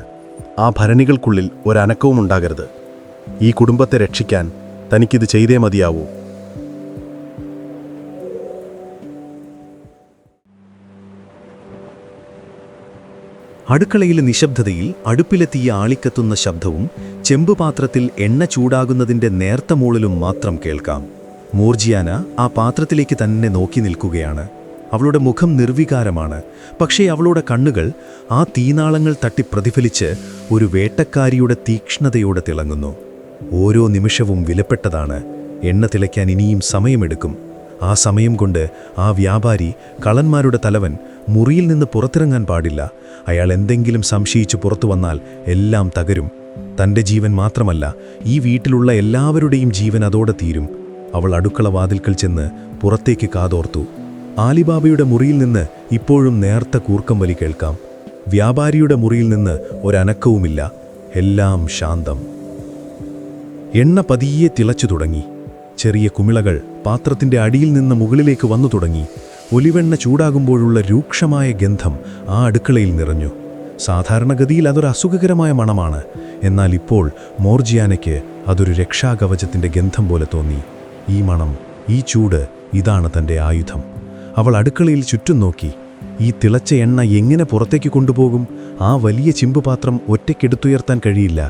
ആ ഭരണികൾക്കുള്ളിൽ ഒരനക്കവും ഉണ്ടാകരുത്. ഈ കുടുംബത്തെ രക്ഷിക്കാൻ തനിക്കിത് ചെയ്തേ മതിയാവൂ. അടുക്കളയിലെ നിശബ്ദതയിൽ അടുപ്പിലെത്തിയ ആളിക്കത്തുന്ന ശബ്ദവും ചെമ്പുപാത്രത്തിൽ എണ്ണ ചൂടാകുന്നതിൻ്റെ നേർത്ത മൂളിലും മാത്രം കേൾക്കാം. മോർജിയാന ആ പാത്രത്തിലേക്ക് തന്നെ നോക്കി നിൽക്കുകയാണ്. അവളുടെ മുഖം നിർവികാരമാണ്. പക്ഷേ അവളുടെ കണ്ണുകൾ ആ തീനാളങ്ങൾ തട്ടി പ്രതിഫലിച്ച് ഒരു വേട്ടക്കാരിയുടെ തീക്ഷ്ണതയോടെ തിളങ്ങുന്നു. ഓരോ നിമിഷവും വിലപ്പെട്ടതാണ്. എണ്ണ തിളയ്ക്കാൻ ഇനിയും സമയമെടുക്കും. ആ സമയം കൊണ്ട് ആ വ്യാപാരി, കള്ളന്മാരുടെ തലവൻ, മുറിയിൽ നിന്ന് പുറത്തിറങ്ങാൻ പാടില്ല. അയാൾ എന്തെങ്കിലും സംശയിച്ച് പുറത്തു വന്നാൽ എല്ലാം തകരും. തൻ്റെ ജീവൻ മാത്രമല്ല, ഈ വീട്ടിലുള്ള എല്ലാവരുടെയും ജീവൻ അതോടെ തീരും. അവൾ അടുക്കള വാതിൽക്കൽ ചെന്ന് പുറത്തേക്ക് കാതോർത്തു. ആലിബാബയുടെ മുറിയിൽ നിന്ന് ഇപ്പോഴും നേർത്ത കൂർക്കം വലി കേൾക്കാം. വ്യാപാരിയുടെ മുറിയിൽ നിന്ന് ഒരനക്കവുമില്ല. എല്ലാം ശാന്തം. എണ്ണ പതിയെ തിളച്ചു തുടങ്ങി. ചെറിയ കുമിളകൾ പാത്രത്തിൻ്റെ അടിയിൽ നിന്ന് മുകളിലേക്ക് വന്നു തുടങ്ങി. ഒലിവെണ്ണ ചൂടാകുമ്പോഴുള്ള രൂക്ഷമായ ഗന്ധം ആ അടുക്കളയിൽ നിറഞ്ഞു. സാധാരണഗതിയിൽ അതൊരു അസുഖകരമായ മണമാണ്. എന്നാൽ ഇപ്പോൾ മോർജിയാനയ്ക്ക് അതൊരു രക്ഷാകവചത്തിൻ്റെ ഗന്ധം പോലെ തോന്നി. ഈ മണം, ഈ ചൂട്, ഇതാണ് തൻ്റെ ആയുധം. അവൾ അടുക്കളയിൽ ചുറ്റും നോക്കി. ഈ തിളച്ച എണ്ണ എങ്ങനെ പുറത്തേക്ക് കൊണ്ടുപോകും? ആ വലിയ ചിമ്പുപാത്രം ഒറ്റയ്ക്കെടുത്തുയർത്താൻ കഴിയില്ല.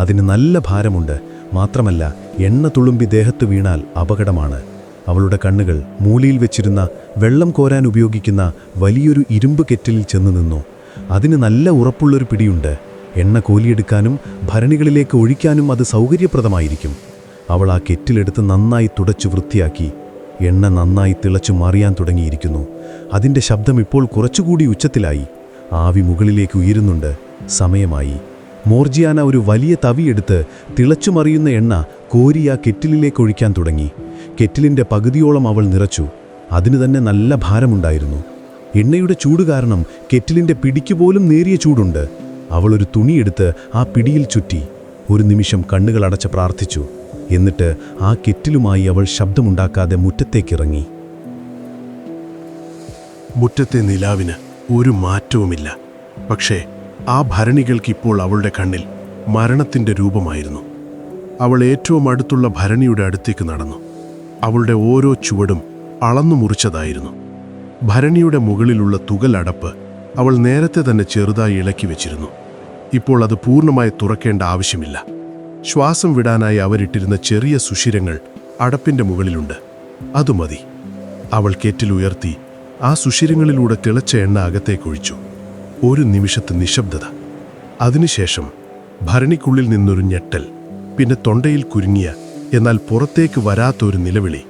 അതിന് നല്ല ഭാരമുണ്ട്. മാത്രമല്ല, എണ്ണ തുളുമ്പി ദേഹത്ത് വീണാൽ അപകടമാണ്. അവളുടെ കണ്ണുകൾ മൂലയിൽ വെച്ചിരുന്ന വെള്ളം കോരാൻ ഉപയോഗിക്കുന്ന വലിയൊരു ഇരുമ്പ് കെറ്റിലിൽ ചെന്ന് നിന്നു. അതിന് നല്ല ഉറപ്പുള്ളൊരു പിടിയുണ്ട്. എണ്ണ കോലിയെടുക്കാനും ഭരണികളിലേക്ക് ഒഴിക്കാനും അത് സൗകര്യപ്രദമായിരിക്കും. അവൾ ആ കെറ്റിലെടുത്ത് നന്നായി തുടച്ചു വൃത്തിയാക്കി. എണ്ണ നന്നായി തിളച്ചു മറിയാൻ തുടങ്ങിയിരിക്കുന്നു. അതിൻ്റെ ശബ്ദം ഇപ്പോൾ കുറച്ചുകൂടി ഉച്ചത്തിലായി. ആവി മുകളിലേക്ക് ഉയരുന്നുണ്ട്. സമയമായി. മോർജിയാന ഒരു വലിയ തവിയെടുത്ത് തിളച്ചുമറിയുന്ന എണ്ണ കോരി ആ കെറ്റിലിലേക്ക് ഒഴിക്കാൻ തുടങ്ങി. കെറ്റിലിൻ്റെ പകുതിയോളം അവൾ നിറച്ചു. അതിന് തന്നെ നല്ല ഭാരമുണ്ടായിരുന്നു. എണ്ണയുടെ ചൂട് കാരണം കെറ്റിലിൻ്റെ പിടിക്കുപോലും നേരിയ ചൂടുണ്ട്. അവൾ ഒരു തുണിയെടുത്ത് ആ പിടിയിൽ ചുറ്റി. ഒരു നിമിഷം കണ്ണുകൾ അടച്ച് പ്രാർത്ഥിച്ചു. എന്നിട്ട് ആ കെറ്റിലുമായി അവൾ ശബ്ദമുണ്ടാക്കാതെ മുറ്റത്തേക്കിറങ്ങി. മുറ്റത്തെ നിലാവിന് ഒരു മാറ്റവുമില്ല. പക്ഷേ ആ ഭരണികൾക്കിപ്പോൾ അവളുടെ കണ്ണിൽ മരണത്തിൻ്റെ രൂപമായിരുന്നു. അവൾ ഏറ്റവും അടുത്തുള്ള ഭരണിയുടെ അടുത്തേക്ക് നടന്നു. അവളുടെ ഓരോ ചുവടും അളന്നു മുറിച്ചതായിരുന്നു. ഭരണിയുടെ മുകളിലുള്ള തുകലടപ്പ് അവൾ നേരത്തെ തന്നെ ചെറുതായി ഇളക്കി വെച്ചിരുന്നു. ഇപ്പോൾ അത് പൂർണ്ണമായി തുറക്കേണ്ട ആവശ്യമില്ല. ശ്വാസം വിടാനായി അവരിട്ടിരുന്ന ചെറിയ സുഷിരങ്ങൾ അടപ്പിൻ്റെ മുകളിലുണ്ട്. അതുമതി. അവൾ കെറ്റിൽ ഉയർത്തി ആ സുഷിരങ്ങളിലൂടെ തിളച്ച എണ്ണ അകത്തേക്കൊഴിച്ചു. ഒരു നിമിഷത്തെ നിശബ്ദത. അതിനുശേഷം ഭരണിക്കുള്ളിൽ നിന്നൊരു ഞെട്ടൽ. പിന്നെ തൊണ്ടയിൽ കുരുങ്ങിയ എന്നാൽ പുറത്തേക്ക് വരാത്തൊരു നിലവിളി.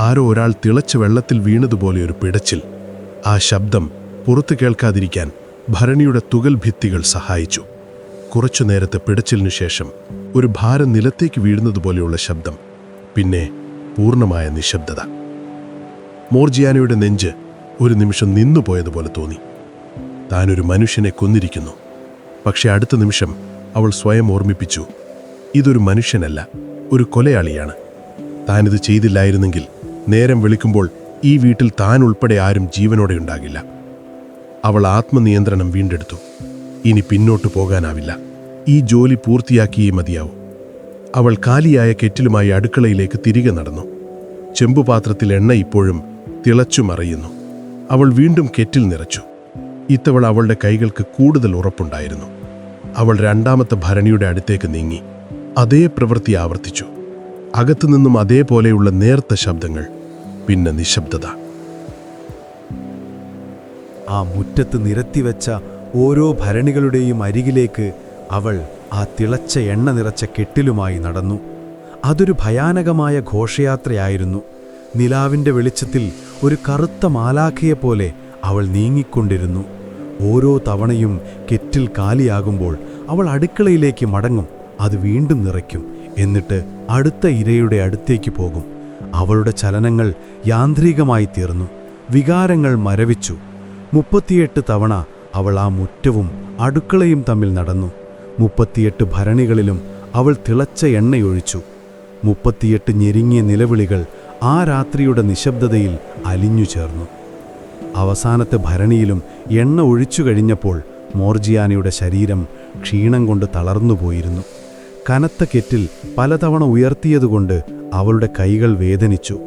ആരോ ഒരാൾ തിളച്ച വെള്ളത്തിൽ വീണതുപോലെ ഒരു പിടച്ചിൽ. ആ ശബ്ദം പുറത്തു കേൾക്കാതിരിക്കാൻ ഭരണിയുടെ തുകൽ ഭിത്തികൾ സഹായിച്ചു. കുറച്ചു നേരത്തെ പിടച്ചിലിനു ശേഷം ഒരു ഭാരം നിലത്തേക്ക് വീഴുന്നതുപോലെയുള്ള ശബ്ദം. പിന്നെ പൂർണ്ണമായ നിശബ്ദത. മോർജിയാനയുടെ നെഞ്ച് ഒരു നിമിഷം നിന്നുപോയതുപോലെ തോന്നി. താനൊരു മനുഷ്യനെ കൊന്നിരിക്കുന്നു. പക്ഷെ അടുത്ത നിമിഷം അവൾ സ്വയം ഓർമ്മിപ്പിച്ചു, ഇതൊരു മനുഷ്യനല്ല, ഒരു കൊലയാളിയാണ്. താനിത് ചെയ്തില്ലായിരുന്നെങ്കിൽ നേരം വിളിക്കുമ്പോൾ ഈ വീട്ടിൽ താൻ ഉൾപ്പെടെ ആരും ജീവനോടെ ഉണ്ടാകില്ല. അവൾ ആത്മനിയന്ത്രണം വീണ്ടെടുത്തു. ഇനി പിന്നോട്ടു പോകാനാവില്ല. ഈ ജോലി പൂർത്തിയാക്കിയേ മതിയാവും. അവൾ കാലിയായ കെറ്റിലുമായി അടുക്കളയിലേക്ക് തിരികെ നടന്നു. ചെമ്പുപാത്രത്തിൽ എണ്ണ ഇപ്പോഴും തിളച്ചു മറിയുന്നു. അവൾ വീണ്ടും കെറ്റിൽ നിറച്ചു. ഇത്തവണ അവളുടെ കൈകൾക്ക് കൂടുതൽ ഉറപ്പുണ്ടായിരുന്നു. അവൾ രണ്ടാമത്തെ ഭരണിയുടെ അടുത്തേക്ക് നീങ്ങി. അതേ പ്രവൃത്തി ആവർത്തിച്ചു. അകത്തുനിന്നും അതേപോലെയുള്ള നേർത്ത ശബ്ദങ്ങൾ, പിന്നെ നിശബ്ദത. ആ മുറ്റത്ത് നിരത്തിവെച്ച ഓരോ ഭരണികളുടെയും അരികിലേക്ക് അവൾ ആ തിളച്ച എണ്ണ നിറച്ച കെട്ടിലുമായി നടന്നു. അതൊരു ഭയാനകമായ ഘോഷയാത്രയായിരുന്നു. നിലാവിൻ്റെ വെളിച്ചത്തിൽ ഒരു കറുത്ത മാലാഖയെപ്പോലെ അവൾ നീങ്ങിക്കൊണ്ടിരുന്നു. ഓരോ തവണയും കെറ്റിൽ കാലിയാകുമ്പോൾ അവൾ അടുക്കളയിലേക്ക് മടങ്ങും. അത് വീണ്ടും നിറയ്ക്കും. എന്നിട്ട് അടുത്ത ഇരയുടെ അടുത്തേക്ക് പോകും. അവളുടെ ചലനങ്ങൾ യാന്ത്രികമായി തീർന്നു. വികാരങ്ങൾ മരവിച്ചു. 38 തവണ അവൾ ആ മുറ്റവും അടുക്കളയും തമ്മിൽ നടന്നു. 38 ഭരണികളിലും അവൾ തിളച്ച എണ്ണയൊഴിച്ചു. 38 ഞെരുങ്ങിയ നിലവിളികൾ ആ രാത്രിയുടെ നിശബ്ദതയിൽ അലിഞ്ഞു ചേർന്നു. അവസാനത്തെ ഭരണിയിലും എണ്ണ ഒഴിച്ചു കഴിഞ്ഞപ്പോൾ മോർജിയാനയുടെ ശരീരം ക്ഷീണം കൊണ്ട് തളർന്നുപോയിരുന്നു. കനത്ത കെറ്റിൽ പലതവണ ഉയർത്തിയതുകൊണ്ട് അവളുടെ കൈകൾ വേദനിച്ചു.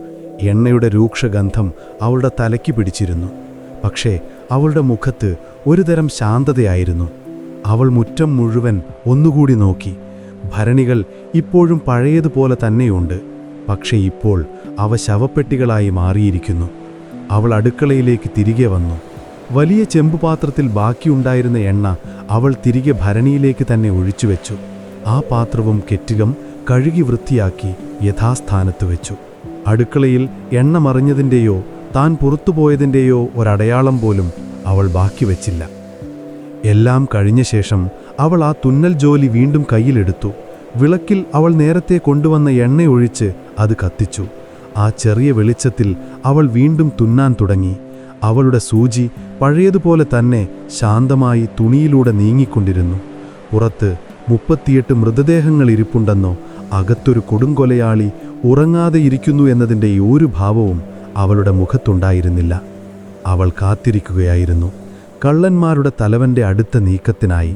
എണ്ണയുടെ രൂക്ഷഗന്ധം അവളുടെ തലയ്ക്ക് പിടിച്ചിരുന്നു. പക്ഷേ അവളുടെ മുഖത്ത് ഒരുതരം ശാന്തതയായിരുന്നു. അവൾ മുറ്റം മുഴുവൻ ഒന്നുകൂടി നോക്കി. ഭരണികൾ ഇപ്പോഴും പഴയതുപോലെ തന്നെയുണ്ട്. പക്ഷേ ഇപ്പോൾ അവ ശവപ്പെട്ടികളായി മാറിയിരിക്കുന്നു. അവൾ അടുക്കളയിലേക്ക് തിരികെ വന്നു. വലിയ ചെമ്പുപാത്രത്തിൽ ബാക്കിയുണ്ടായിരുന്ന എണ്ണ അവൾ തിരികെ ഭരണിയിലേക്ക് തന്നെ ഒഴിച്ചുവെച്ചു. ആ പാത്രവും കെറ്റിലും കഴുകി വൃത്തിയാക്കി യഥാസ്ഥാനത്ത് വെച്ചു. അടുക്കളയിൽ എണ്ണ മറിഞ്ഞതിൻ്റെയോ താൻ പുറത്തുപോയതിൻ്റെയോ ഒരടയാളം പോലും അവൾ ബാക്കി വച്ചില്ല. എല്ലാം കഴിഞ്ഞ ശേഷം അവൾ ആ തുന്നൽ ജോലി വീണ്ടും കയ്യിലെടുത്തു. വിളക്കിൽ അവൾ നേരത്തെ കൊണ്ടുവന്ന എണ്ണയൊഴിച്ച് അത് കത്തിച്ചു. ആ ചെറിയ വെളിച്ചത്തിൽ അവൾ വീണ്ടും തുന്നാൻ തുടങ്ങി. അവളുടെ സൂചി പഴയതുപോലെ തന്നെ ശാന്തമായി തുണിയിലൂടെ നീങ്ങിക്കൊണ്ടിരുന്നു. പുറത്ത് 38 മൃതദേഹങ്ങൾ ഇരിപ്പുണ്ടെന്നോ അകത്തൊരു കൊടുങ്കൊലയാളി ഉറങ്ങാതെ ഇരിക്കുന്നു എന്നതിൻ്റെ ഒരു ഭാവവും അവളുടെ മുഖത്തുണ്ടായിരുന്നില്ല. അവൾ കാത്തിരിക്കുകയായിരുന്നു, കള്ളന്മാരുടെ തലവൻ്റെ അടുത്ത നീക്കത്തിനായി.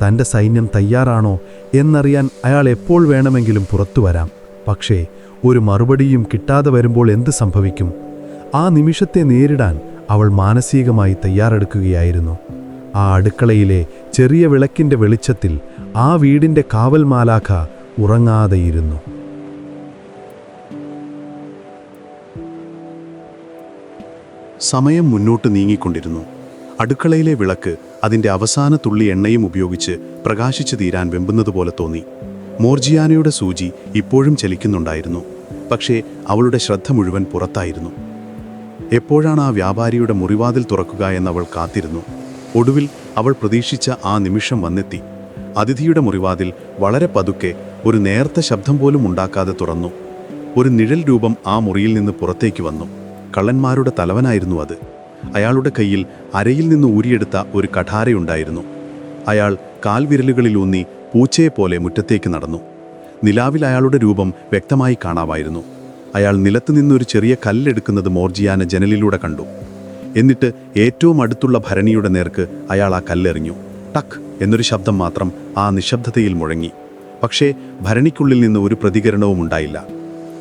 തൻ്റെ സൈന്യം തയ്യാറാണോ എന്നറിയാൻ അയാൾ എപ്പോൾ വേണമെങ്കിലും പുറത്തു വരാം. പക്ഷേ ഒരു മറുപടിയും കിട്ടാതെ വരുമ്പോൾ എന്ത് സംഭവിക്കും? ആ നിമിഷത്തെ നേരിടാൻ അവൾ മാനസികമായി തയ്യാറെടുക്കുകയായിരുന്നു. ആ അടുക്കളയിലെ ചെറിയ വിളക്കിൻ്റെ വെളിച്ചത്തിൽ ആ വീടിൻ്റെ കാവൽ മാലാഖ ഉറങ്ങാതെയിരുന്നു. സമയം മുന്നോട്ട് നീങ്ങിക്കൊണ്ടിരുന്നു. അടുക്കളയിലെ വിളക്ക് അതിൻ്റെ അവസാന തുള്ളി എണ്ണയും ഉപയോഗിച്ച് പ്രകാശിച്ചു തീരാൻ വെമ്പുന്നതുപോലെ തോന്നി. മോർജിയാനയുടെ സൂചി ഇപ്പോഴും ചലിക്കുന്നുണ്ടായിരുന്നു. പക്ഷേ അവളുടെ ശ്രദ്ധ മുഴുവൻ പുറത്തായിരുന്നു. എപ്പോഴാണ് ആ വ്യാപാരിയുടെ മുറിവാതിൽ തുറക്കുക എന്നവൾ കാത്തിരുന്നു. ഒടുവിൽ അവൾ പ്രതീക്ഷിച്ച ആ നിമിഷം വന്നെത്തി. അതിഥിയുടെ മുറിവാതിൽ വളരെ പതുക്കെ, ഒരു നേർത്ത ശബ്ദം പോലും ഉണ്ടാക്കാതെ തുറന്നു. ഒരു നിഴൽ രൂപം ആ മുറിയിൽ നിന്ന് പുറത്തേക്ക് വന്നു. കള്ളന്മാരുടെ തലവനായിരുന്നു അത്. അയാളുടെ കയ്യിൽ അരയിൽ നിന്ന് ഊരിയെടുത്ത ഒരു കഠാരയുണ്ടായിരുന്നു. അയാൾ കാൽവിരലുകളിലൂന്നി പൂച്ചയെപ്പോലെ മുറ്റത്തേക്ക് നടന്നു. നിലാവിൽ അയാളുടെ രൂപം വ്യക്തമായി കാണാമായിരുന്നു. അയാൾ നിലത്ത് നിന്നൊരു ചെറിയ കല്ലെടുക്കുന്നത് മോർജിയാന ജനലിലൂടെ കണ്ടു. എന്നിട്ട് ഏറ്റവും അടുത്തുള്ള ഭരണിയുടെ നേർക്ക് അയാൾ ആ കല്ലെറിഞ്ഞു. ടക്ക് എന്നൊരു ശബ്ദം മാത്രം ആ നിശബ്ദതയിൽ മുഴങ്ങി. പക്ഷേ ഭരണിക്കുള്ളിൽ നിന്ന് ഒരു പ്രതികരണവും ഉണ്ടായില്ല.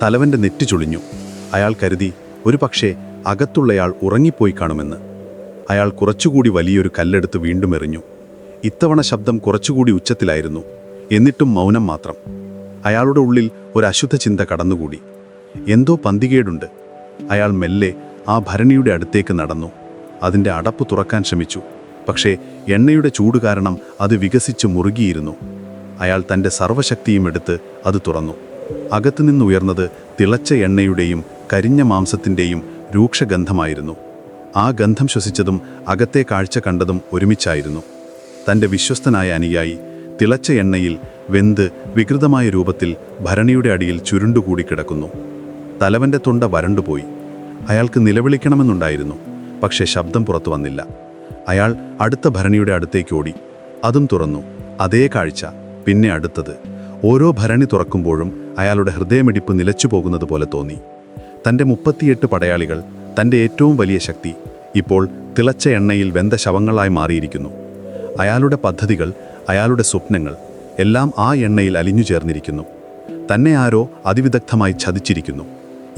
തലവൻ്റെ നെറ്റി ചുളിഞ്ഞു. അയാൾ കരുതി ഒരു പക്ഷേ അകത്തുള്ളയാൾ ഉറങ്ങിപ്പോയി കാണുമെന്ന്. അയാൾ കുറച്ചുകൂടി വലിയൊരു കല്ലെടുത്ത് വീണ്ടും എറിഞ്ഞു. ഇത്തവണ ശബ്ദം കുറച്ചുകൂടി ഉച്ചത്തിലായിരുന്നു. എന്നിട്ടും മൗനം മാത്രം. അയാളുടെ ഉള്ളിൽ ഒരു അശുദ്ധ ചിന്ത കടന്നുകൂടി. എന്തോ പന്തികേടുണ്ട്. അയാൾ മെല്ലെ ആ ഭരണിയുടെ അടുത്തേക്ക് നടന്നു. അതിൻ്റെ അടപ്പ് തുറക്കാൻ ശ്രമിച്ചു. പക്ഷേ എണ്ണയുടെ ചൂട് കാരണം അത് വികസിച്ച് മുറുകിയിരുന്നു. അയാൾ തൻ്റെ സർവ്വശക്തിയും എടുത്ത് അത് തുറന്നു. അകത്തുനിന്ന് ഉയർന്നത് തിളച്ച എണ്ണയുടെയും കരിഞ്ഞ മാംസത്തിൻ്റെയും രൂക്ഷഗന്ധമായിരുന്നു. ആ ഗന്ധം ശ്വസിച്ചതും അകത്തെ കാഴ്ച കണ്ടതും ഒരുമിച്ചായിരുന്നു. തൻ്റെ വിശ്വസ്തനായ അനുയായി തിളച്ച എണ്ണയിൽ വെന്ത് വികൃതമായ രൂപത്തിൽ ഭരണിയുടെ അടിയിൽ ചുരുണ്ടുകൂടി കിടക്കുന്നു. തലവൻ്റെ തൊണ്ട വരണ്ടുപോയി. അയാൾക്ക് നിലവിളിക്കണമെന്നുണ്ടായിരുന്നു. പക്ഷേ ശബ്ദം പുറത്തു വന്നില്ല. അയാൾ അടുത്ത ഭരണിയുടെ അടുത്തേക്ക് ഓടി. അതും തുറന്നു. അതേ കാഴ്ച. പിന്നെ അടുത്തത്. ഓരോ ഭരണി തുറക്കുമ്പോഴും അയാളുടെ ഹൃദയമിടിപ്പ് നിലച്ചു പോകുന്നത് പോലെ തോന്നി. തൻ്റെ 38 പടയാളികൾ, തൻ്റെ ഏറ്റവും വലിയ ശക്തി, ഇപ്പോൾ തിളച്ച എണ്ണയിൽ വെന്ത ശവങ്ങളായി മാറിയിരിക്കുന്നു. അയാളുടെ പദ്ധതികൾ, അയാളുടെ സ്വപ്നങ്ങൾ എല്ലാം ആ എണ്ണയിൽ അലിഞ്ഞു ചേർന്നിരിക്കുന്നു. തന്നെ ആരോ അതിവിദഗ്ധമായി ചതിച്ചിരിക്കുന്നു.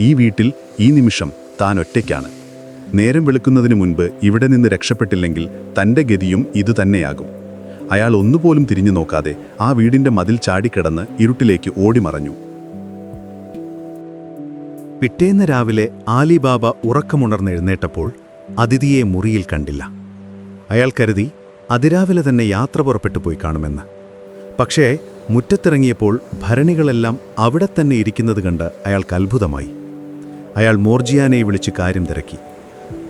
ഈ വീട്ടിൽ ഈ നിമിഷം താൻ ഒറ്റയ്ക്കാണ്. നേരം വെളുക്കുന്നതിന് മുൻപ് ഇവിടെ നിന്ന് രക്ഷപ്പെട്ടില്ലെങ്കിൽ തൻ്റെ ഗതിയും ഇതുതന്നെയാകും. അയാൾ ഒന്നുപോലും തിരിഞ്ഞു നോക്കാതെ ആ വീടിൻ്റെ മതിൽ ചാടിക്കിടന്ന് ഇരുട്ടിലേക്ക് ഓടിമറഞ്ഞു. പിറ്റേന്ന് രാവിലെ ആലിബാബ ഉറക്കമുണർന്നെഴുന്നേറ്റപ്പോൾ അതിഥിയെ മുറിയിൽ കണ്ടില്ല. അയാൾ കരുതി അതിരാവിലെ തന്നെ യാത്ര പുറപ്പെട്ടു പോയി കാണുമെന്ന്. പക്ഷേ മുറ്റത്തിറങ്ങിയപ്പോൾ ഭരണികളെല്ലാം അവിടെ തന്നെ ഇരിക്കുന്നത് കണ്ട് അയാൾക്ക് അത്ഭുതമായി. അയാൾ മോർജിയാനയെ വിളിച്ച് കാര്യം തിരക്കി.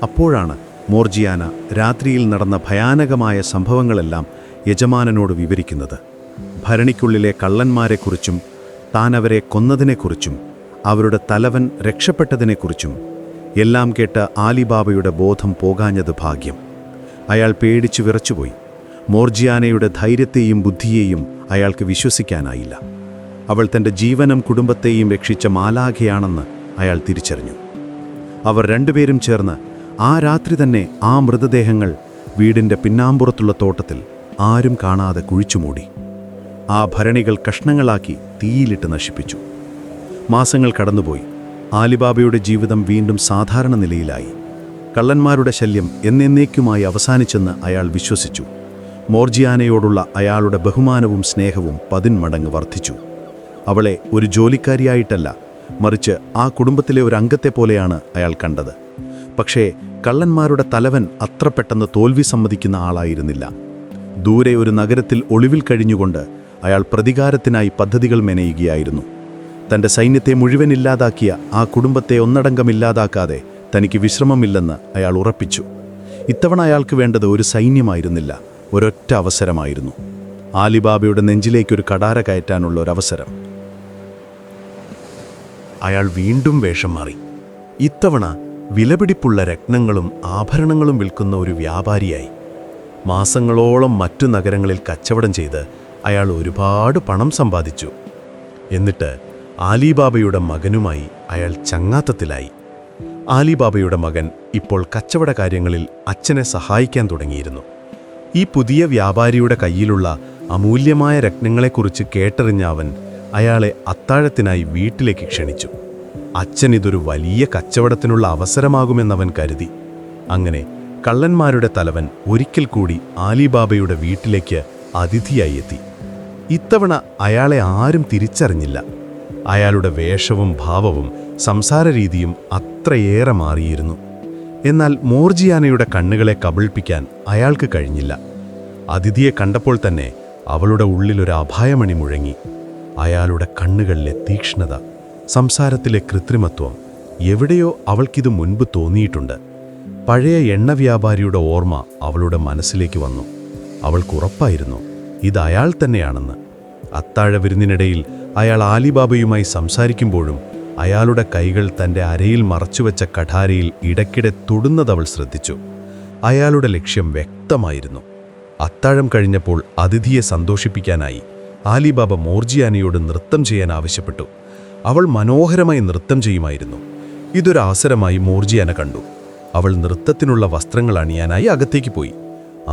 അപ്പോഴാണ് മോർജിയാന രാത്രിയിൽ നടന്ന ഭയാനകമായ സംഭവങ്ങളെല്ലാം യജമാനനോട് വിവരിക്കുന്നത്. ഭരണിക്കുള്ളിലെ കള്ളന്മാരെക്കുറിച്ചും താൻ അവരെ കൊന്നതിനെക്കുറിച്ചും അവരുടെ തലവൻ രക്ഷപ്പെട്ടതിനെക്കുറിച്ചും എല്ലാം കേട്ട് ആലിബാബയുടെ ബോധം പോകാഞ്ഞത് ഭാഗ്യം. അയാൾ പേടിച്ചു വിറച്ചുപോയി. മോർജിയാനയുടെ ധൈര്യത്തെയും ബുദ്ധിയെയും അയാൾക്ക് വിശ്വസിക്കാനായില്ല. അവൾ തൻ്റെ ജീവനും കുടുംബത്തെയും രക്ഷിച്ച മാലാഖയാണെന്ന് അയാൾ തിരിച്ചറിഞ്ഞു. അവർ രണ്ടുപേരും ചേർന്ന് ആ രാത്രി തന്നെ ആ മൃതദേഹങ്ങൾ വീടിൻ്റെ പിന്നാമ്പുറത്തുള്ള തോട്ടത്തിൽ ആരും കാണാതെ കുഴിച്ചുമൂടി. ആ ഭരണികൾ കഷ്ണങ്ങളാക്കി തീയിലിട്ട് നശിപ്പിച്ചു. മാസങ്ങൾ കടന്നുപോയി. ആലിബാബയുടെ ജീവിതം വീണ്ടും സാധാരണ നിലയിലായി. കള്ളന്മാരുടെ ശല്യം എന്നേക്കുമായി അവസാനിച്ചെന്ന് അയാൾ വിശ്വസിച്ചു. മോർജിയാനയോടുള്ള അയാളുടെ ബഹുമാനവും സ്നേഹവും 10 മടങ്ങ് വർദ്ധിച്ചു. അവളെ ഒരു ജോലിക്കാരിയായിട്ടല്ല, മറിച്ച് ആ കുടുംബത്തിലെ ഒരു അംഗത്തെപ്പോലെയാണ് അയാൾ കണ്ടത്. പക്ഷേ കള്ളന്മാരുടെ തലവൻ അത്ര പെട്ടെന്ന് തോൽവി സമ്മതിക്കുന്ന ആളായിരുന്നില്ല. ദൂരെ ഒരു നഗരത്തിൽ ഒളിവിൽ കഴിഞ്ഞുകൊണ്ട് അയാൾ പ്രതികാരത്തിനായി പദ്ധതികൾ മെനയുകയായിരുന്നു. തൻ്റെ സൈന്യത്തെ മുഴുവൻ ഇല്ലാതാക്കിയ ആ കുടുംബത്തെ ഒന്നടങ്കമില്ലാതാക്കാതെ തനിക്ക് വിശ്രമമില്ലെന്ന് അയാൾ ഉറപ്പിച്ചു. ഇത്തവണ അയാൾക്ക് വേണ്ടത് ഒരു സൈന്യമായിരുന്നില്ല, ഒരൊറ്റ അവസരമായിരുന്നു. ആലിബാബയുടെ നെഞ്ചിലേക്കൊരു കടാര കയറ്റാനുള്ള ഒരവസരം. അയാൾ വീണ്ടും വേഷം മാറി. ഇത്തവണ വിലപിടിപ്പുള്ള രത്നങ്ങളും ആഭരണങ്ങളും വിൽക്കുന്ന ഒരു വ്യാപാരിയായി. മാസങ്ങളോളം മറ്റു നഗരങ്ങളിൽ കച്ചവടം ചെയ്ത് അയാൾ ഒരുപാട് പണം സമ്പാദിച്ചു. എന്നിട്ട് ആലിബാബയുടെ മകനുമായി അയാൾ ചങ്ങാത്തത്തിലായി. ആലിബാബയുടെ മകൻ ഇപ്പോൾ കച്ചവട കാര്യങ്ങളിൽ അച്ഛനെ സഹായിക്കാൻ തുടങ്ങിയിരുന്നു. ഈ പുതിയ വ്യാപാരിയുടെ കയ്യിലുള്ള അമൂല്യമായ രത്നങ്ങളെക്കുറിച്ച് കേട്ടറിഞ്ഞ അവൻ അയാളെ അത്താഴത്തിനായി വീട്ടിലേക്ക് ക്ഷണിച്ചു. അച്ഛൻ ഇതൊരു വലിയ കച്ചവടത്തിനുള്ള അവസരമാകുമെന്നവൻ കരുതി. അങ്ങനെ കള്ളന്മാരുടെ തലവൻ ഒരിക്കൽ കൂടി ആലിബാബയുടെ വീട്ടിലേക്ക് അതിഥിയായി എത്തി. ഇത്തവണ അയാളെ ആരും തിരിച്ചറിഞ്ഞില്ല. അയാളുടെ വേഷവും ഭാവവും സംസാരരീതിയും അത്രയേറെ മാറിയിരുന്നു. എന്നാൽ മോർജിയാനയുടെ കണ്ണുകളെ കബളിപ്പിക്കാൻ അയാൾക്ക് കഴിഞ്ഞില്ല. അതിഥിയെ കണ്ടപ്പോൾ തന്നെ അവളുടെ ഉള്ളിലൊരു അഭയമണി മുഴങ്ങി. അയാളുടെ കണ്ണുകളിലെ തീക്ഷ്ണത, സംസാരത്തിലെ കൃത്രിമത്വം, എവിടെയോ അവൾക്കിത് മുൻപ് തോന്നിയിട്ടുണ്ട്. പഴയ എണ്ണ വ്യാപാരിയുടെ ഓർമ്മ അവളുടെ മനസ്സിലേക്ക് വന്നു. അവൾക്കുറപ്പായിരുന്നു ഇത് അയാൾ തന്നെയാണെന്ന്. അത്താഴ വിരുന്നിനിടയിൽ അയാൾ ആലിബാബയുമായി സംസാരിക്കുമ്പോഴും അയാളുടെ കൈകൾ തൻ്റെ അരയിൽ മറച്ചുവെച്ച കഠാരയിൽ ഇടയ്ക്കിടെ തൊടുന്നതവൾ ശ്രദ്ധിച്ചു. അയാളുടെ ലക്ഷ്യം വ്യക്തമായിരുന്നു. അത്താഴം കഴിഞ്ഞപ്പോൾ അതിഥിയെ സന്തോഷിപ്പിക്കാനായി ആലിബാബ മോർജിയാനയോട് നൃത്തം ചെയ്യാൻ ആവശ്യപ്പെട്ടു. അവൾ മനോഹരമായി നൃത്തം ചെയ്യുമായിരുന്നു. ഇതൊരു അവസരമായി മോർജിയാന കണ്ടു. അവൾ നൃത്തത്തിനുള്ള വസ്ത്രങ്ങൾ അണിയാനായി അകത്തേക്ക് പോയി.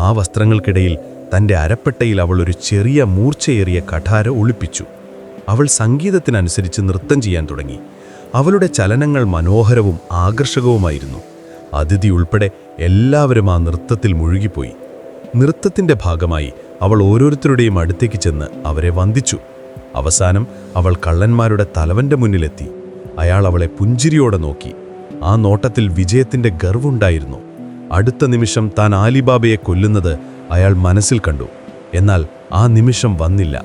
ആ വസ്ത്രങ്ങൾക്കിടയിൽ തൻ്റെ അരപ്പട്ടയിൽ അവൾ ഒരു ചെറിയ മൂർച്ചയേറിയ കഠാര ഒളിപ്പിച്ചു. അവൾ സംഗീതത്തിനനുസരിച്ച് നൃത്തം ചെയ്യാൻ തുടങ്ങി. അവളുടെ ചലനങ്ങൾ മനോഹരവും ആകർഷകവുമായിരുന്നു. അതിഥി ഉൾപ്പെടെ എല്ലാവരും ആ നൃത്തത്തിൽ മുഴുകിപ്പോയി. നൃത്തത്തിൻ്റെ ഭാഗമായി അവൾ ഓരോരുത്തരുടെയും അടുത്തേക്ക് ചെന്ന് അവരെ വന്ദിച്ചു. അവസാനം അവൾ കള്ളന്മാരുടെ തലവന്റെ മുന്നിലെത്തി. അയാൾ അവളെ പുഞ്ചിരിയോടെ നോക്കി. ആ നോട്ടത്തിൽ വിജയത്തിൻ്റെ ഗർവുണ്ടായിരുന്നു. അടുത്ത നിമിഷം താൻ ആലിബാബയെ കൊല്ലുന്നത് അയാൾ മനസ്സിൽ കണ്ടു. എന്നാൽ ആ നിമിഷം വന്നില്ല.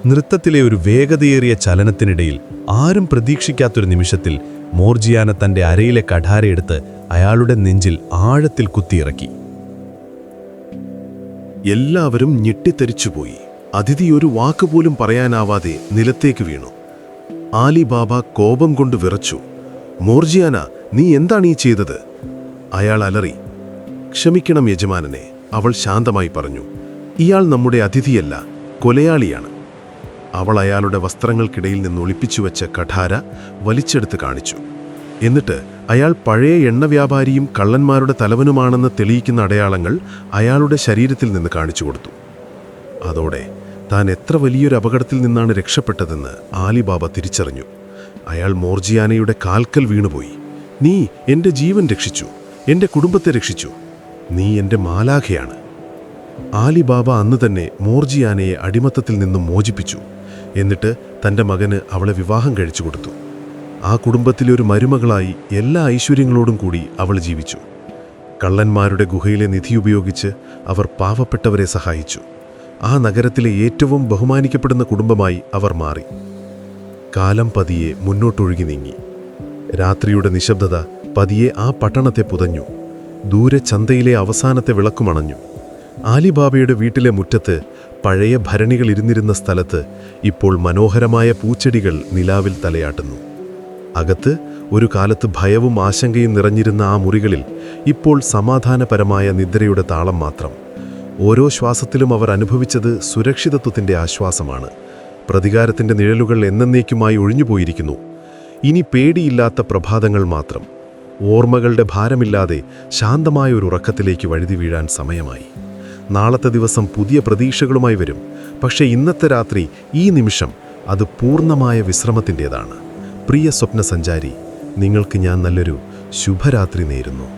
നൃത്തത്തിലെ ഒരു വേഗതയേറിയ ചലനത്തിനിടയിൽ ആരും പ്രതീക്ഷിക്കാത്തൊരു നിമിഷത്തിൽ മോർജിയാന തൻ്റെ അരയിലെ കഠാരയെടുത്ത് അയാളുടെ നെഞ്ചിൽ ആഴത്തിൽ കുത്തിയിറക്കി. എല്ലാവരും ഞെട്ടിത്തെറിച്ചുപോയി. അതിഥി ഒരു വാക്കുപോലും പറയാനാവാതെ നിലത്തേക്ക് വീണു. ആലിബാബ കോപം കൊണ്ട് വിറച്ചു. മോർജിയാന, നീ എന്താണ് ഈ ചെയ്തത്? അയാൾ അലറി. ക്ഷമിക്കണം യജമാനനെ, അവൾ ശാന്തമായി പറഞ്ഞു. ഇയാൾ നമ്മുടെ അതിഥിയല്ല, കൊലയാളിയാണ്. അവൾ അയാളുടെ വസ്ത്രങ്ങൾക്കിടയിൽ നിന്ന് ഒളിപ്പിച്ചുവെച്ച കഠാര വലിച്ചെടുത്ത് കാണിച്ചു. എന്നിട്ട് അയാൾ പഴയ എണ്ണ വ്യാപാരിയും കള്ളന്മാരുടെ തലവനുമാണെന്ന് തെളിയിക്കുന്ന അടയാളങ്ങൾ അയാളുടെ ശരീരത്തിൽ നിന്ന് കാണിച്ചു കൊടുത്തു. അതോടെ താൻ എത്ര വലിയൊരു അപകടത്തിൽ നിന്നാണ് രക്ഷപ്പെട്ടതെന്ന് ആലിബാബ തിരിച്ചറിഞ്ഞു. അയാൾ മോർജിയാനയുടെ കാൽക്കൽ വീണുപോയി. നീ എൻ്റെ ജീവൻ രക്ഷിച്ചു, എൻ്റെ കുടുംബത്തെ രക്ഷിച്ചു, നീ എൻ്റെ മാലാഖയാണ്. ആലിബാബ അന്ന് തന്നെ മോർജിയാനയെ അടിമത്തത്തിൽ നിന്നും മോചിപ്പിച്ചു. എന്നിട്ട് തൻ്റെ മകന് അവളെ വിവാഹം കഴിച്ചു കൊടുത്തു. ആ കുടുംബത്തിലെ ഒരു മരുമകളായി എല്ലാ ഐശ്വര്യങ്ങളോടും കൂടി അവൾ ജീവിച്ചു. കള്ളന്മാരുടെ ഗുഹയിലെ നിധി ഉപയോഗിച്ച് അവർ പാവപ്പെട്ടവരെ സഹായിച്ചു. ആ നഗരത്തിലെ ഏറ്റവും ബഹുമാനിക്കപ്പെടുന്ന കുടുംബമായി അവർ മാറി. കാലം പതിയെ മുന്നോട്ടൊഴുകി നീങ്ങി. രാത്രിയുടെ നിശബ്ദത പതിയെ ആ പട്ടണത്തെ പുതഞ്ഞു. ദൂരെ ചന്തയിലെ അവസാനത്തെ വിളക്കുമണഞ്ഞു. ആലിബാബയുടെ വീട്ടിലെ മുറ്റത്ത് പഴയ ഭരണികൾ ഇരുന്നിരുന്ന സ്ഥലത്ത് ഇപ്പോൾ മനോഹരമായ പൂച്ചെടികൾ നിലാവിൽ തലയാട്ടുന്നു. അകത്ത് ഒരു കാലത്ത് ഭയവും ആശങ്കയും നിറഞ്ഞിരുന്ന ആ മുറികളിൽ ഇപ്പോൾ സമാധാനപരമായ നിദ്രയുടെ താളം മാത്രം. ഓരോ ശ്വാസത്തിലും അവർ അനുഭവിച്ചത് സുരക്ഷിതത്വത്തിൻ്റെ ആശ്വാസമാണ്. പ്രതികാരത്തിൻ്റെ നിഴലുകൾ എന്നേക്കുമായി ഒഴിഞ്ഞുപോയിരിക്കുന്നു. ഇനി പേടിയില്ലാത്ത പ്രഭാതങ്ങൾ മാത്രം. ഓർമ്മകളുടെ ഭാരമില്ലാതെ ശാന്തമായ ഒരു ഉറക്കത്തിലേക്ക് വഴുതി വീഴാൻ സമയമായി. നാളത്തെ ദിവസം പുതിയ പ്രതീക്ഷകളുമായി വരും. പക്ഷേ ഇന്നത്തെ രാത്രി, ഈ നിമിഷം, അത് പൂർണ്ണമായ വിശ്രമത്തിൻ്റേതാണ്. പ്രിയ സ്വപ്നസഞ്ചാരി, നിങ്ങൾക്ക് ഞാൻ നല്ലൊരു ശുഭരാത്രി നേരുന്നു.